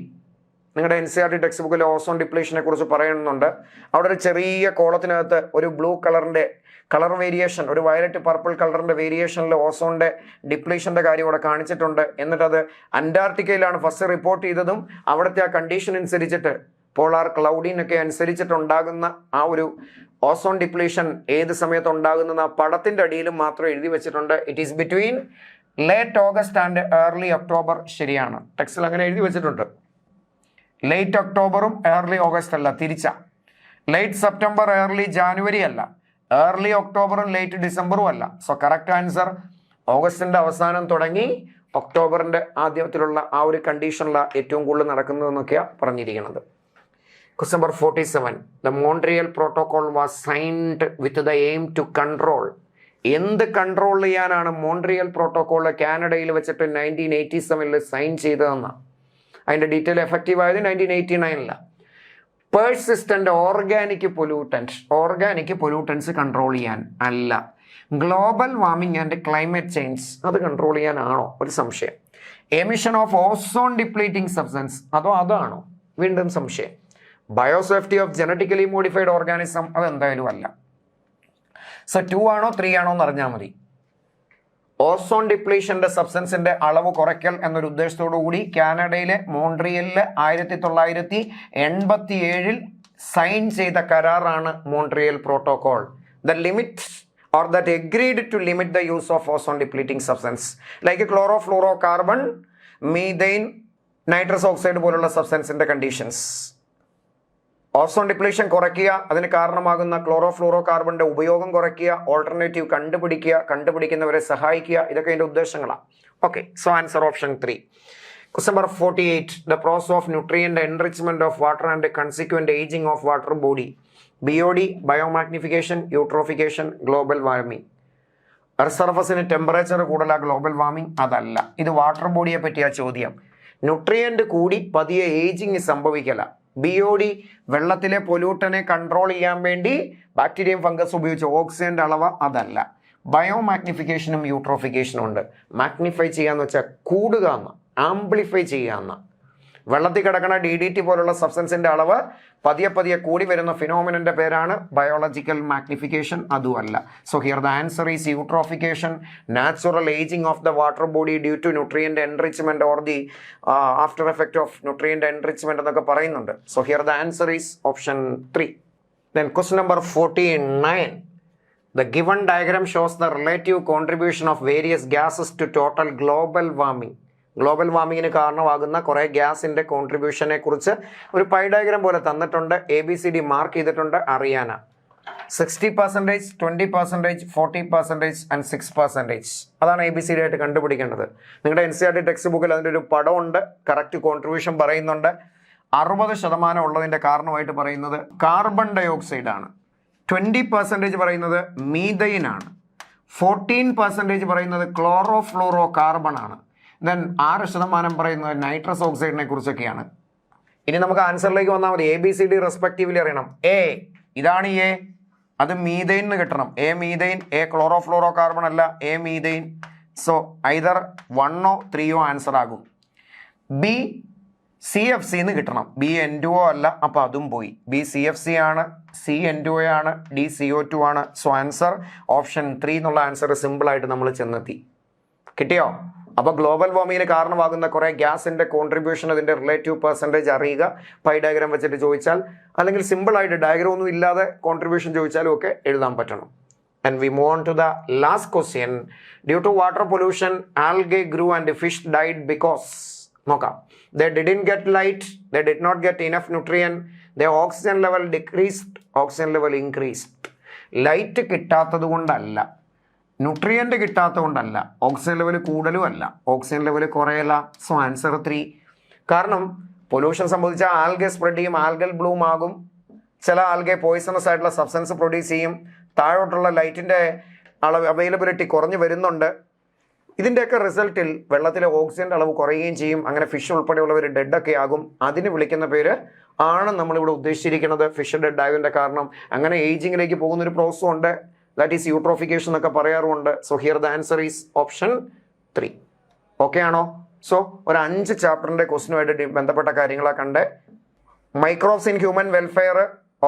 നിങ്ങളുടെ NCERT ടെക്സ്റ്റ് ബുക്കിൽ ozone ഡിപ്ലീഷനെ കുറിച്ച് പറയുന്നുണ്ട്. അവിടെ ഒരു ചെറിയ കോളത്തിനകത്ത് ഒരു ബ്ലൂ കളറിന്റെ കളർ വേരിയേഷൻ, ഒരു വയലറ്റ് പർപ്പിൾ കളറിന്റെ വേരിയേഷനിൽ ഓസോണിന്റെ ഡിപ്ലീഷന്റെ കാര്യം ഇവിടെ കാണിച്ചിട്ടുണ്ട്. എന്നിട്ട് അത് അന്റാർട്ടിക്കയിലാണ് ഫസ്റ്റ് റിപ്പോർട്ട് ചെയ്തതും അവിടുത്തെ ആ കണ്ടീഷൻ അനുസരിച്ചിട്ട് പോളാർ ക്ലൗഡിനൊക്കെ അനുസരിച്ചിട്ടുണ്ടാകുന്ന ആ ഒരു ഓസോൺ ഡിപ്ലീഷൻ ഏത് സമയത്ത് ഉണ്ടാകുന്ന ആ പടത്തിന്റെ അടിയിലും മാത്രം എഴുതി വെച്ചിട്ടുണ്ട്. It is between late August and early October. ശരിയാണ്, ടെക്സ്റ്റിൽ അങ്ങനെ എഴുതി വെച്ചിട്ടുണ്ട്. ലേറ്റ് ഒക്ടോബറും ഏർലി ഓഗസ്റ്റ് അല്ല, തിരിച്ച. ലേറ്റ് സെപ്റ്റംബർ ഏർലി ജാനുവരി അല്ല, ഏർലി ഒക്ടോബറും ലേറ്റ് ഡിസംബറും അല്ല. സോ കറക്റ്റ് ആൻസർ ഓഗസ്റ്റിന്റെ അവസാനം തുടങ്ങി ഒക്ടോബറിന്റെ ആദ്യത്തിലുള്ള ആ ഒരു കണ്ടീഷനിലാണ് ഏറ്റവും കൂടുതൽ നടക്കുന്നതെന്നൊക്കെയാണ് പറഞ്ഞിരിക്കുന്നത്. Question number 47. The Montreal Protocol was signed with the aim to control. എന്ത് കൺട്രോൾ ചെയ്യാനാണ് മോൺട്രിയൽ പ്രോട്ടോകോൾ കാനഡയിൽ വെച്ചിട്ട് 1987 സൈൻ ചെയ്തതെന്ന്? അതിന്റെ ഡീറ്റെയിൽ എഫക്റ്റീവ് ആയത് 1989. പേഴ്സിസ്റ്റന്റ് ഓർഗാനിക് പൊല്യൂട്ടൻസ് കൺട്രോൾ ചെയ്യാൻ അല്ല. Global warming and climate change അത് കൺട്രോൾ ചെയ്യാനാണോ? ഒരു സംശയം. Emission of ozone depleting substance അതോ അതാണോ? വീണ്ടും സംശയം. Biosafety of genetically modified organism അതെന്തായാലും അല്ല. സോ 2 ആണോ 3 ആണോ എന്ന് അറിഞ്ഞാൽ മതി. ഓസോൺ ഡിപ്ലീഷന്റെ സബ്സ്റ്റൻസിന്റെ അളവ് കുറയ്ക്കൽ എന്നൊരു ഉദ്ദേശത്തോടു കൂടി കാനഡയിലെ മോൺട്രിയലിൽ 1987 സൈൻ ചെയ്ത കരാറാണ് Montreal Protocol. The limit or that agreed to limit the use of ozone depleting substance like chlorofluorocarbon, methane, nitrous oxide പോലുള്ള സബ്സ്റ്റൻസിന്റെ കണ്ടീഷൻസ്. ഓസോൺ ഡിപ്ലീഷൻ കുറയ്ക്കുക, അതിന് കാരണമാകുന്ന ക്ലോറോഫ്ലൂറോ കാർബണിന്റെ ഉപയോഗം കുറയ്ക്കുക, ഓൾട്ടർനേറ്റീവ് കണ്ടുപിടിക്കുന്നവരെ സഹായിക്കുക, ഇതൊക്കെ അതിന്റെ ഉദ്ദേശങ്ങളാണ്. Okay, so answer option 3. Question number 48. The process of nutrient enrichment of water and consequent aging of water body. BOD, biomagnification, eutrophication, global warming. Earth സർഫസിന് ടെമ്പറേച്ചർ കൂടുതലാ ഗ്ലോബൽ വാർമിംഗ് അതല്ല. ഇത് വാട്ടർ ബോഡിയെ പറ്റിയ ചോദ്യം. ന്യൂട്രിയന്റ് കൂടി പതിയെ ഏജിങ് സംഭവിക്കല. BOD വെള്ളത്തിലെ പൊല്യൂട്ടനെ control ചെയ്യാൻ വേണ്ടി ബാക്ടീരിയയും ഫംഗസ് ഉപയോഗിച്ച് ഓക്സിജന്റെ അളവ് അതല്ല. ബയോമാഗ്നിഫിക്കേഷനും യൂട്രോഫിക്കേഷനും ഉണ്ട്. മാഗ്നിഫൈ ചെയ്യാന്ന് വെച്ചാൽ കൂടുക എന്ന്, ആംപ്ലിഫൈ ചെയ്യാന്ന്. വെള്ളത്തിൽ കിടക്കുന്ന DDT പോലുള്ള സബ്സ്റ്റൻസിന്റെ അളവ് പതിയെ കൂടി വരുന്ന ഫിനോമിനന്റെ പേരാണ് ബയോളജിക്കൽ മാഗ്നിഫിക്കേഷൻ, അതുമല്ല. So here the answer is eutrophication, natural ageing of the water body due to nutrient enrichment or the after effect of nutrient enrichment എന്നൊക്കെ പറയുന്നുണ്ട്. So here the answer is option 3. Then question number 49. The given diagram shows the relative contribution of various gases to total global warming. Global വാർമിങ്ങിന് കാരണമാകുന്ന കുറേ ഗ്യാസിന്റെ കോൺട്രിബ്യൂഷനെ കുറിച്ച് ഒരു pi diagram പോലെ തന്നിട്ടുണ്ട്. ABCD മാർക്ക് ചെയ്തിട്ടുണ്ട്. അറിയാനാ 60%, 20%, 40% ആൻഡ് 6%. അതാണ് ABCD ആയിട്ട് കണ്ടുപിടിക്കേണ്ടത്. നിങ്ങളുടെ NCERT ടെക്സ്റ്റ് ബുക്കിൽ അതിൻ്റെ ഒരു പടമുണ്ട്. കറക്റ്റ് കോൺട്രിബ്യൂഷൻ പറയുന്നുണ്ട്. 60% ഉള്ളതിന്റെ കാരണമായിട്ട് പറയുന്നത് കാർബൺ ഡയോക്സൈഡ് ആണ്. 20% പറയുന്നത് മീഥൈൻ ആണ്. 14% പറയുന്നത് ക്ലോറോഫ്ലൂറോ കാർബൺ ആണ്. ദെൻ 6% പറയുന്നത് നൈട്രസ് ഓക്സൈഡിനെ കുറിച്ചൊക്കെയാണ്. ഇനി നമുക്ക് ആൻസറിലേക്ക് വന്നാൽ മതി. ABCD റെസ്പെക്റ്റീവ്ലി അറിയണം. ഇതാണ് അത് മീഥൈൻ എന്ന് കിട്ടണം. മീഥൈൻ, ക്ലോറോഫ്ലൂറോ കാർബൺ അല്ല, methane. So either 1 or 3 answer ആകും. B CFC എന്ന് കിട്ടണം. B N2O അല്ല, അപ്പോൾ അതും പോയി. B CFC ആണ്, C N2O ആണ്, D CO2 ആണ്. സോ ആൻസർ ഓപ്ഷൻ 3 എന്നുള്ള ആൻസർ സിമ്പിൾ ആയിട്ട് നമ്മൾ ചെന്നെത്തി. കിട്ടിയോ? അപ്പോൾ ഗ്ലോബൽ വാർമിങ്ങിന് കാരണമാകുന്ന കുറേ ഗ്യാസിൻ്റെ കോൺട്രിബ്യൂഷൻ അതിൻ്റെ റിലേറ്റീവ് പെർസെൻറ്റേജ് അറിയുക, പൈ ഡയഗ്രാം വെച്ചിട്ട് ചോദിച്ചാൽ, അല്ലെങ്കിൽ സിമ്പിളായിട്ട് ഡയഗ്രാം ഒന്നും ഇല്ലാതെ കോൺട്രിബ്യൂഷൻ ചോദിച്ചാലും ഒക്കെ എഴുതാൻ പറ്റണം. And we move on to the last question. Due to water pollution, algae grew and fish died because നോക്കാം, they didn't get light, they did not get enough nutrient, their oxygen level decreased, oxygen level increased. Light കിട്ടാത്തത് കൊണ്ടല്ല, nutrient കിട്ടാത്തത് കൊണ്ടല്ല, oxygen level കൂടുതലും അല്ല, oxygen level കുറയല്ല. So answer 3. കാരണം pollution സംബന്ധിച്ചാൽ ആൽഗെ സ്പ്രെഡ് ചെയ്യും, ആൽഗൽ ബ്ലൂം ആകും, ചില ആൽഗെ പോയിസണസ് ആയിട്ടുള്ള സബ്സ്റ്റൻസ് പ്രൊഡ്യൂസ് ചെയ്യും, താഴോട്ടുള്ള ലൈറ്റിൻ്റെ അളവ് അവൈലബിലിറ്റി കുറഞ്ഞു വരുന്നുണ്ട്. ഇതിൻ്റെയൊക്കെ റിസൾട്ടിൽ വെള്ളത്തിലെ ഓക്സിജൻ്റെ അളവ് കുറയുകയും ചെയ്യും. അങ്ങനെ ഫിഷ് ഉൾപ്പെടെയുള്ളവർ ഡെഡൊക്കെ ആകും. അതിന് വിളിക്കുന്ന പേര് ആണ് നമ്മളിവിടെ ഉദ്ദേശിച്ചിരിക്കുന്നത് ഫിഷ് ഡെഡ് ആയതിൻ്റെ കാരണം. അങ്ങനെ ഏജിങ്ങിലേക്ക് പോകുന്നൊരു പ്രോസസ്സും ഉണ്ട്, ദാറ്റ് ഈസ് യൂട്രോഫിക്കേഷൻ എന്നൊക്കെ പറയാറുമുണ്ട്. So here the answer is option 3. Okay ആണോ? സോ ഒരു 5 ചാപ്റ്ററിൻ്റെ ക്വസ്റ്റിനുമായിട്ട് ബന്ധപ്പെട്ട കാര്യങ്ങളാണ് കണ്ടേ. Microbes in human welfare,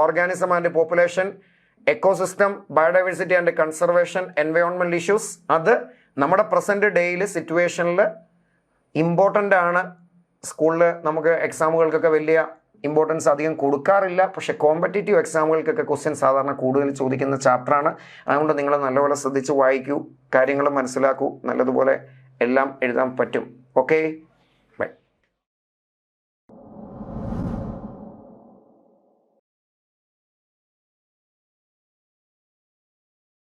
organism and population, ecosystem, biodiversity and conservation, environmental issues. അത് നമ്മുടെ പ്രസൻറ്റ് ഡേയിൽ സിറ്റുവേഷനിൽ ഇമ്പോർട്ടൻ്റ് ആണ്. സ്കൂളിൽ നമുക്ക് എക്സാമുകൾക്കൊക്കെ വലിയ ഇമ്പോർട്ടൻസ് അധികം കൊടുക്കാറില്ല, പക്ഷേ കോമ്പറ്റേറ്റീവ് എക്സാമുകൾക്കൊക്കെ ക്വസ്റ്റ്യൻ സാധാരണ കൂടുതൽ ചോദിക്കുന്ന ചാപ്റ്ററാണ്. അതുകൊണ്ട് നിങ്ങൾ നല്ലപോലെ ശ്രദ്ധിച്ച് വായിക്കൂ, കാര്യങ്ങൾ മനസ്സിലാക്കൂ, നല്ലതുപോലെ എല്ലാം എഴുതാൻ പറ്റും. ഓക്കെ.